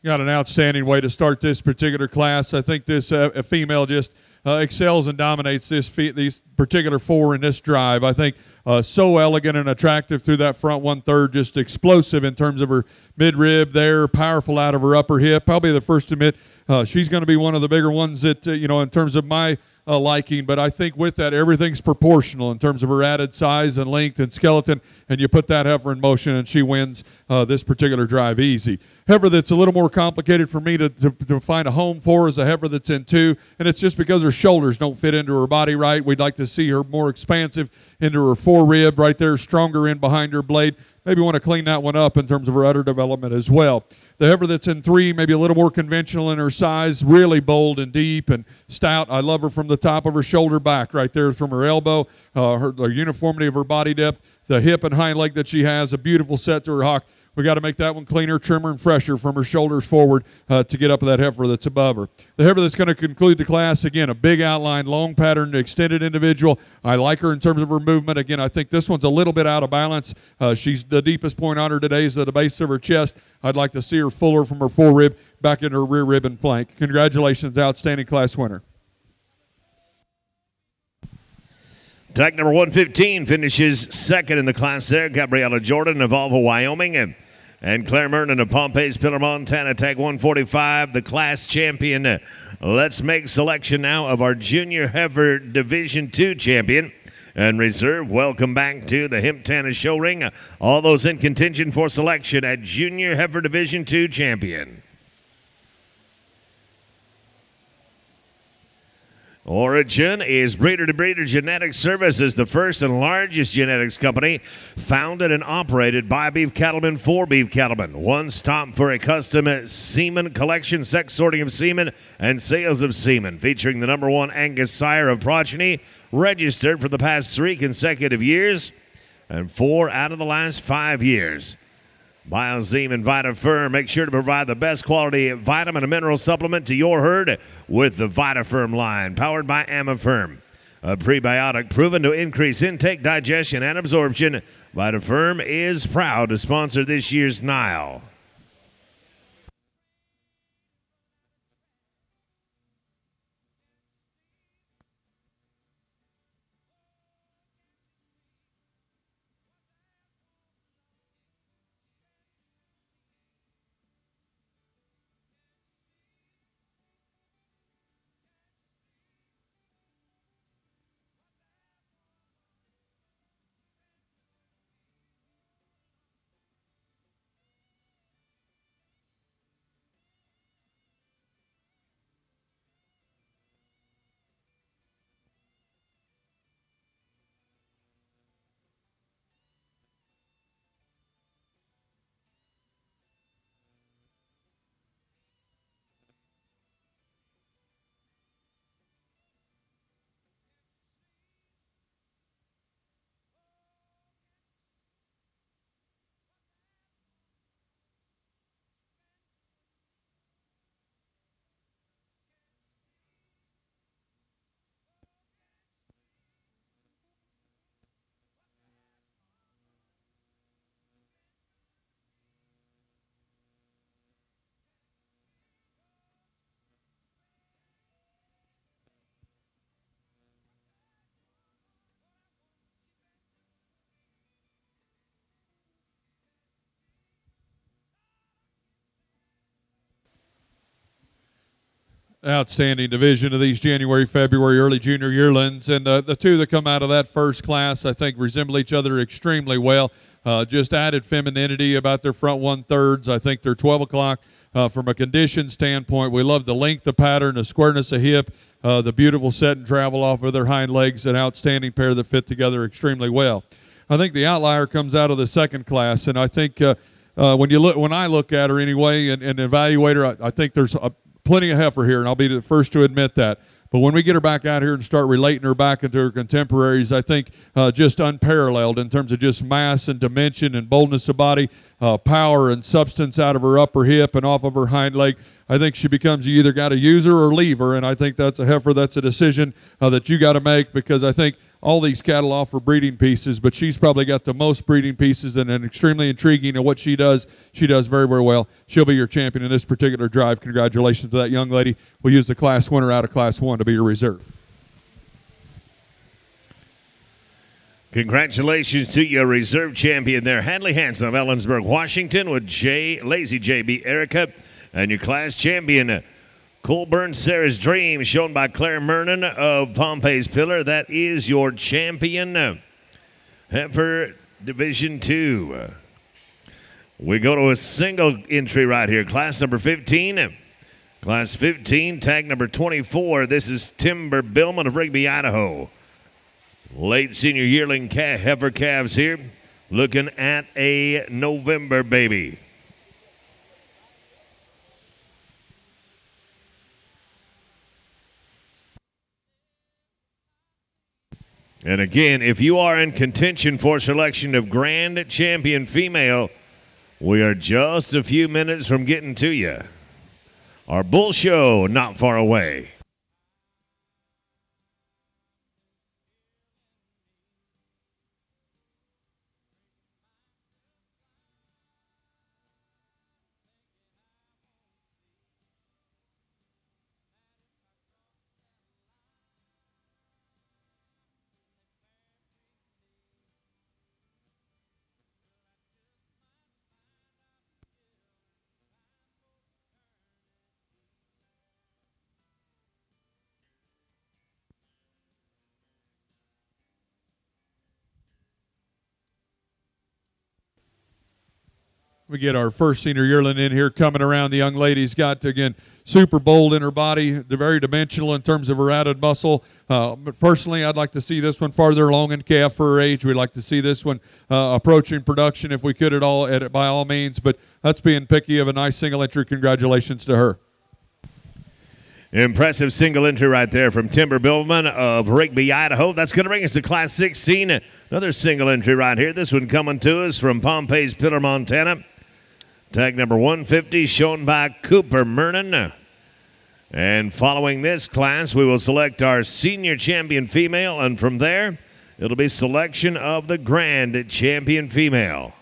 Got an outstanding way to start this particular class. I think this female just excels and dominates these particular four in this drive. I think so elegant and attractive through that front 1/3, just explosive in terms of her midrib there, powerful out of her upper hip. Probably the first to admit she's going to be one of the bigger ones that, in terms of my liking, but I think with that everything's proportional in terms of her added size and length and skeleton, and you put that heifer in motion and she wins this particular drive easy. Heifer that's a little more complicated for me to find a home for is a heifer that's in 2, and it's just because her shoulders don't fit into her body right. We'd like to see her more expansive into her forerib right there, stronger in behind her blade. Maybe want to clean that one up in terms of her udder development as well. The heifer that's in 3, maybe a little more conventional in her size, really bold and deep and stout. I love her from the top of her shoulder back, right there from her elbow, the uniformity of her body depth, the hip and hind leg that she has, a beautiful set to her hock. We got to make that one cleaner, trimmer, and fresher from her shoulders forward to get up to that heifer that's above her. The heifer that's going to conclude the class, again, a big outline, long pattern, extended individual. I like her in terms of her movement. Again, I think this one's a little bit out of balance. She's the deepest point on her today is at the base of her chest. I'd like to see her fuller from her forerib back into her rear rib and flank. Congratulations, outstanding class winner. Tag number 115 finishes second in the class there. Gabriella Jordan of Alva, Wyoming. And Claire Merton of Pompey's Pillar, Montana. Tag 145, the class champion. Let's make selection now of our Junior Heifer Division 2 champion. And reserve, welcome back to the Himptana Show Ring. All those in contention for selection at Junior Heifer Division 2 champion. Origin is breeder-to-breeder genetic services, the first and largest genetics company founded and operated by beef cattlemen for beef cattlemen. One stop for a custom semen collection, sex sorting of semen, and sales of semen, featuring the #1 Angus sire of progeny, registered for the past 3 consecutive years and 4 out of the last 5 years. Biozeme and VitaFirm, make sure to provide the best quality vitamin and mineral supplement to your herd with the VitaFirm line, powered by Amifirm. A prebiotic proven to increase intake, digestion, and absorption. VitaFirm is proud to sponsor this year's NILE. Outstanding division of these January, February, early junior yearlings. And the two that come out of that first class, I think, resemble each other extremely well. Just added femininity about their front 1/3. I think they're 12 o'clock from a condition standpoint. We love the length of pattern, the squareness of hip, the beautiful set and travel off of their hind legs, an outstanding pair that fit together extremely well. I think the outlier comes out of the second class, and I think when I look at her anyway and evaluate her, I think there's plenty of heifer here, and I'll be the first to admit that. But when we get her back out here and start relating her back into her contemporaries, I think just unparalleled in terms of just mass and dimension and boldness of body, power and substance out of her upper hip and off of her hind leg. I think she becomes, you either got to use her or leave her, and I think that's a heifer. That's a decision that you got to make, because I think all these cattle offer breeding pieces, but she's probably got the most breeding pieces and an extremely intriguing. And what she does very, very well. She'll be your champion in this particular drive. Congratulations to that young lady. We'll use the class winner out of class 1 to be your reserve. Congratulations to your reserve champion there, Hadley Hanson of Ellensburg, Washington, with Lazy JB Erica, and your class champion, Colburn Sarah's Dream, shown by Claire Mernon of Pompey's Pillar. That is your champion, heifer Division 2. We go to a single entry right here, class number 15. Class 15, tag number 24. This is Timber Billman of Rigby, Idaho. Late senior yearling heifer calves here, looking at a November baby. And again, if you are in contention for selection of Grand Champion Female, we are just a few minutes from getting to you. Our bull show not far away. We get our first senior yearling in here coming around. The young lady's got, again, super bold in her body. They're very dimensional in terms of her added muscle. But personally, I'd like to see this one farther along in calf for her age. We'd like to see this one approaching production if we could by all means. But that's being picky. Of a nice single entry. Congratulations to her. Impressive single entry right there from Timber Billman of Rigby, Idaho. That's going to bring us to Class 16. Another single entry right here. This one coming to us from Pompey's Pillar, Montana. Tag number 150, shown by Cooper Mernon. And following this class, we will select our senior champion female, and from there, it'll be selection of the Grand Champion Female.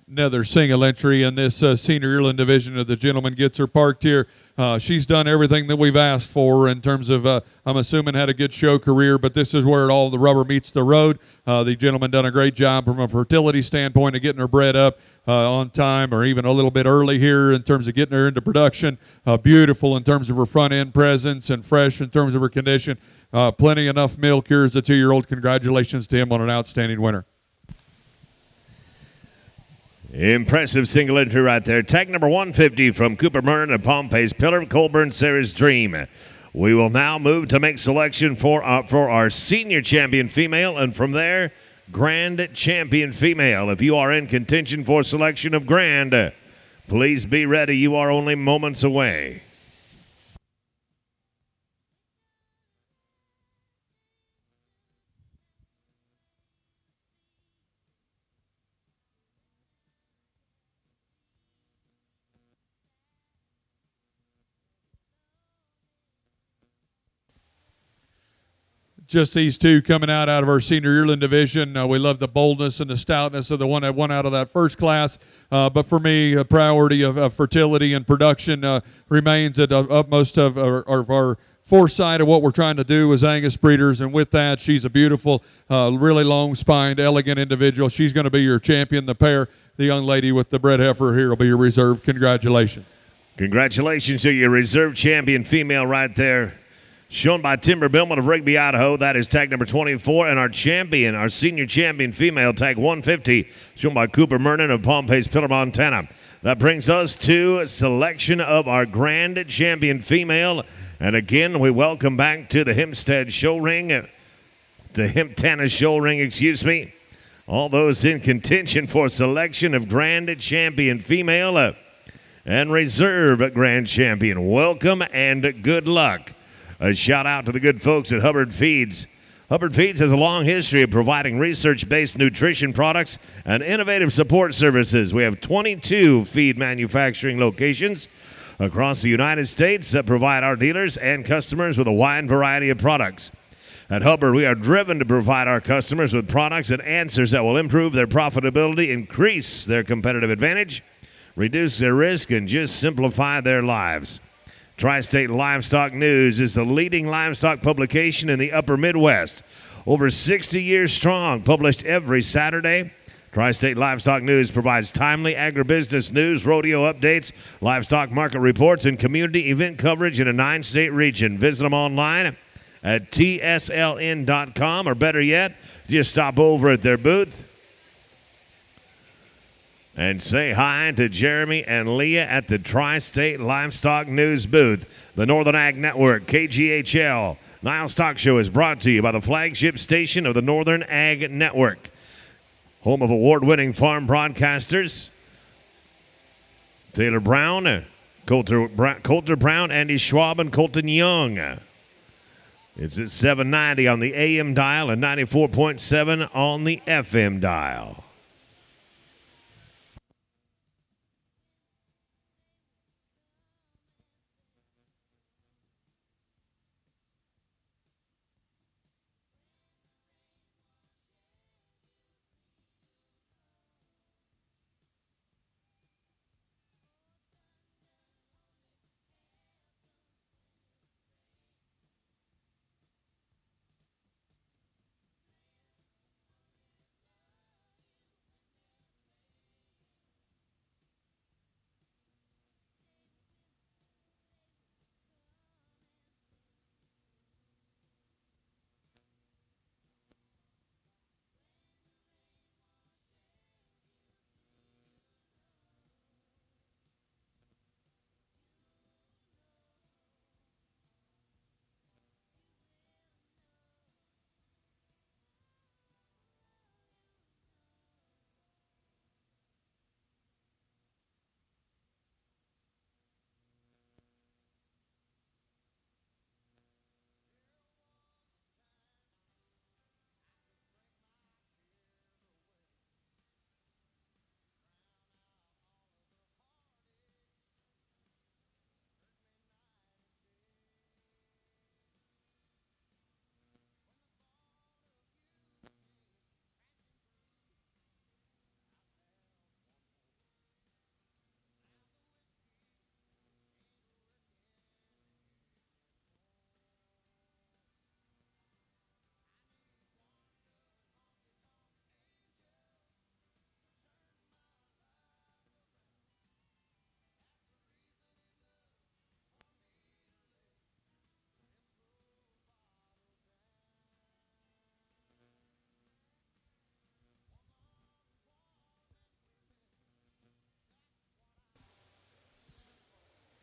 Another single entry in this senior yearling division of the gentleman gets her parked here. She's done everything that we've asked for in terms of, I'm assuming, had a good show career, but this is where all the rubber meets the road. The gentleman done a great job from a fertility standpoint of getting her bred up on time, or even a little bit early here in terms of getting her into production. Beautiful in terms of her front end presence, and fresh in terms of her condition. Plenty enough milk here as a 2-year-old. Congratulations to him on an outstanding winner. Impressive single entry right there. Tag number 150 from Cooper Mernon and Pompey's Pillar, Colburn Sarah's Dream. We will now move to make selection for our senior champion female, and from there, Grand Champion Female. If you are in contention for selection of Grand, please be ready. You are only moments away. just these two coming out of our senior yearling division. We love the boldness and the stoutness of the one that won out of that first class. But for me, a priority of fertility and production remains at the utmost of our foresight of what we're trying to do as Angus breeders. And with that, she's a beautiful, really long-spined, elegant individual. She's going to be your champion. The pair, the young lady with the bred heifer here, will be your reserve. Congratulations. Congratulations to your reserve champion female right there. Shown by Timber Billman of Rigby, Idaho. That is tag number 24. And our champion, our senior champion female, tag 150, shown by Cooper Mernon of Palm Pace Pillar, Montana. That brings us to selection of our grand champion female. And again, we welcome back to the Hempstead Show Ring, the Hemptana Show Ring, excuse me, all those in contention for selection of grand champion female and reserve grand champion. Welcome and good luck. A shout out to the good folks at Hubbard Feeds. Hubbard Feeds has a long history of providing research-based nutrition products and innovative support services. We have 22 feed manufacturing locations across the United States that provide our dealers and customers with a wide variety of products. At Hubbard, we are driven to provide our customers with products and answers that will improve their profitability, increase their competitive advantage, reduce their risk, and just simplify their lives. Tri-State Livestock News is the leading livestock publication in the upper Midwest. Over 60 years strong, published every Saturday. Tri-State Livestock News provides timely agribusiness news, rodeo updates, livestock market reports, and community event coverage in a 9-state region. Visit them online at tsln.com, or better yet, just stop over at their booth and say hi to Jeremy and Leah at the Tri-State Livestock News booth. The Northern Ag Network, KGHL, NILE Stock Show is brought to you by the flagship station of the Northern Ag Network, home of award-winning farm broadcasters Taylor Brown, Coulter Brown, Andy Schwab, and Colton Young. It's at 790 on the AM dial and 94.7 on the FM dial.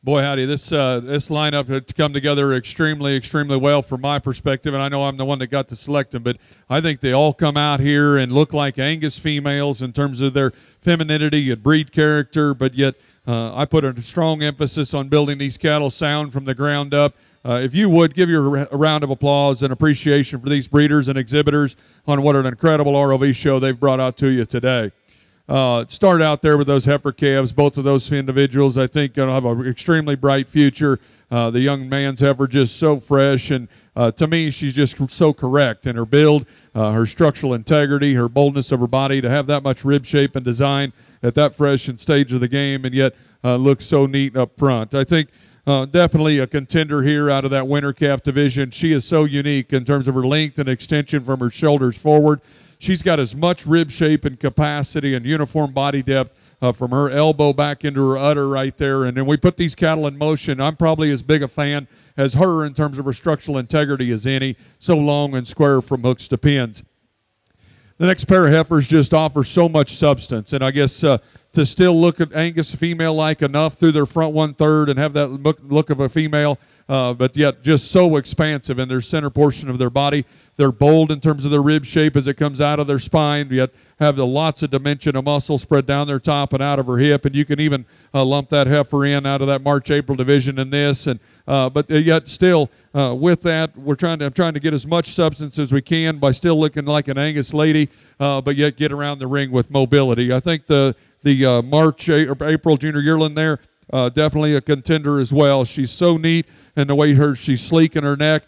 Boy, howdy, this lineup had come together extremely, extremely well from my perspective, and I know I'm the one that got to select them, but I think they all come out here and look like Angus females in terms of their femininity and breed character, but yet I put a strong emphasis on building these cattle sound from the ground up. If you would, give you a round of applause and appreciation for these breeders and exhibitors on what an incredible ROV show they've brought out to you today. start out there with those heifer calves. Both of those individuals, I think, going to have an extremely bright future. The young man's heifer just so fresh, and to me, she's just so correct in her build, her structural integrity, her boldness of her body to have that much rib shape and design at that fresh and stage of the game, and yet looks so neat up front. I think definitely a contender here out of that winter calf division. She is so unique in terms of her length and extension from her shoulders forward. She's got as much rib shape and capacity and uniform body depth from her elbow back into her udder right there. And then we put these cattle in motion. I'm probably as big a fan as her in terms of her structural integrity as any, so long and square from hooks to pins. The next pair of heifers just offer so much substance, and I guess to still look at Angus female-like enough through their front one-third and have that look of a female, but yet just so expansive in their center portion of their body. They're bold in terms of their rib shape as it comes out of their spine, yet have lots of dimension of muscle spread down their top and out of her hip, and you can even lump that heifer in out of that March-April division in this, and but yet still with that, I'm trying to get as much substance as we can by still looking like an Angus lady, but yet get around the ring with mobility. I think the March or April junior yearling there, definitely a contender as well. She's so neat in the way she's sleek in her neck.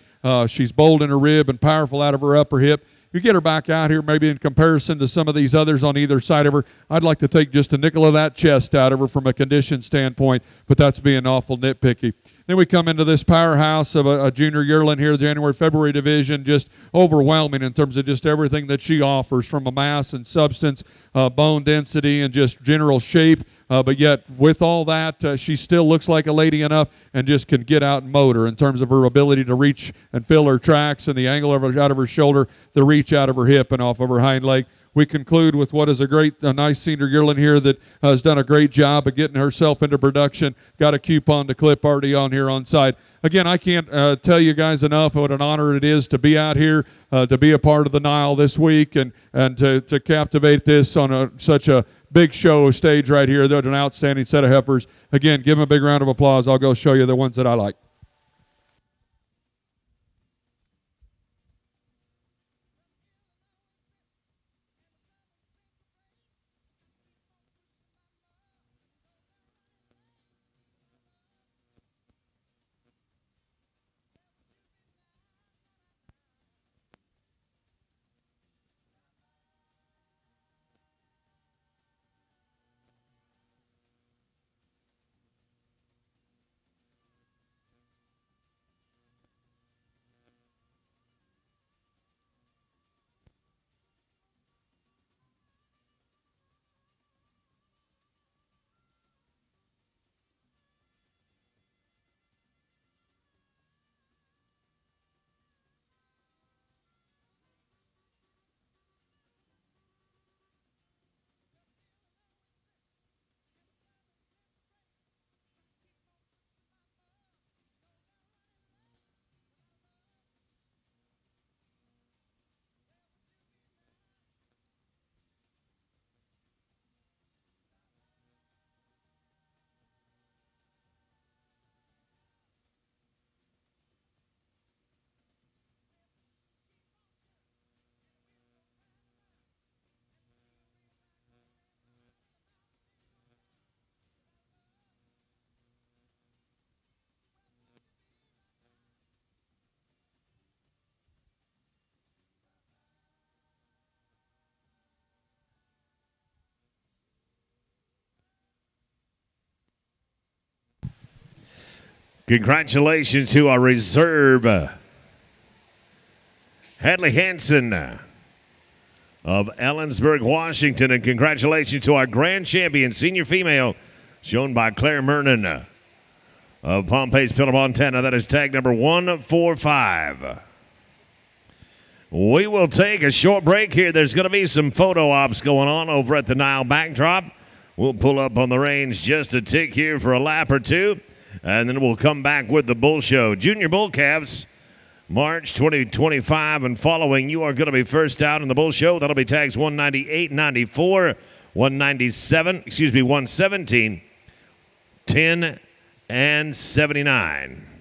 She's bold in her rib and powerful out of her upper hip. You get her back out here, maybe in comparison to some of these others on either side of her, I'd like to take just a nickel of that chest out of her from a condition standpoint, but that's being awful nitpicky. Then we come into this powerhouse of a junior yearling here, January-February division, just overwhelming in terms of just everything that she offers from a mass and substance, bone density, and just general shape. But yet, with all that, she still looks like a lady enough and just can get out and motor in terms of her ability to reach and fill her tracks and the angle of out of her shoulder, the reach out of her hip and off of her hind leg. We conclude with what is a nice senior yearling here that has done a great job of getting herself into production. Got a coupon to clip already on here on site. Again, I can't tell you guys enough what an honor it is to be out here, to be a part of the NILE this week, and to captivate this on such a big show stage right here. They're an outstanding set of heifers. Again, give them a big round of applause. I'll go show you the ones that I like. Congratulations to our reserve, Hadley Hansen of Ellensburg, Washington. And congratulations to our grand champion, senior female, shown by Claire Mernon of Pompey's Pillar, Montana. That is tag number 145. We will take a short break here. There's going to be some photo ops going on over at the NILE backdrop. We'll pull up on the range just a tick here for a lap or two, and then we'll come back with the bull show. Junior bull calves, March 2025 and following. You are going to be first out in the bull show. That'll be tags 198, 94, 117, 10, and 79.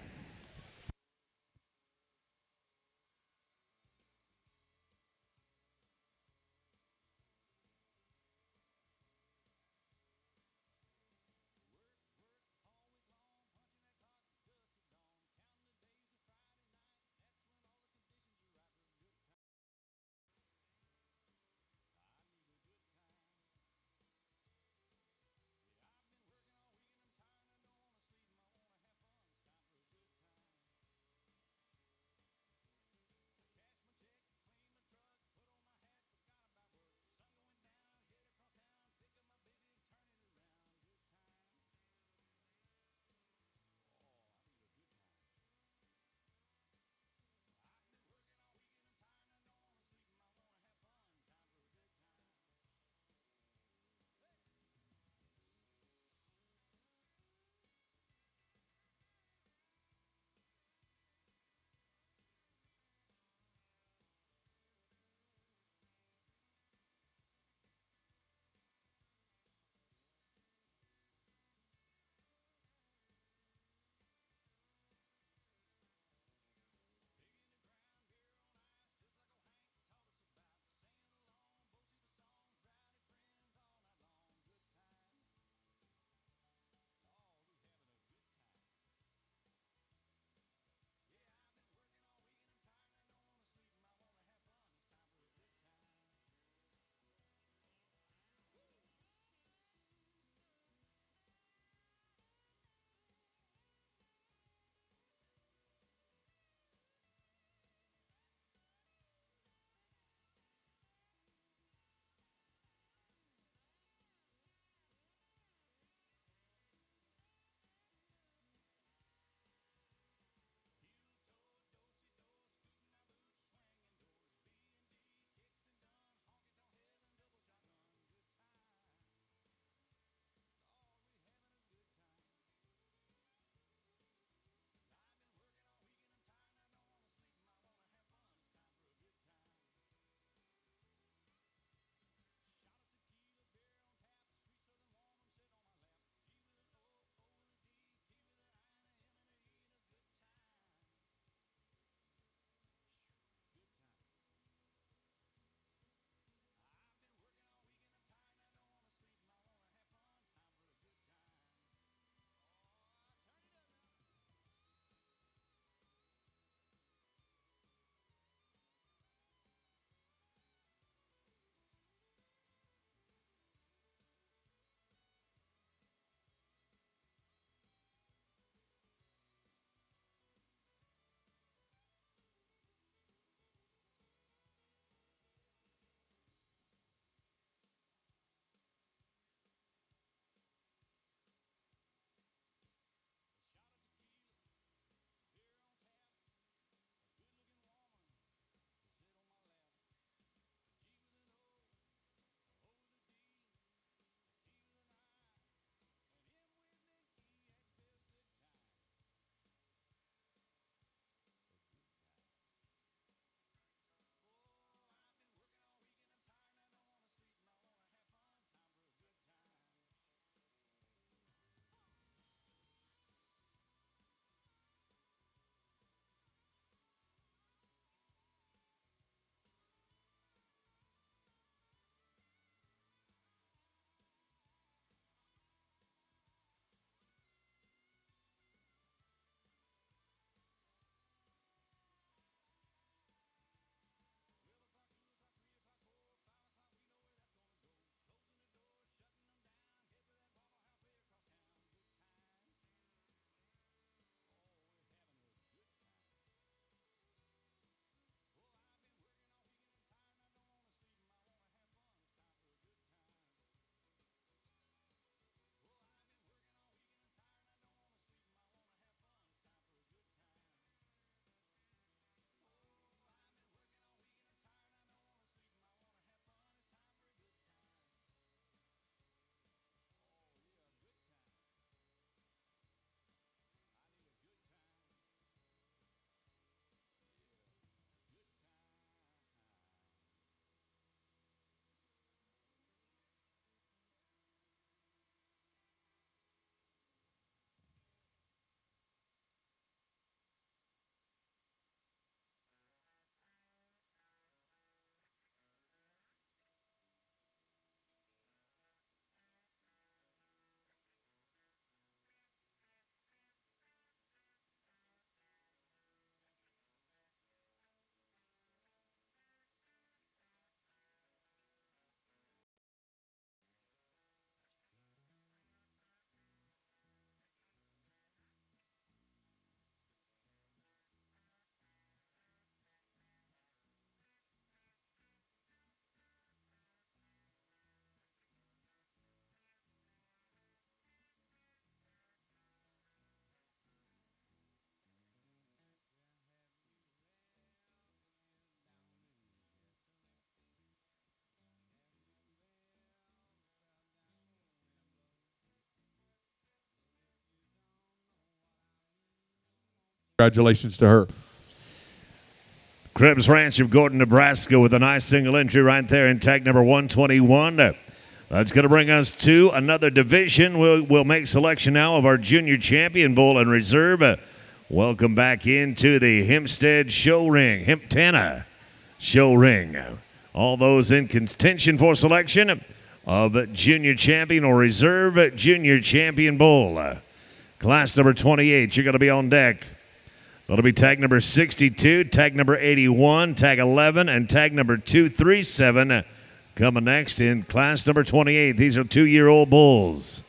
Congratulations to her. Krebs Ranch of Gordon, Nebraska with a nice single entry right there in tag number 121. That's going to bring us to another division. We'll make selection now of our junior champion bull and reserve. Welcome back into the Hempstead Show Ring, Hemptana Show Ring. All those in contention for selection of junior champion or reserve junior champion bull. Class number 28, you're going to be on deck. That'll be tag number 62, tag number 81, tag 11, and tag number 237 coming next in class number 28. These are 2-year-old bulls.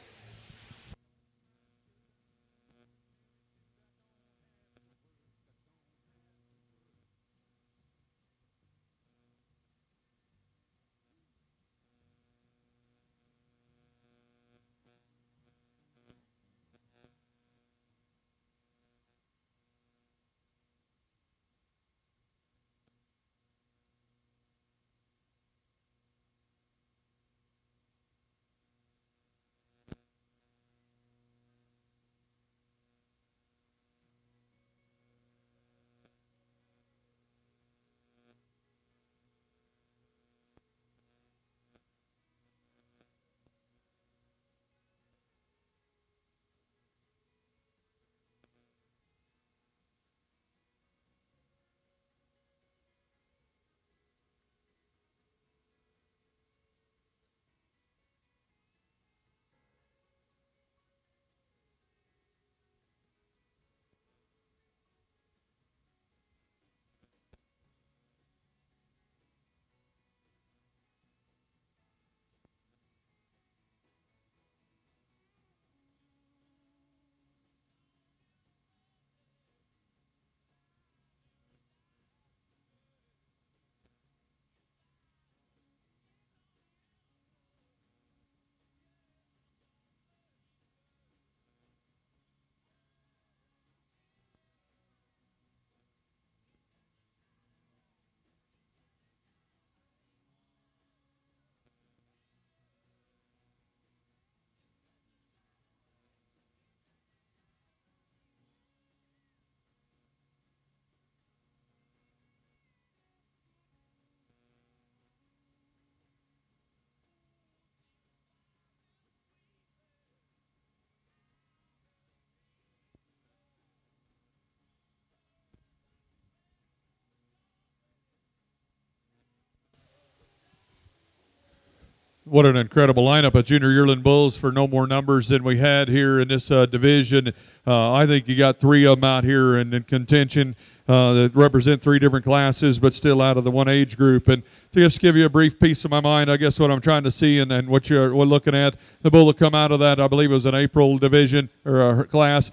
What an incredible lineup of junior yearling bulls for no more numbers than we had here in this division. I think you got 3 of them out here in contention that represent 3 different classes, but still out of the one age group. And to just give you a brief piece of my mind, I guess what I'm trying to see and what we're looking at, the bull that come out of that, I believe it was an April division or class,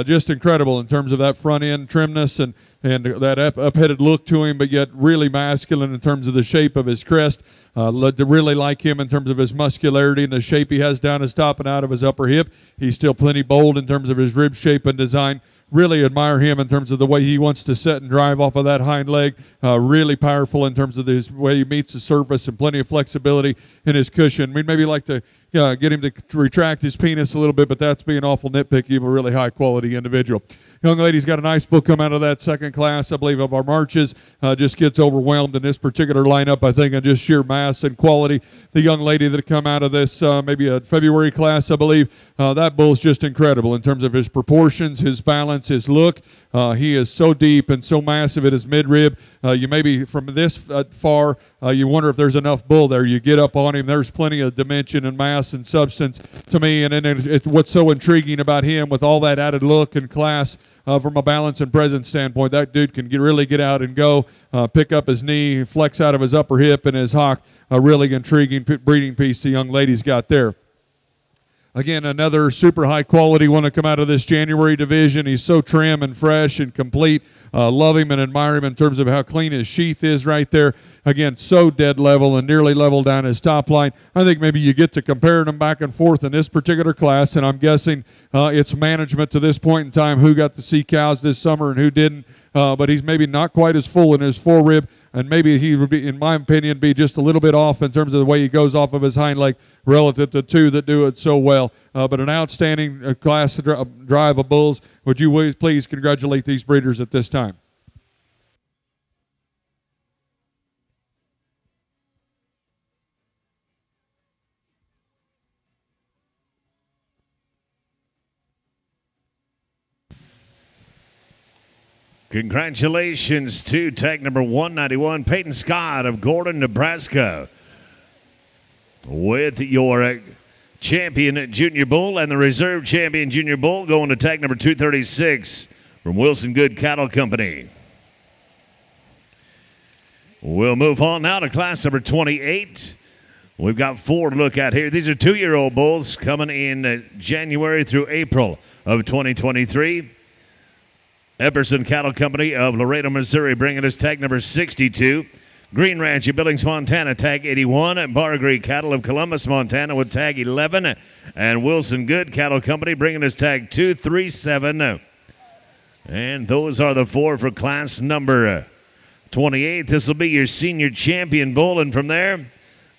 just incredible in terms of that front end trimness and that up-headed look to him, but yet really masculine in terms of the shape of his crest. Really like him in terms of his muscularity and the shape he has down his top and out of his upper hip. He's still plenty bold in terms of his rib shape and design. Really admire him in terms of the way he wants to set and drive off of that hind leg. Really powerful in terms of his way he meets the surface and plenty of flexibility in his cushion. We'd maybe like to get him to retract his penis a little bit, but that's being awful nitpicky of a really high-quality individual. Young lady's got a nice bull come out of that second class, I believe, of our marches. Just gets overwhelmed in this particular lineup, I think, on just sheer mass and quality. The young lady that come out of this, maybe a February class, I believe, that bull's just incredible in terms of his proportions, his balance, his look. He is so deep and so massive at his midrib. You maybe from this far, you wonder if there's enough bull there. You get up on him, there's plenty of dimension and mass and substance to me. And then what's so intriguing about him with all that added look and class from a balance and presence standpoint, that dude can really get out and go, pick up his knee, flex out of his upper hip and his hock. A really intriguing breeding piece the young lady's got there. Again, another super high quality one to come out of this January division. He's so trim and fresh and complete. Love him and admire him in terms of how clean his sheath is right there. Again, so dead level and nearly level down his top line. I think maybe you get to comparing them back and forth in this particular class, and I'm guessing it's management to this point in time who got to see cows this summer and who didn't. But he's maybe not quite as full in his forerib. and maybe he would be, in my opinion, be just a little bit off in terms of the way he goes off of his hind leg relative to two that do it so well. But an outstanding class drive of bulls. Would you please congratulate these breeders at this time? Congratulations to tag number 191, Peyton Scott of Gordon, Nebraska, with your champion junior bull, and the reserve champion junior bull going to tag number 236 from Wilson Good Cattle Company. We'll move on now to class number 28. We've got 4 to look at here. These are 2-year-old bulls coming in January through April of 2023. Epperson Cattle Company of Laredo, Missouri, bringing us tag number 62. Green Ranch of Billings, Montana, tag 81. And Bargree Cattle of Columbus, Montana, with tag 11. And Wilson Good Cattle Company bringing us tag 237. And those are the 4 for class number 28. This will be your senior champion bull, and from there,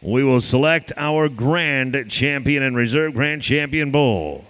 we will select our grand champion and reserve grand champion bull.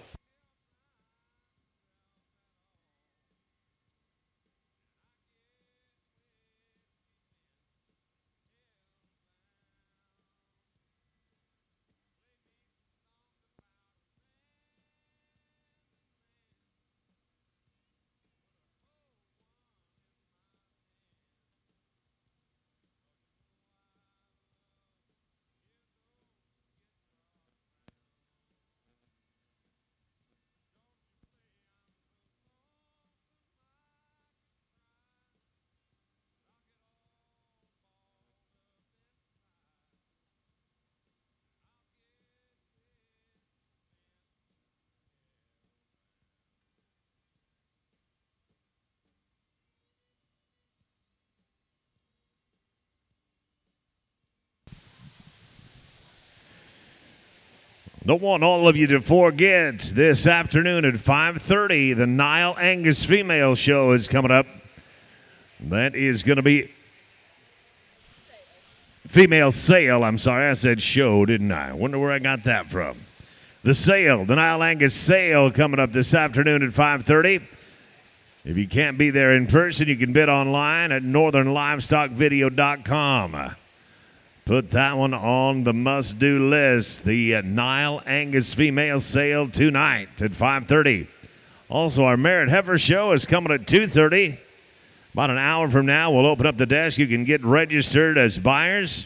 Don't want all of you to forget, this afternoon at 5:30, the NILE Angus Female Show is coming up. That is going to be female sale. I'm sorry, I said show, didn't I? Wonder where I got that from. The sale, the NILE Angus sale, coming up this afternoon at 5:30. If you can't be there in person, you can bid online at northernlivestockvideo.com. Put that one on the must-do list. The NILE Angus Female Sale tonight at 5:30. Also, our Merit Heifer Show is coming at 2:30. About an hour from now, we'll open up the desk. You can get registered as buyers.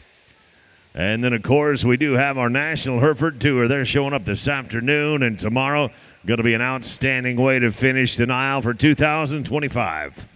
And then, of course, we do have our National Hereford Tour. They're showing up this afternoon and tomorrow. Going to be an outstanding way to finish the NILE for 2025.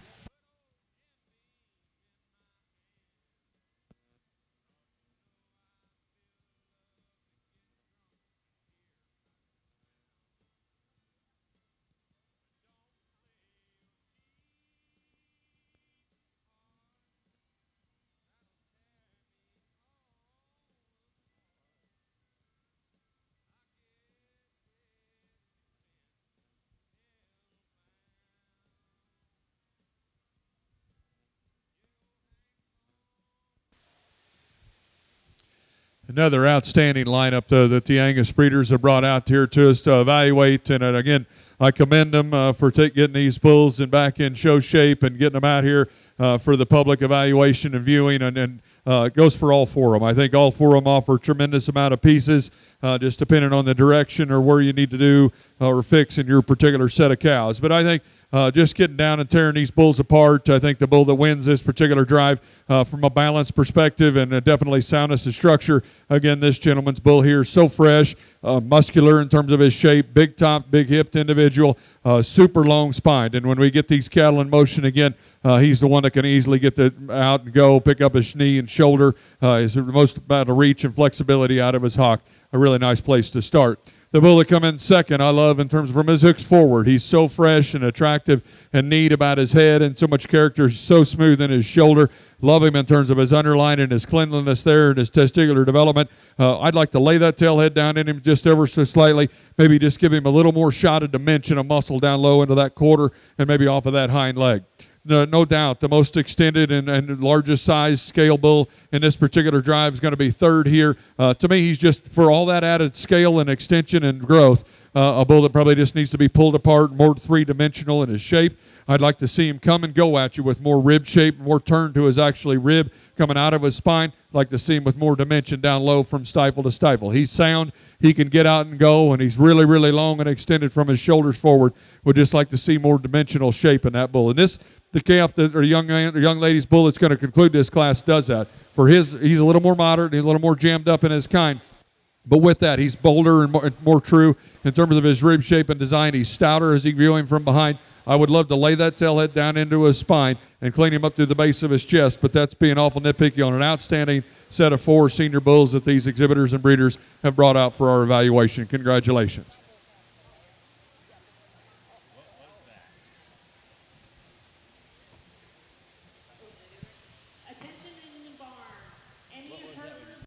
Another outstanding lineup that the Angus breeders have brought out here to us to evaluate. And again, I commend them for getting these bulls and back in show shape and getting them out here for the public evaluation and viewing. And it goes for all 4 of them. I think all 4 of them offer a tremendous amount of pieces, just depending on the direction or where you need to do or fix in your particular set of cows. But I think just getting down and tearing these bulls apart, I think the bull that wins this particular drive from a balance perspective and definitely soundness of structure. Again, this gentleman's bull here, so fresh, muscular in terms of his shape, big top, big hipped individual, super long spined. And when we get these cattle in motion again, he's the one that can easily get out and go, pick up his knee and shoulder. Is the most about to reach and flexibility out of his hock. A really nice place to start. The bull that come in second, I love in terms of from his hooks forward. He's so fresh and attractive and neat about his head and so much character, so smooth in his shoulder. Love him in terms of his underline and his cleanliness there and his testicular development. I'd like to lay that tail head down in him just ever so slightly, maybe just give him a little more shot of dimension of muscle down low into that quarter and maybe off of that hind leg. no doubt the most extended and largest size scale bull in this particular drive is going to be third here. To me, he's just, for all that added scale and extension and growth, a bull that probably just needs to be pulled apart, more three-dimensional in his shape. I'd like to see him come and go at you with more rib shape, more turn to his actually rib coming out of his spine. I'd like to see him with more dimension down low from stifle to stifle. He's sound. He can get out and go, and he's really, really long and extended from his shoulders forward. Would just like to see more dimensional shape in that bull. And this, the calf that, or young lady's bull that's going to conclude this class does that. For his, he's a little more moderate, he's a little more jammed up in his kind. But with that, he's bolder and more true in terms of his rib shape and design. He's stouter as you view him from behind. I would love to lay that tail head down into his spine and clean him up through the base of his chest, but that's being awful nitpicky on an outstanding set of 4 senior bulls that these exhibitors and breeders have brought out for our evaluation. Congratulations. Attention in the barn. Any herders.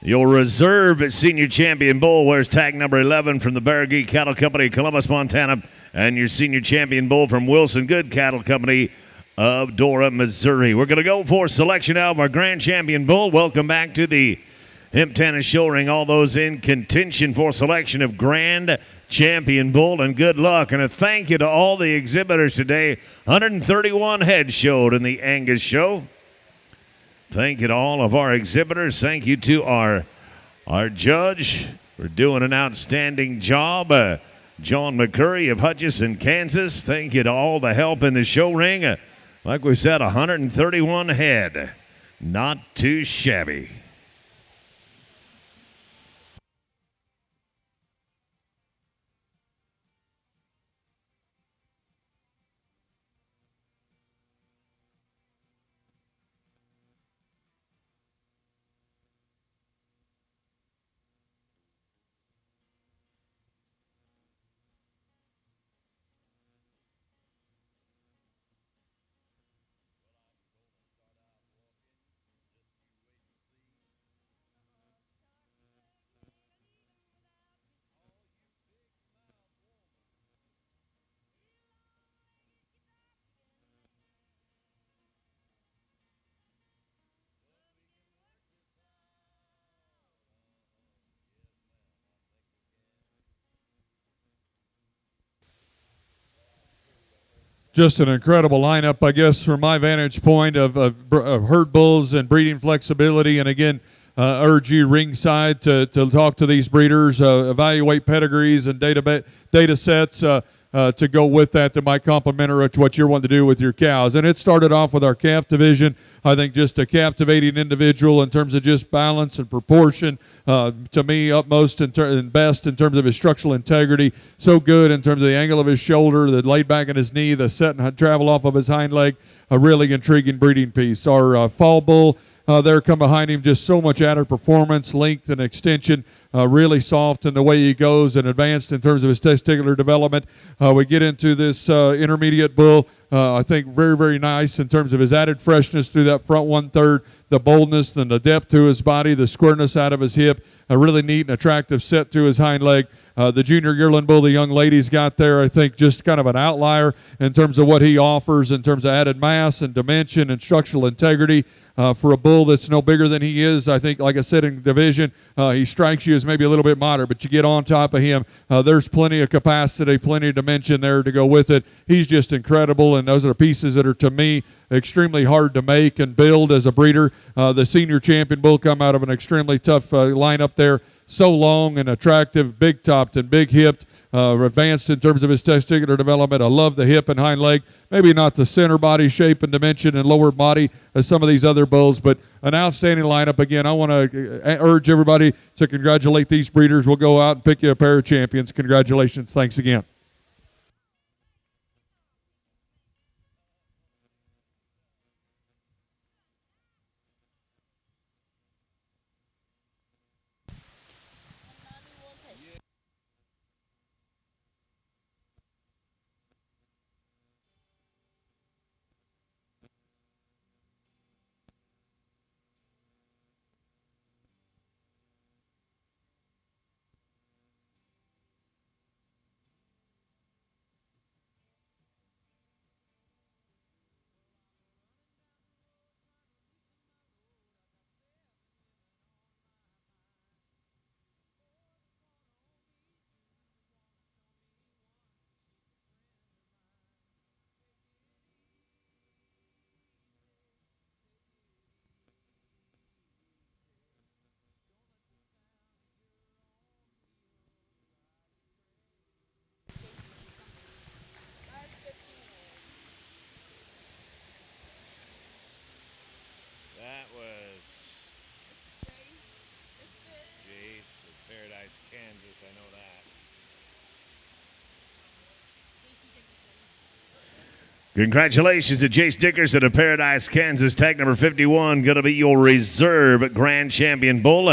Your reserve senior champion bull wears tag number 11 from the Barragee Cattle Company, Columbus, Montana, and your senior champion bull from Wilson Good Cattle Company of Dora, Missouri. We're going to go for selection of our grand champion bull. Welcome back to the Hemp Tennis Show Ring. All those in contention for selection of grand champion bull, and good luck. And a thank you to all the exhibitors today. 131 heads showed in the Angus show. Thank you to all of our exhibitors. Thank you to our judge for doing an outstanding job, John McCurry of Hutchinson, Kansas. Thank you to all the help in the show ring. Like we said, 131 head. Not too shabby. Just an incredible lineup, I guess, from my vantage point of herd bulls and breeding flexibility. And again, urge you ringside to talk to these breeders, evaluate pedigrees and data sets to go with that might complement what you're wanting to do with your cows. And it started off with our calf division. I think just a captivating individual in terms of just balance and proportion. To me, utmost and best in terms of his structural integrity. So good in terms of the angle of his shoulder, the laid back in his knee, the set and travel off of his hind leg. A really intriguing breeding piece. Our fall bull, there come behind him, just so much added performance, length, and extension. Really soft in the way he goes and advanced in terms of his testicular development. We get into this intermediate bull. I think very, very nice in terms of his added freshness through that front 1/3, the boldness and the depth to his body, the squareness out of his hip, a really neat and attractive set to his hind leg. The junior yearling bull the young ladies got there, I think just kind of an outlier in terms of what he offers in terms of added mass and dimension and structural integrity. For a bull that's no bigger than he is, I think, like I said, in division, he strikes you as maybe a little bit moderate, but you get on top of him, there's plenty of capacity, plenty of dimension there to go with it. He's just incredible, and those are pieces that are, to me, extremely hard to make and build as a breeder. The senior champion bull come out of an extremely tough lineup there. So long and attractive, big-topped and big-hipped. Advanced in terms of his testicular development. I love the hip and hind leg. Maybe not the center body shape and dimension and lower body as some of these other bulls, but an outstanding lineup. Again, I want to urge everybody to congratulate these breeders. We'll go out and pick you a pair of champions. Congratulations. Thanks again. Congratulations to Jace Dickerson of Paradise, Kansas. Tag number 51, going to be your reserve Grand Champion Bull.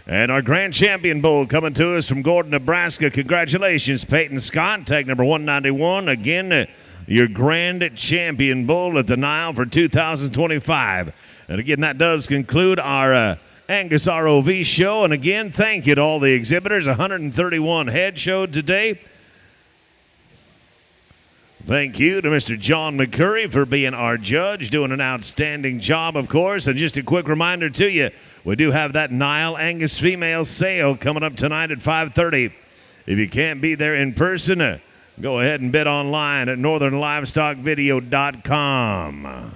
And our Grand Champion Bull coming to us from Gordon, Nebraska. Congratulations, Peyton Scott. Tag number 191. Again, your Grand Champion Bull at the NILE for 2025. And again, that does conclude our Angus ROV show. And again, thank you to all the exhibitors. 131 head showed today. Thank you to Mr. John McCurry for being our judge, doing an outstanding job, of course. And just a quick reminder to you, we do have that NILE Angus female sale coming up tonight at 5:30. If you can't be there in person, go ahead and bid online at northernlivestockvideo.com.